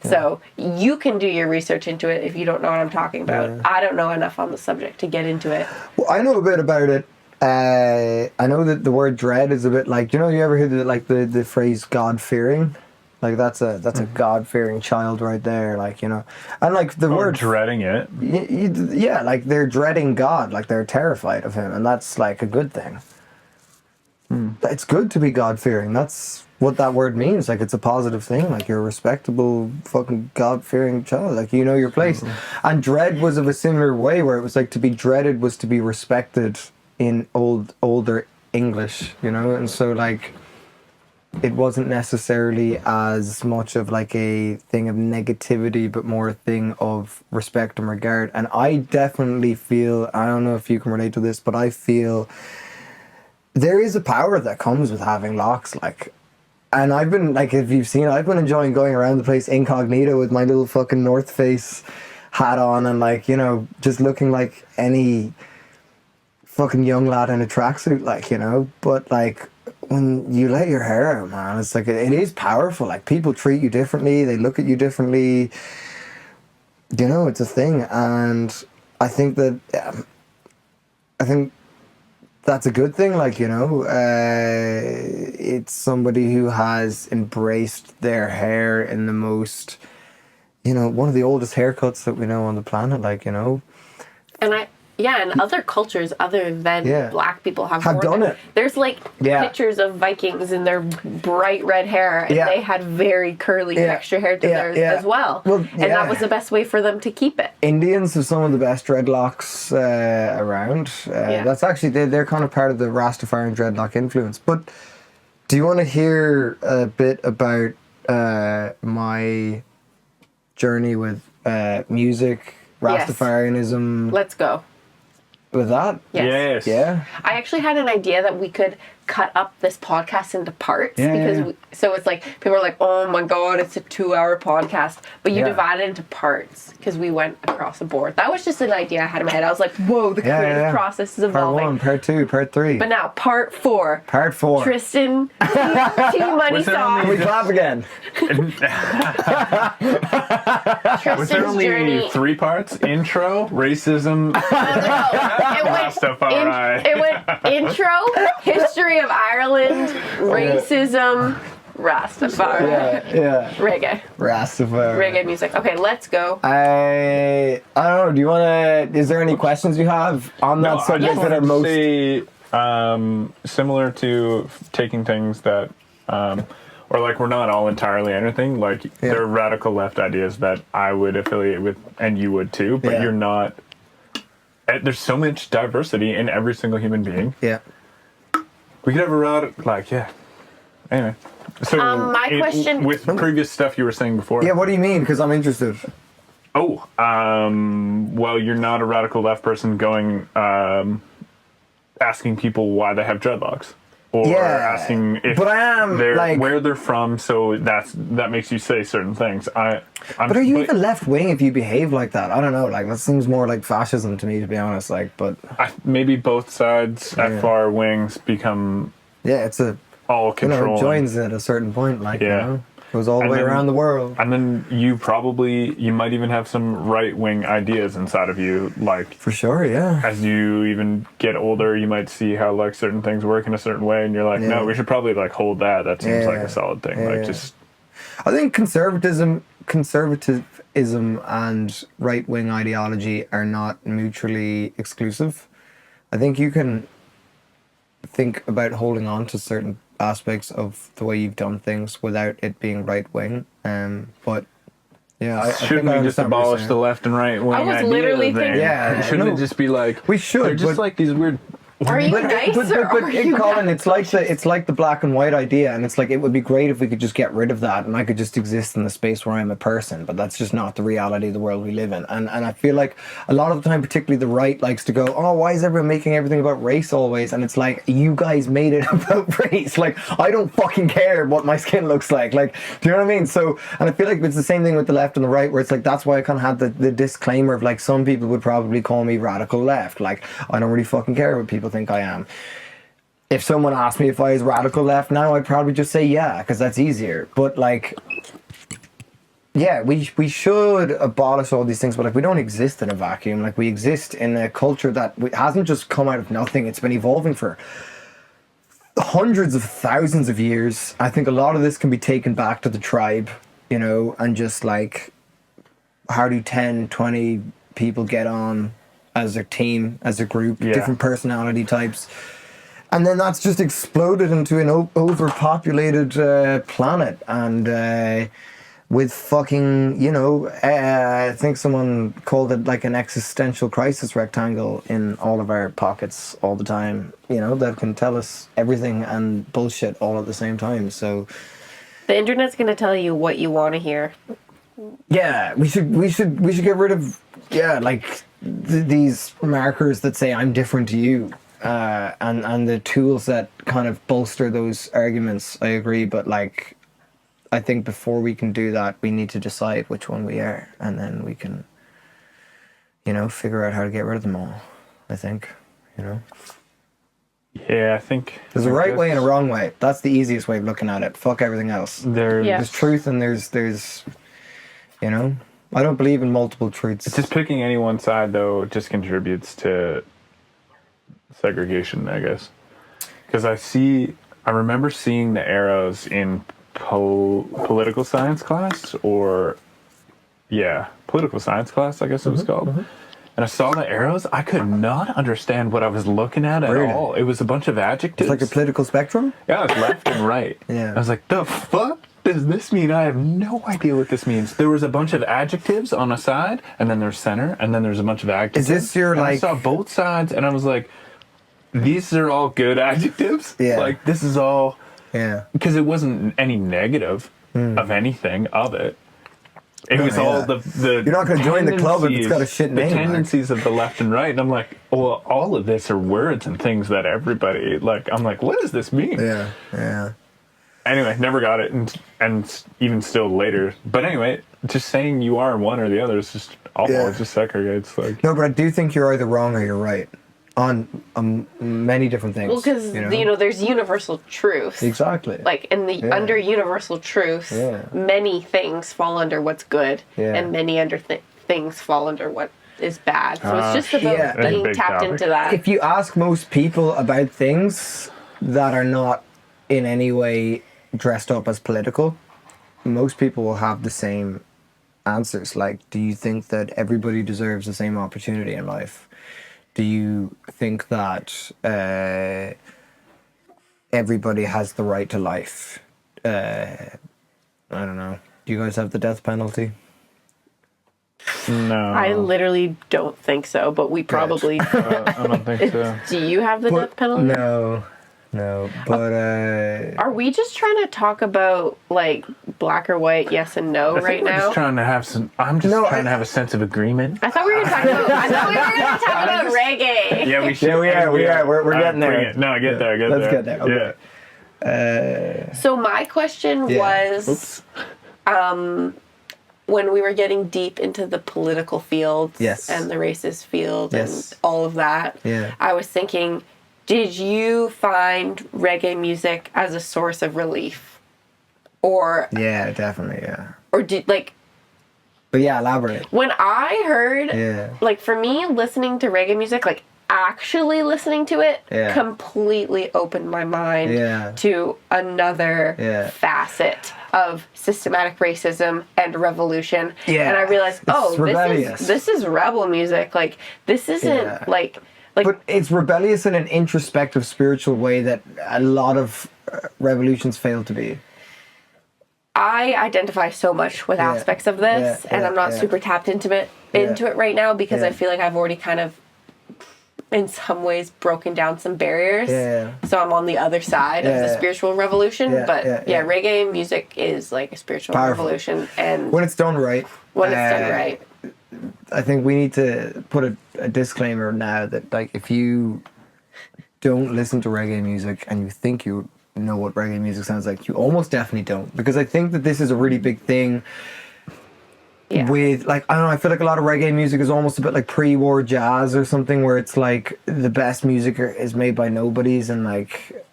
So you can do your research into it if you don't know what I'm talking about. I don't know enough on the subject to get into it. Well, I know a bit about it. I know that the word dread is a bit like, you ever hear the phrase God-fearing? Like that's a God-fearing child right there, like, and like the word dreading it. Yeah, like they're dreading God, like they're terrified of him, and that's like a good thing. It's good to be God-fearing. That's what that word means. Like, it's a positive thing. Like, you're a respectable fucking God-fearing child. Like, you know your place. And dread was of a similar way, where it was like to be dreaded was to be respected in older English, and so like it wasn't necessarily as much of like a thing of negativity, but more a thing of respect and regard. And I definitely feel, I don't know if you can relate to this, but I feel there is a power that comes with having locks, like. And I've been, like, if you've seen, I've been enjoying going around the place incognito with my little fucking North Face hat on and, like, just looking like any fucking young lad in a tracksuit, like, But, like, when you let your hair out, man, it's like, it is powerful. Like, people treat you differently. They look at you differently. It's a thing. And I think that, that's a good thing, like, it's somebody who has embraced their hair in the most, one of the oldest haircuts that we know on the planet, like, And and other cultures other than black people have done it. There's like pictures of Vikings in their bright red hair, and they had very curly texture hair to theirs as well. And that was the best way for them to keep it. Indians have some of the best dreadlocks around. That's actually, they're kind of part of the Rastafarian dreadlock influence. But do you want to hear a bit about my journey with music, Rastafarianism? Yes. Let's go. With that? Yes. Yeah. I actually had an idea that we could cut up this podcast into parts so it's like people are like, oh my god, it's a 2-hour podcast, but you divide it into parts because we went across the board. That was just an idea I had in my head. I was like, whoa, the creative process is evolving. Part 1, part 2, part 3. But now part 4. Tristan T Money Sauce. Can we clap again? Was there only 3 parts? Intro, racism. It went intro, history of Ireland, racism, Rastafari. Reggae. Rastafari. Reggae music. Okay, let's go. I don't know. Do you want to? Is there any questions you have on that subject that are most similar to taking things that, or like we're not all entirely anything. Like there are radical left ideas that I would affiliate with, and you would too. But you're not. There's so much diversity in every single human being. Yeah. We could have a anyway. So my question with previous stuff you were saying before. Yeah, what do you mean? Because I'm interested. Oh, well, you're not a radical left person going asking people why they have dreadlocks. Or asking if but I am, where they're from, so that makes you say certain things. But are you even left wing if you behave like that? I don't know. Like that seems more like fascism to me, to be honest. Like, but maybe both sides at far wings become it's a all control. Joins at a certain point. Like goes all the way around the world. And then you might even have some right-wing ideas inside of you, like... For sure, yeah. As you even get older, you might see how, like, certain things work in a certain way, and you're like, no, we should probably, like, hold that. That seems like a solid thing. Just... I think conservatism and right-wing ideology are not mutually exclusive. I think you can think about holding on to certain aspects of the way you've done things without it being right wing, but Yeah, I Shouldn't think I we just understand what you're abolish saying. the left and right wing I was ideas literally then? thinking- Yeah, Shouldn't no. it just be like We should, They're just but- like these weird. Are you nice or are you Colin, not? it's like the black and white idea, and it's like it would be great if we could just get rid of that, and I could just exist in the space where I'm a person. But that's just not the reality of the world we live in. And I feel like a lot of the time, particularly the right, likes to go, "Oh, why is everyone making everything about race always?" And it's like, you guys made it about race. Like, I don't fucking care what my skin looks like. Like, do you know what I mean? So, and I feel like it's the same thing with the left and the right, where it's like that's why I kind of had the disclaimer of like some people would probably call me radical left. Like, I don't really fucking care what people think I am. If someone asked me if I was radical left now, I'd probably just say yeah, because that's easier. But like, yeah, we should abolish all these things, but like we don't exist in a vacuum. Like we exist in a culture that hasn't just come out of nothing. It's been evolving for hundreds of thousands of years. I think a lot of this can be taken back to the tribe, you know, and just like, how do 10, 20 people get on as a team, as a group, different personality types. And then that's just exploded into an overpopulated planet. And with fucking, you know, I think someone called it like an existential crisis rectangle in all of our pockets all the time, you know, that can tell us everything and bullshit all at the same time. So The internet's going to tell you what you want to hear. yeah, we should get rid of, like these markers that say I'm different to you. And the tools that kind of bolster those arguments, I agree, but like I think before we can do that, we need to decide which one we are, and then we can, you know, figure out how to get rid of them all. I think, you know. Yeah, I think There's a right way and a wrong way. That's the easiest way of looking at it. Fuck everything else. There's truth and there's you know, I don't believe in multiple truths. Just picking any one side though just contributes to segregation, I guess. Because I remember seeing the arrows in political science class, political science class, I guess it was called. And I saw the arrows. I could not understand what I was looking at all. It was a bunch of adjectives. It's like a political spectrum? Yeah, it was left and right. Yeah. I was like, the fuck does this mean? I have no idea what this means. There was a bunch of adjectives on a side, and then there's center, and then there's a bunch of adjectives. Is this your, and like... I saw both sides, and I was like, these are all good adjectives? Yeah. Like, this is all... Yeah. Because it wasn't any negative of anything of it. It was all the You're not going to join the club if it's got a shit name. The tendencies of the left and right. And I'm like, well, all of this are words and things that everybody, like, I'm like, what does this mean? Yeah, yeah. Anyway, never got it. And even still later. But anyway, just saying you are one or the other is just awful. Yeah. It just segregates. Like, no, but I do think you're either wrong or you're right on many different things. Well, because, you know, there's universal truths. Exactly. Like, in the under universal truths, many things fall under what's good, and many under things fall under what is bad. So it's just about being tapped into that. If you ask most people about things that are not in any way dressed up as political, most people will have the same answers. Like, do you think that everybody deserves the same opportunity in life? Do you think that everybody has the right to life? I don't know. Do you guys have the death penalty? no. I literally don't think so, but we probably... I don't think so. Do you have the death penalty? No, but... Are we just trying to talk about, like, black or white, yes and no right now? Just trying to have I'm just trying to have a sense of agreement. I thought we were going to talk about reggae. Yeah, we should. Yeah, we are. We're getting there. No, get there. Let's get there. Okay. Yeah. So my question was, when we were getting deep into the political fields and the racist field and all of that, I was thinking, did you find reggae music as a source of relief? Or... Yeah, definitely, yeah. Or did, like... But yeah, elaborate. When I heard, like, for me, listening to reggae music, like, actually listening to it completely opened my mind to another facet of systematic racism and revolution. Yeah. And I realized, this is rebel music. Like, this isn't, like... But it's rebellious in an introspective, spiritual way that a lot of revolutions fail to be. I identify so much with aspects of this, and I'm not super tapped into it right now because I feel like I've already kind of, in some ways, broken down some barriers. So I'm on the other side of the spiritual revolution. But reggae music is like a spiritual revolution, and when it's done right. I think we need to put a disclaimer now that, like, if you don't listen to reggae music and you think you know what reggae music sounds like, you almost definitely don't, because I think that this is a really big thing with, like, I don't know, I feel like a lot of reggae music is almost a bit like pre-war jazz or something, where it's like the best music is made by nobodies, and like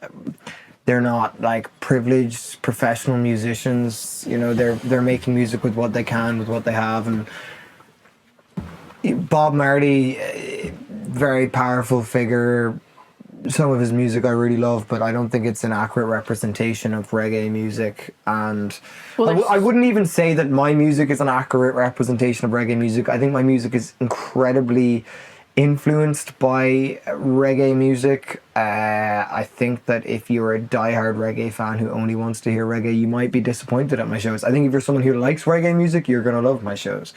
they're not like privileged professional musicians, you know, they're making music with what they can, with what they have. And Bob Marley, very powerful figure. Some of his music I really love, but I don't think it's an accurate representation of reggae music. And I wouldn't even say that my music is an accurate representation of reggae music. I think my music is incredibly influenced by reggae music. I think that if you're a diehard reggae fan who only wants to hear reggae, you might be disappointed at my shows. I think if you're someone who likes reggae music, you're going to love my shows.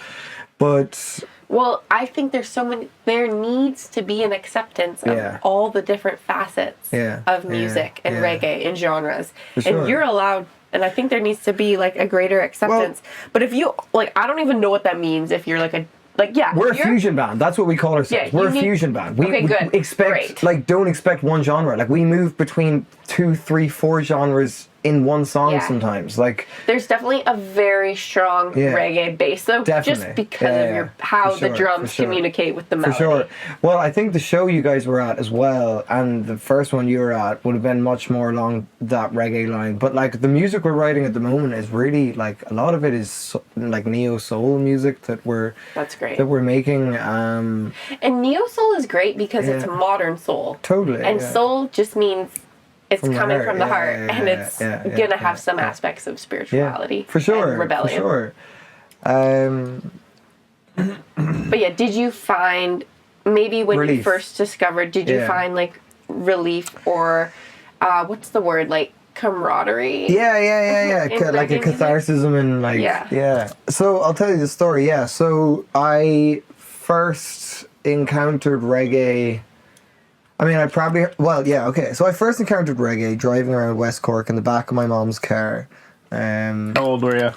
But... Well, I think there needs to be an acceptance of all the different facets of music and reggae and genres. And you're allowed, and I think there needs to be like a greater acceptance. But if you, like, I don't even know what that means if you're like we're a fusion band. That's what we call ourselves. We're a fusion band. We don't expect one genre. Like, we move between 2, 3, 4 genres in one song sometimes. Like, there's definitely a very strong reggae bass, though, just because of how the drums communicate with the melody. For sure. Well, I think the show you guys were at as well, and the first one you were at, would have been much more along that reggae line. But like, the music we're writing at the moment is really, like, a lot of it is like neo soul music that we're making. And neo soul is great because it's modern soul. Totally. And soul just means it's coming from the heart, and it's gonna have some aspects of spirituality, for sure, and rebellion. For sure. But yeah, did you find, maybe when you first discovered, did you find like relief or what's the word, like camaraderie? Like a catharsis and like So I'll tell you the story. So I first encountered reggae. So I first encountered reggae driving around West Cork in the back of my mom's car. How old were you?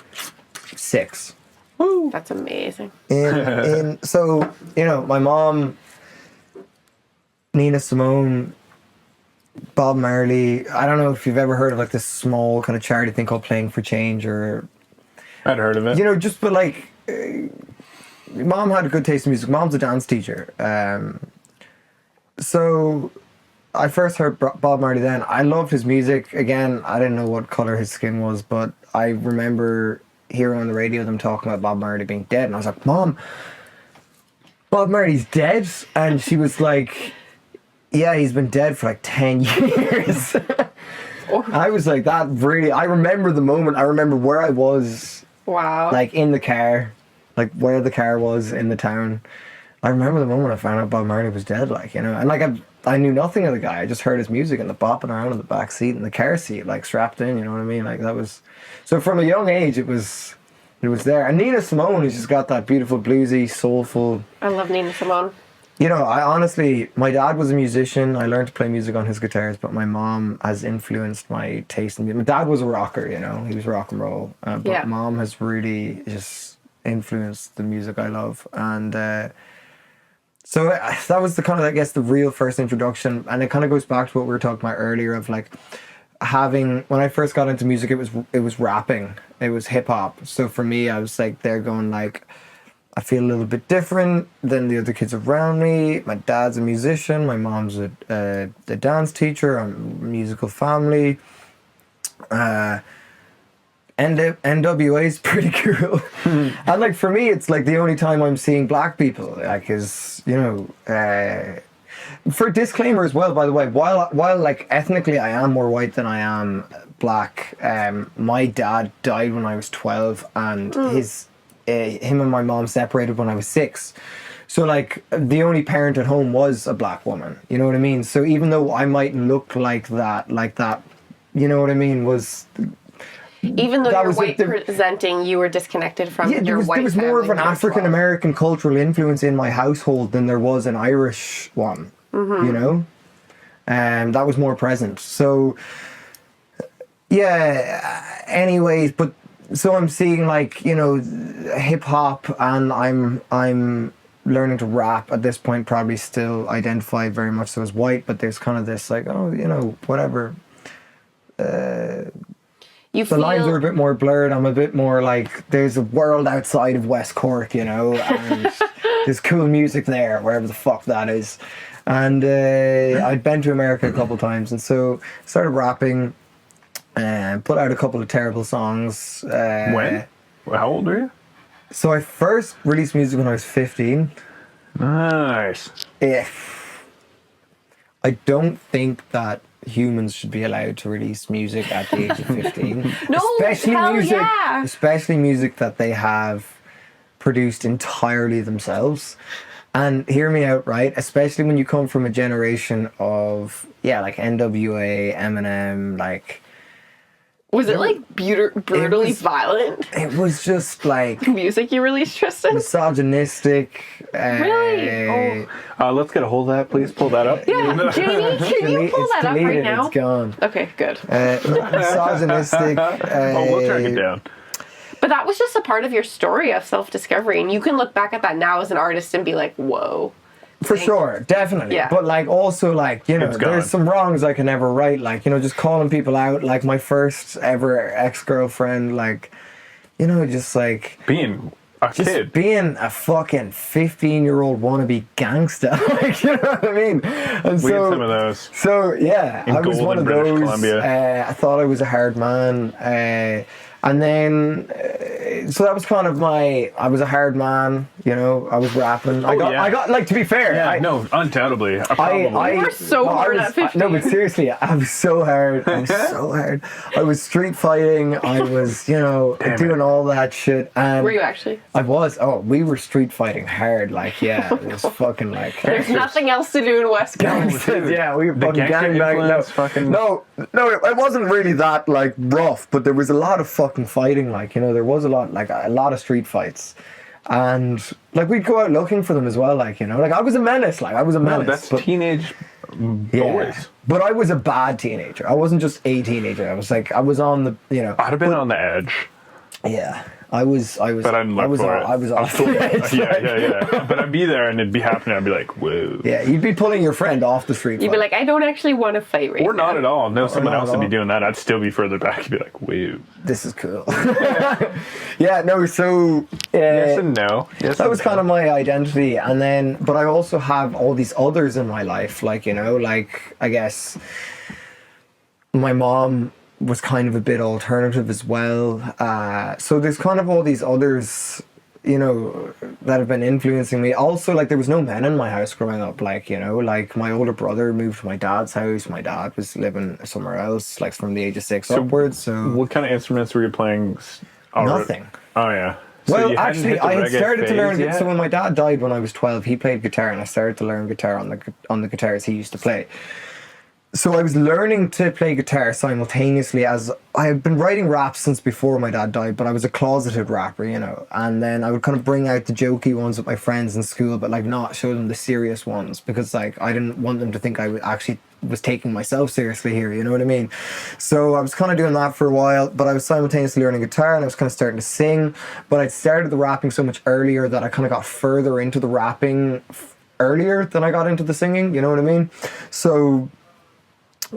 6. Woo! That's amazing. So, you know, my mom, Nina Simone, Bob Marley. I don't know if you've ever heard of like this small kind of charity thing called Playing for Change, or I'd heard of it. You know, but like, Mom had a good taste in music. Mom's a dance teacher. So I first heard Bob Marley then. I loved his music. Again, I didn't know what colour his skin was, but I remember hearing on the radio them talking about Bob Marley being dead, and I was like, Mom, Bob Marley's dead? And she was like, yeah, he's been dead for like 10 years. I was like, that really, I remember the moment. I remember where I was. Wow. Like in the car, like where the car was in the town. I remember the moment I found out Bob Marley was dead, like, you know, and like I knew nothing of the guy. I just heard his music and the bopping around in the back seat in the car seat, like strapped in, you know what I mean? Like, that was, so from a young age, it was there. And Nina Simone has just got that beautiful bluesy, soulful. I love Nina Simone. You know, I honestly, my dad was a musician. I learned to play music on his guitars, but my mom has influenced my taste in music. My dad was a rocker, you know, he was rock and roll, but Mom has really just influenced the music I love. And so that was the kind of, I guess, the real first introduction. And it kind of goes back to what we were talking about earlier of like having, when I first got into music, it was rapping, it was hip hop. So for me, I was like there going like, I feel a little bit different than the other kids around me. My dad's a musician, my mom's a dance teacher, I'm a musical family. NWA is pretty cool. And like for me, it's like the only time I'm seeing black people, like, is, you know, for disclaimer as well, by the way, while like ethnically I am more white than I am black, my dad died when I was 12, and him and my mom separated when I was 6. So like the only parent at home was a black woman, you know what I mean? So even though I might look like that, you know what I mean, Even though you're white presenting, you were disconnected from your white. There was more of an African American cultural influence in my household than there was an Irish one. You know, and that was more present. So yeah. Anyways, but so I'm seeing like, you know, hip hop, and I'm learning to rap at this point. Probably still identify very much so as white, but there's kind of this like, oh, you know, whatever. The lines are a bit more blurred. I'm a bit more like, there's a world outside of West Cork, you know, and there's cool music there, wherever the fuck that is. And I'd been to America a couple times, and so started rapping and put out a couple of terrible songs. When? How old were you? So I first released music when I was 15. Nice. I don't think that humans should be allowed to release music at the age of 15. Especially music that they have produced entirely themselves. And hear me out, right? Especially when you come from a generation of, like NWA, Eminem, like... Was it like brutally violent? It was just like... music you released, Tristan? Misogynistic. Really? Let's get a hold of that, please. Pull that up. Yeah, Jamie, can you pull that up right now? It's gone. Okay, good. Misogynistic. We'll track it down. But that was just a part of your story of self-discovery, and you can look back at that now as an artist and be like, whoa. For sure, definitely. Yeah. But like also like, you know, there's some wrongs I can never right, like, you know, just calling people out, like my first ever ex-girlfriend, like, you know, just like being a kid. Being a fucking 15-year-old wannabe gangster. Like, you know what I mean? And we had some of those. So yeah, I was one of those. I thought I was a hard man. And then, so that was kind of I was a hard man, you know, I was rapping. I got, like, to be fair. Yeah, no, undoubtedly. You were so hard at 15. No, but seriously, I was so hard. I was street fighting. I was, you know, doing all that shit. And were you actually? I was. Oh, we were street fighting hard. Like, yeah, it was fucking like. There's nothing else to do in West Coast. Yeah, we were fucking gangbanging. No, it wasn't really that, like, rough, but there was a lot of fucking fighting, like, you know, there was a lot of street fights, and like we'd go out looking for them as well, like, you know, like I was a menace. No, that's teenage boys. But I was a bad teenager. I wasn't just a teenager. I was on the, you know, I'd have been on the edge. Yeah. I was. But I didn't look for it. I was off the edge. Yeah. But I'd be there and it'd be happening. I'd be like, whoa. Yeah, you'd be pulling your friend off the street. You'd be like, I don't actually want to fight right now. Or not at all. No, someone else would be doing that. I'd still be further back. You'd be like, whoa. This is cool. Yeah, no, so... yes and no. That was kind of my identity. And then, but I also have all these others in my life. Like, you know, like, I guess my mom was kind of a bit alternative as well. So there's kind of all these others, you know, that have been influencing me. Also, like, there was no men in my house growing up. Like, you know, like my older brother moved to my dad's house. My dad was living somewhere else, like from the age of 6 upwards. So what kind of instruments were you playing? Nothing. Oh, yeah. Well, actually, I had started to learn. So when my dad died when I was 12, he played guitar, and I started to learn guitar on the guitars he used to play. So I was learning to play guitar simultaneously as I had been writing raps since before my dad died, but I was a closeted rapper, you know, and then I would kind of bring out the jokey ones with my friends in school, but like not show them the serious ones, because like I didn't want them to think I actually was taking myself seriously here, you know what I mean? So I was kind of doing that for a while, but I was simultaneously learning guitar, and I was kind of starting to sing, but I'd started the rapping so much earlier that I kind of got further into the rapping earlier than I got into the singing, you know what I mean? So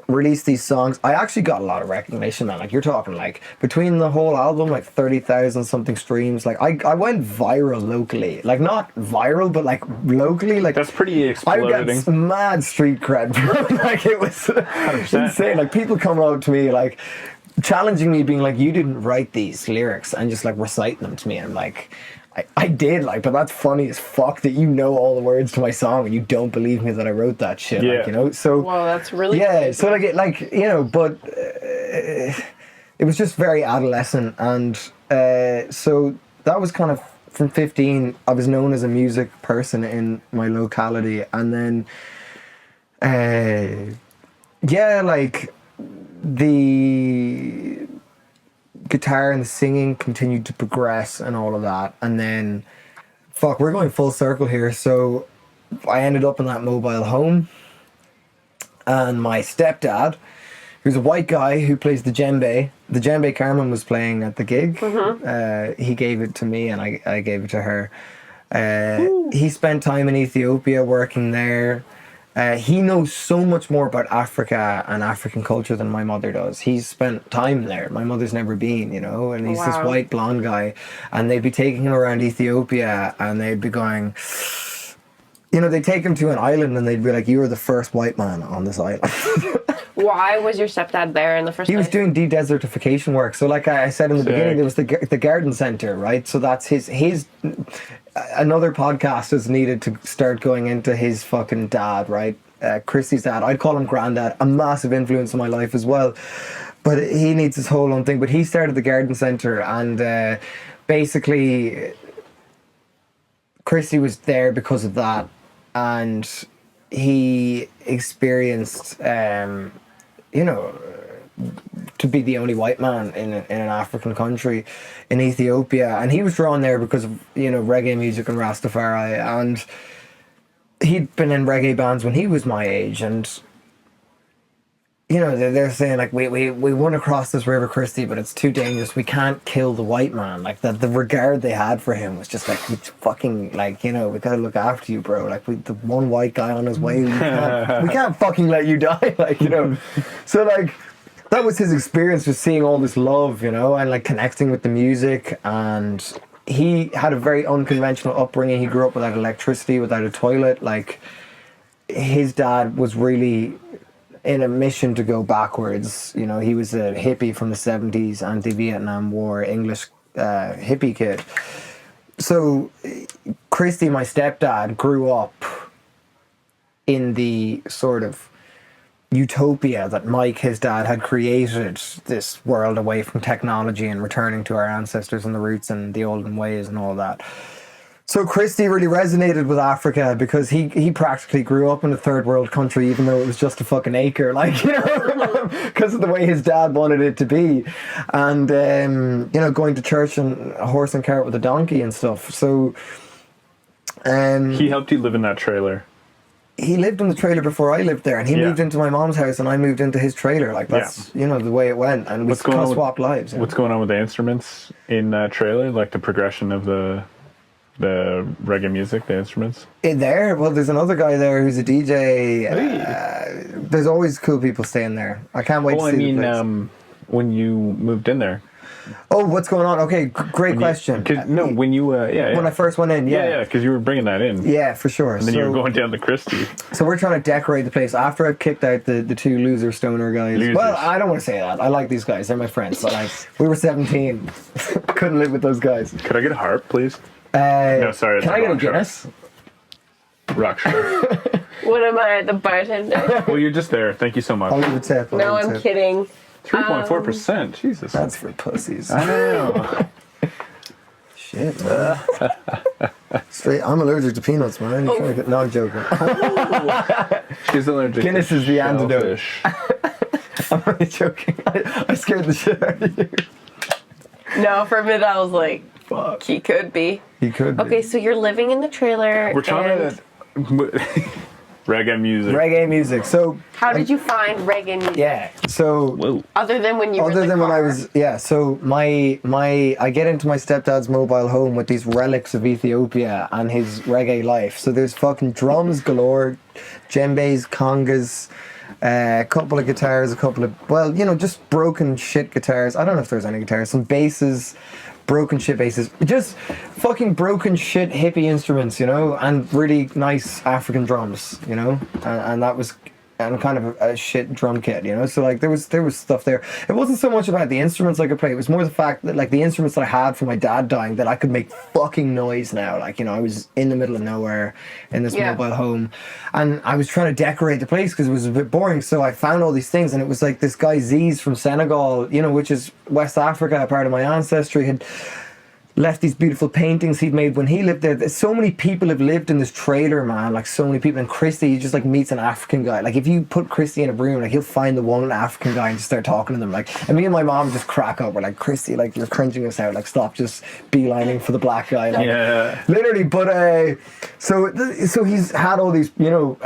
released these songs. I actually got a lot of recognition, man. Like, you're talking like between the whole album, like 30,000 something streams. Like I went viral locally, like not viral, but like locally. Like that's pretty exploding. I got mad street cred, bro. Like it was 100%. Insane. Like people come up to me like challenging me, being like, "You didn't write these lyrics," and just like reciting them to me. And I'm like, I did, like, but that's funny as fuck that you know all the words to my song and you don't believe me that I wrote that shit. Yeah. Like, you know, so well, that's really crazy. So like you know, but it was just very adolescent, and so that was kind of from 15. I was known as a music person in my locality, and then like the guitar and the singing continued to progress and all of that. And then, we're going full circle here. So I ended up in that mobile home, and my stepdad, who's a white guy who plays the djembe Carmen was playing at the gig. He gave it to me and I gave it to her. He spent time in Ethiopia working there. He knows so much more about Africa and African culture than my mother does. He's spent time there. My mother's never been, you know, and he's this white blonde guy, and they'd be taking him around Ethiopia and they'd be going, you know, they'd take him to an island and they'd be like, "You are the first white man on this island." Why was your stepdad there in the first place? He was doing de-desertification work. So like I said in the beginning, there was the garden center, right? So that's his another podcast is needed to start going into his fucking dad, right? Christy's dad. I'd call him granddad. A massive influence in my life as well. But he needs his whole own thing. But he started the garden center, and basically Christy was there because of that. And he experienced, you know, to be the only white man in an African country, in Ethiopia. And he was drawn there because of, you know, reggae music and Rastafari. And he'd been in reggae bands when he was my age. And, you know, they're saying, like, we want to cross this river, Christy, but it's too dangerous. We can't kill the white man. Like, the regard they had for him was just like, it's fucking, like, you know, we gotta look after you, bro. Like, the one white guy on his way, we can't fucking let you die. Like, you know. So, like, that was his experience, just seeing all this love, you know, and, like, connecting with the music. And he had a very unconventional upbringing. He grew up without electricity, without a toilet. Like, his dad was really in a mission to go backwards. You know, he was a hippie from the 70s, anti-Vietnam War, English hippie kid. So Christy, my stepdad, grew up in the sort of utopia that Mike, his dad, had created, this world away from technology and returning to our ancestors and the roots and the olden ways and all that. So Christy really resonated with Africa because he practically grew up in a third world country, even though it was just a fucking acre, like, you know, because of the way his dad wanted it to be. And, you know, going to church and a horse and cart with a donkey and stuff. So he helped you live in that trailer. He lived in the trailer before I lived there, and he moved into my mom's house and I moved into his trailer. Like, that's, you know, the way it went. And we swapped lives. You know? What's going on with the instruments in that trailer? Like the progression of the reggae music, the instruments? Well, there's another guy there who's a DJ. There's always cool people staying there. I can't wait to see the place. When you moved in there. Oh, what's going on? Okay, great question. When you when I first went in, because you were bringing that in. Yeah, for sure. And then you were going down to Christie. So we're trying to decorate the place after I've kicked out the two loser stoner guys. Losers. Well, I don't want to say that. I like these guys. They're my friends. But like, we were 17. Couldn't live with those guys. Could I get a harp, please? No, sorry. Can I get a Guinness? Rock shark. What am I, the bartender? Well, you're just there. Thank you so much. I'll leave a tip. No, I'm kidding. 3.4%. Jesus. That's for pussies. I know. Shit, man. Straight. I'm allergic to peanuts, man. You're trying to get, no, I'm joking. She's allergic. Guinness to is the antidote. shellfish. I'm only joking. I scared the shit out of you. No, for a minute I was like, fuck. He could be. He could be. Okay, so you're living in the trailer. We're trying to... Reggae music. Reggae music. So how did you find reggae music? Yeah. So other than when you were in the when I car? was so my I get into my stepdad's mobile home with these relics of Ethiopia and his reggae life. So there's fucking drums galore, djembes, congas, a couple of guitars, a couple of just broken shit guitars. I don't know if there's any guitars, some basses. Broken shit basses, just fucking broken shit hippie instruments, you know, and really nice African drums, you know, and that was kind of a shit drum kit, you know. So like there was stuff there. It wasn't so much about the instruments I could play. It was more the fact that like the instruments that I had from my dad dying, that I could make fucking noise now. Like, you know, I was in the middle of nowhere in this mobile home, and I was trying to decorate the place because it was a bit boring. So I found all these things, and it was like this guy Z's from Senegal, you know, which is West Africa, a part of my ancestry, had left these beautiful paintings he'd made when he lived there. There's so many people have lived in this trailer, man. Like so many people. And Christy, he just like meets an African guy. Like if you put Christy in a room, like he'll find the one African guy and just start talking to them. Like, and me and my mom just crack up. We're like, Christy, like you're cringing us out. Like stop just beelining for the black guy. Like, literally. But so he's had all these, you know,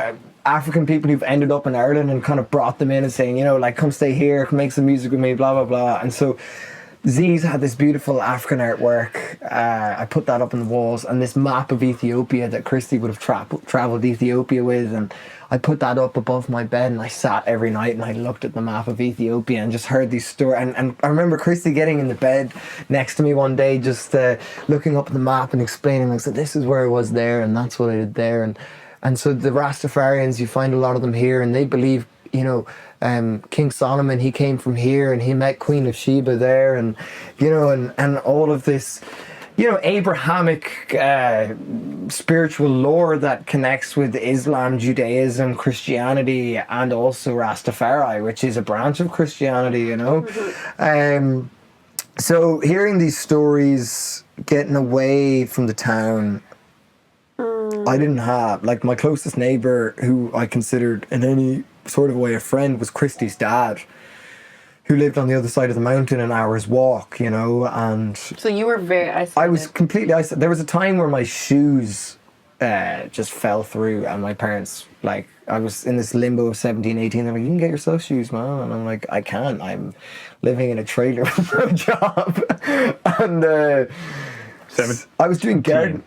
African people who've ended up in Ireland and kind of brought them in and saying, you know, like come stay here, come make some music with me, blah blah blah. And so Z's had this beautiful African artwork. I put that up on the walls, and this map of Ethiopia that Christy would have traveled Ethiopia with, and I put that up above my bed, and I sat every night and I looked at the map of Ethiopia and just heard these stories. And I remember Christy getting in the bed next to me one day, just looking up at the map and explaining, like, so this is where I was there, and that's what I did there. And so the Rastafarians, you find a lot of them here, and they believe, you know, King Solomon, he came from here and he met Queen of Sheba there, and you know, and all of this, you know, Abrahamic spiritual lore that connects with Islam, Judaism, Christianity, and also Rastafari, which is a branch of Christianity, you know. So hearing these stories, getting away from the town, I didn't have, like, my closest neighbour, who I considered in any sort of way a friend, was Christy's dad, who lived on the other side of the mountain, an hour's walk, you know. And so you were very isolated. I was completely isolated. There was a time where my shoes just fell through, and my parents, like, I was in this limbo of 17, 18. They're like, you can get yourself shoes, man. And I'm like, I can't. I'm living in a trailer with no job. And I was doing garden.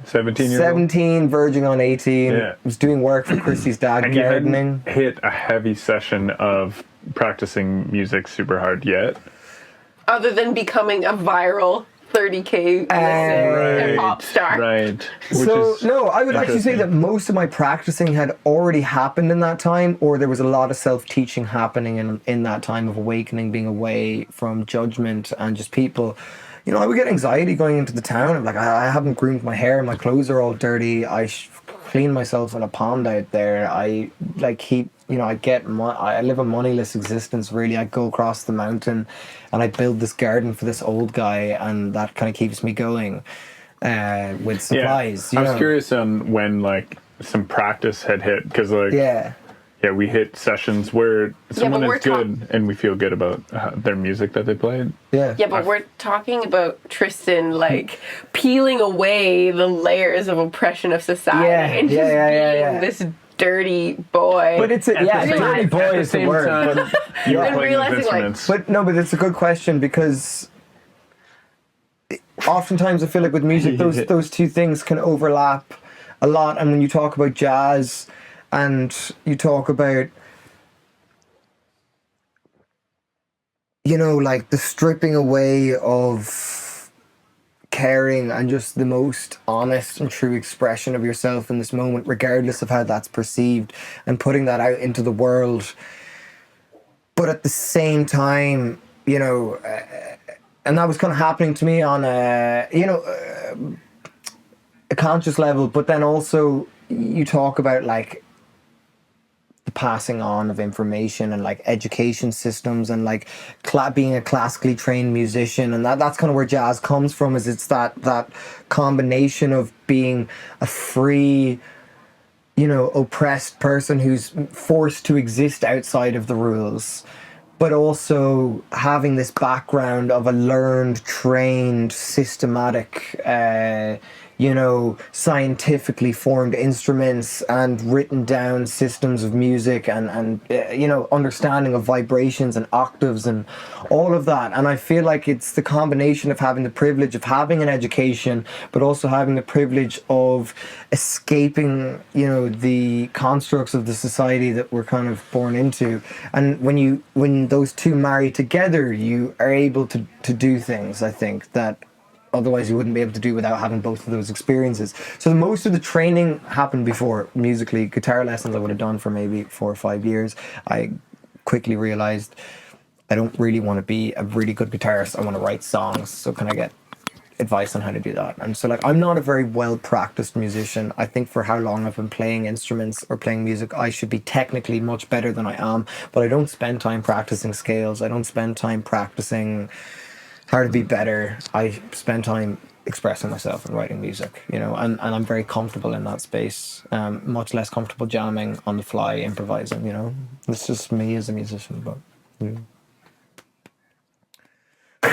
17 years 17, old? verging on 18. Yeah. Was doing work for Christy's dad, and gardening. You hadn't hit a heavy session of practicing music super hard yet? Other than becoming a viral 30K and pop star. Right. So, no, I would actually say that most of my practicing had already happened in that time, or there was a lot of self-teaching happening in that time of awakening, being away from judgment and just people. You know, I would get anxiety going into the town. I'm like, I haven't groomed my hair, my clothes are all dirty. I clean myself in a pond out there. I like keep, you know, I live a moneyless existence, really. I go across the mountain and I build this garden for this old guy, and that kind of keeps me going with supplies. Yeah. I was curious on when, like, some practice had hit, because, like, yeah, we hit sessions where someone is good and we feel good about their music that they played. Yeah, but we're talking about Tristan, like, peeling away the layers of oppression of society and just being this dirty boy. But it's dirty boy is the word. You were playing those instruments. But it's a good question, because oftentimes I feel like with music, those two things can overlap a lot. And when you talk about jazz, and you talk about, you know, like the stripping away of caring and just the most honest and true expression of yourself in this moment, regardless of how that's perceived, and putting that out into the world. But at the same time, you know, and that was kind of happening to me on a conscious level, but then also you talk about, like, the passing on of information and, like, education systems and, like, being a classically trained musician, and that's kind of where jazz comes from. Is it's that combination of being a free, you know, oppressed person who's forced to exist outside of the rules, but also having this background of a learned, trained, systematic, you know, scientifically formed instruments and written down systems of music and you know, understanding of vibrations and octaves and all of that. And I feel like it's the combination of having the privilege of having an education, but also having the privilege of escaping, you know, the constructs of the society that we're kind of born into. And when those two marry together, you are able to do things, I think, that otherwise you wouldn't be able to do without having both of those experiences. So most of the training happened before musically. Guitar lessons I would have done for maybe 4 or 5 years. I quickly realized I don't really want to be a really good guitarist. I want to write songs. So can I get advice on how to do that? And so, like, I'm not a very well practiced musician. I think for how long I've been playing instruments or playing music, I should be technically much better than I am, but I don't spend time practicing scales. I don't spend time practicing hard to be better. I spend time expressing myself and writing music, you know, and I'm very comfortable in that space. Much less comfortable jamming on the fly, improvising, you know. It's just me as a musician, but yeah.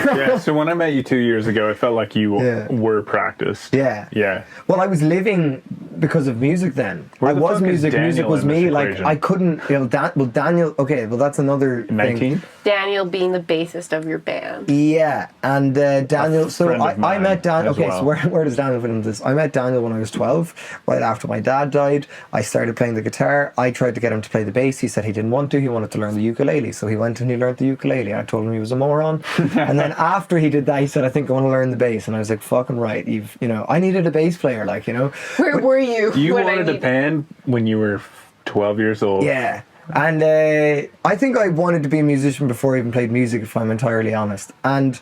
Yeah, so when I met you 2 years ago, it felt like you were practiced. Yeah. Yeah. Well, I was living because of music then. Where I was music. Music was me. Like, I couldn't, you know, Daniel, okay, well, that's another 19? thing. Daniel being the bassist of your band. Yeah, and Daniel, so I met Daniel, okay, well. so where does Daniel fit into this? I met Daniel when I was 12, right after my dad died. I started playing the guitar. I tried to get him to play the bass. He said he didn't want to. He wanted to learn the ukulele. So he went and he learned the ukulele. I told him he was a moron. And then after he did that, he said, I think I want to learn the bass. And I was like, fucking right. You know, I needed a bass player, like, you know. Where were you? You wanted a band when you were 12 years old. Yeah. And I think I wanted to be a musician before I even played music, if I'm entirely honest. And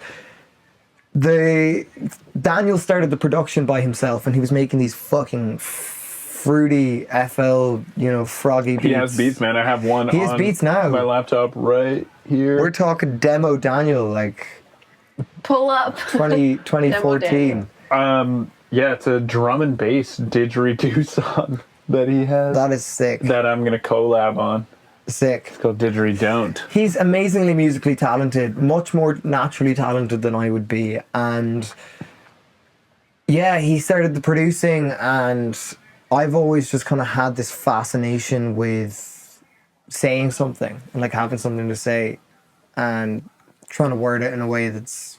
Daniel started the production by himself, and he was making these fucking fruity FL, you know, froggy beats. He has beats, man. I have one. He has beats now. My laptop right here. We're talking demo Daniel, like pull up 2014. Yeah, it's a drum and bass didgeridoo song that he has. That is sick. That I'm gonna collab on. Sick. It's called Didgeridon't. He's amazingly musically talented, much more naturally talented than I would be. And yeah, he started the producing, and I've always just kind of had this fascination with saying something, and like having something to say and trying to word it in a way that's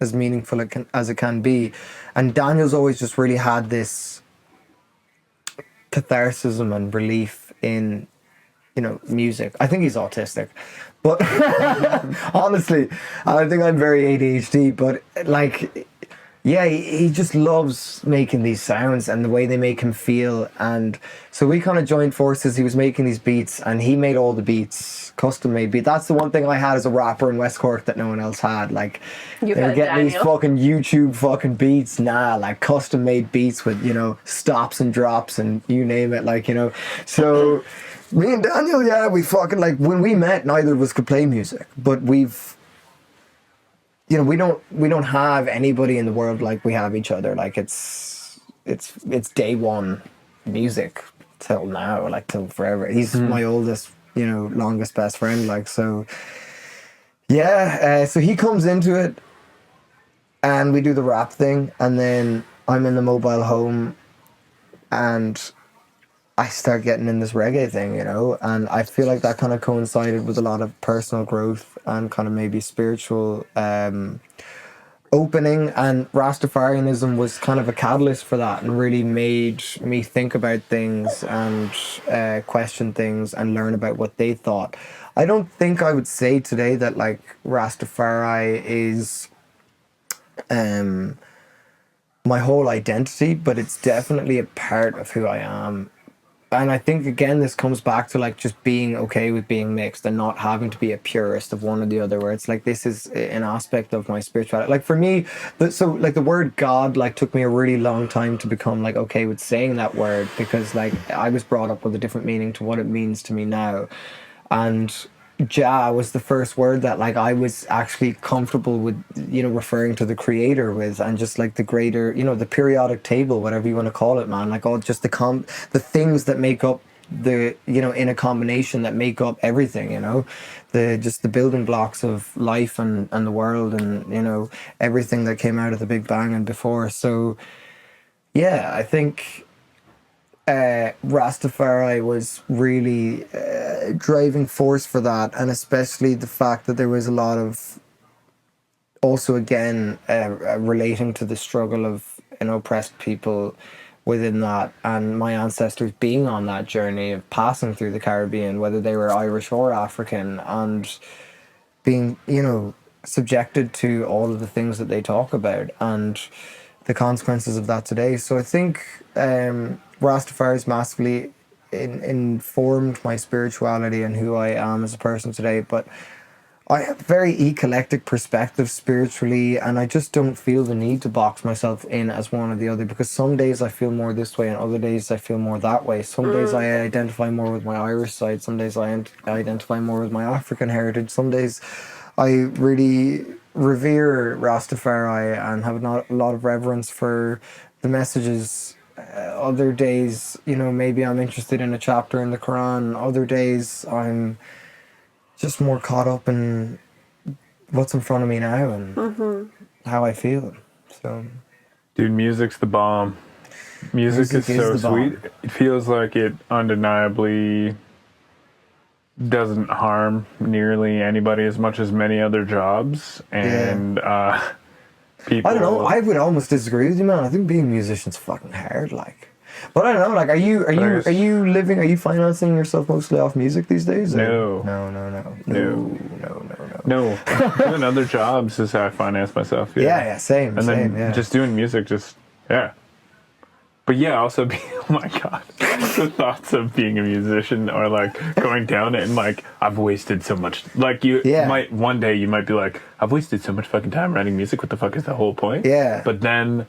as meaningful as it can be. And Daniel's always just really had this catharsis and relief in, you know, music. I think he's autistic, but honestly, I think I'm very ADHD, but like, yeah, he just loves making these sounds and the way they make him feel. And so we kind of joined forces. He was making these beats, and he made all the beats, custom made beats. That's the one thing I had as a rapper in West Cork that no one else had. Like, they were getting these fucking YouTube fucking beats. Nah, like custom made beats with, you know, stops and drops and you name it, like, you know. So me and Daniel, yeah, we fucking, like, when we met, neither of us could play music, but we've, you know, we don't have anybody in the world like we have each other. Like, it's day one music till now, like till forever. He's my oldest, you know, longest best friend. Like, so yeah. So he comes into it, and we do the rap thing, and then I'm in the mobile home, and I start getting in this reggae thing, you know, and I feel like that kind of coincided with a lot of personal growth and kind of maybe spiritual opening, and Rastafarianism was kind of a catalyst for that and really made me think about things and question things and learn about what they thought. I don't think I would say today that like Rastafari is my whole identity, but it's definitely a part of who I am. And I think, again, this comes back to like just being okay with being mixed and not having to be a purist of one or the other, where it's like, this is an aspect of my spirituality. Like for me, so like the word God like took me a really long time to become like okay with saying that word, because like I was brought up with a different meaning to what it means to me now. And Jah was the first word that like I was actually comfortable with, you know, referring to the creator with, and just like the greater, you know, the periodic table, whatever you want to call it, man, like all just the things that make up the, you know, in a combination that make up everything, you know, the building blocks of life and the world, and, you know, everything that came out of the Big Bang and before. So yeah, I think Rastafari was really driving force for that, and especially the fact that there was a lot of also again relating to the struggle of, you know, oppressed people within that, and my ancestors being on that journey of passing through the Caribbean, whether they were Irish or African, and being, you know, subjected to all of the things that they talk about and the consequences of that today. So I think Rastafari's massively informed my spirituality and who I am as a person today. But I have a very eclectic perspective spiritually, and I just don't feel the need to box myself in as one or the other, because some days I feel more this way and other days I feel more that way. Some days I identify more with my Irish side, some days I identify more with my African heritage, some days I really revere Rastafari and have a lot of reverence for the messages. Other days, maybe I'm interested in a chapter in the Quran. Other days, I'm just more caught up in what's in front of me now and how I feel. So, dude, music's the bomb. Music is so sweet. It feels like it undeniably doesn't harm nearly anybody as much as many other jobs. And people, I don't know. I would almost disagree with you, man. I think being a musician's fucking hard, like. But I don't know. Like, are you financing yourself mostly off music these days? No. No. Doing other jobs is how I finance myself. Same. And then just doing music, But yeah, also oh my god, the thoughts of being a musician or like going down it and like I've wasted so much. Like might one day you might be like, I've wasted so much fucking time writing music. What the fuck is the whole point? Yeah. But then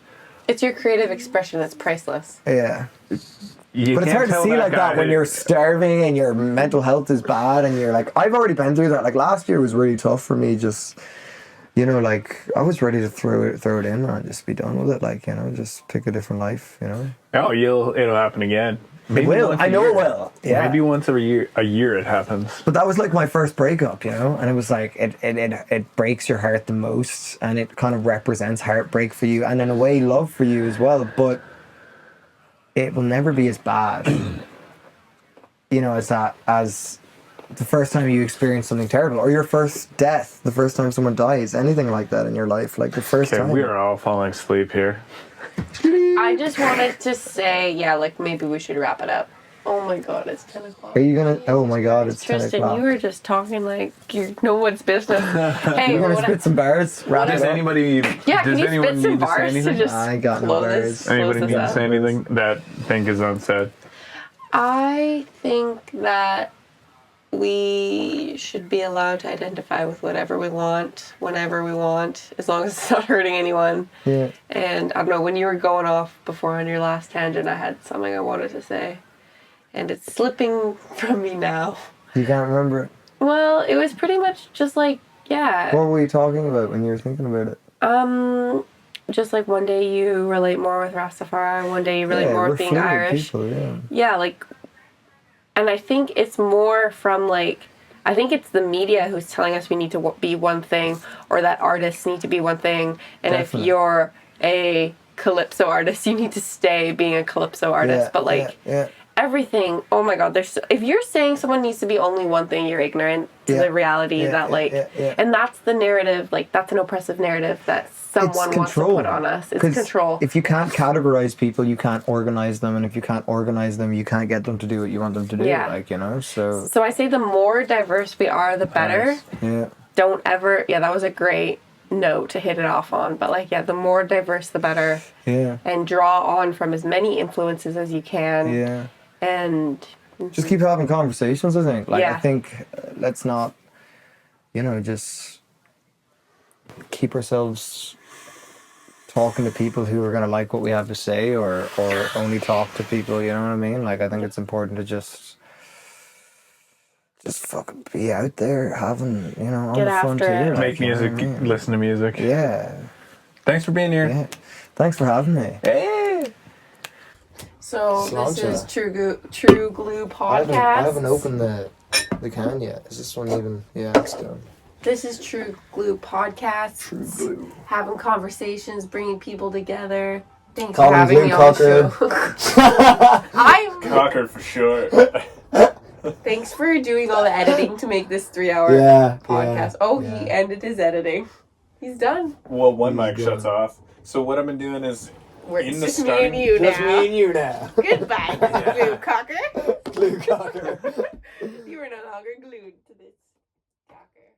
it's your creative expression that's priceless. Yeah. But it's hard to see like that when you're starving and your mental health is bad and you're like, I've already been through that. Like last year was really tough for me. Just like I was ready to throw it in and just be done with it. Like, just pick a different life. Oh, it'll happen again. Maybe it will. I know it will. Yeah. Maybe once every a year it happens. But that was like my first breakup, and it was like it breaks your heart the most, and it kind of represents heartbreak for you, and in a way love for you as well. But it will never be as bad, as the first time you experience something terrible, or your first death, the first time someone dies, anything like that in your life, like the first time. We are all falling asleep here. I just wanted to say, maybe we should wrap it up. Oh my god, it's 10 o'clock. Are you gonna? Oh my god, it's Tristan, 10 o'clock. you were just talking like you're no one's business. Hey, you're gonna spit some bars? Does anybody? Yeah, does can you anyone spit some need to say bars anything? to just I got no words. Anybody need to say anything that think is unsaid? I think that we should be allowed to identify with whatever we want, whenever we want, as long as it's not hurting anyone. Yeah. And I don't know, when you were going off before on your last tangent, I had something I wanted to say. And it's slipping from me now. You can't remember it? Well, it was pretty much just like, What were you talking about when you were thinking about it? Just like one day you relate more with Rastafari, one day you relate more with being Irish. People, and I think it's more from I think it's the media who's telling us we need to be one thing, or that artists need to be one thing. And Definitely. if you're a calypso artist, you need to stay being a calypso artist. Everything, oh my god, if you're saying someone needs to be only one thing, you're ignorant to the reality and that's the narrative, that's an oppressive narrative that someone wants to put on us. It's control. If you can't categorize people, you can't organize them, and if you can't organize them, you can't get them to do what you want them to do. So I say the more diverse we are, the better. Don't ever, that was a great note to hit it off on, but the more diverse the better. And draw on from as many influences as you can. And just keep having conversations, I think. I think let's not, just keep ourselves talking to people who are going to like what we have to say, or only talk to people, you know what I mean? I think it's important to just fucking be out there having, on Get the frontier. Make music, listen to music. Yeah. Thanks for being here. Yeah. Thanks for having me. Hey. So this is True Glue Podcast. I haven't opened the can yet. Is this one even? Yeah, it's done. This is True Glue Podcast. True Glue. Having conversations, bringing people together. Thanks Call for me having Glue me on the show. I'm Cocker for sure. Thanks for doing all the editing to make this 3-hour podcast. He ended his editing. He's done. Well, one mic shuts off. So what I've been doing is It's just me and you now. Just me and you now. Goodbye, Glue Cocker. Glue Cocker. You are no longer glued to this cocker.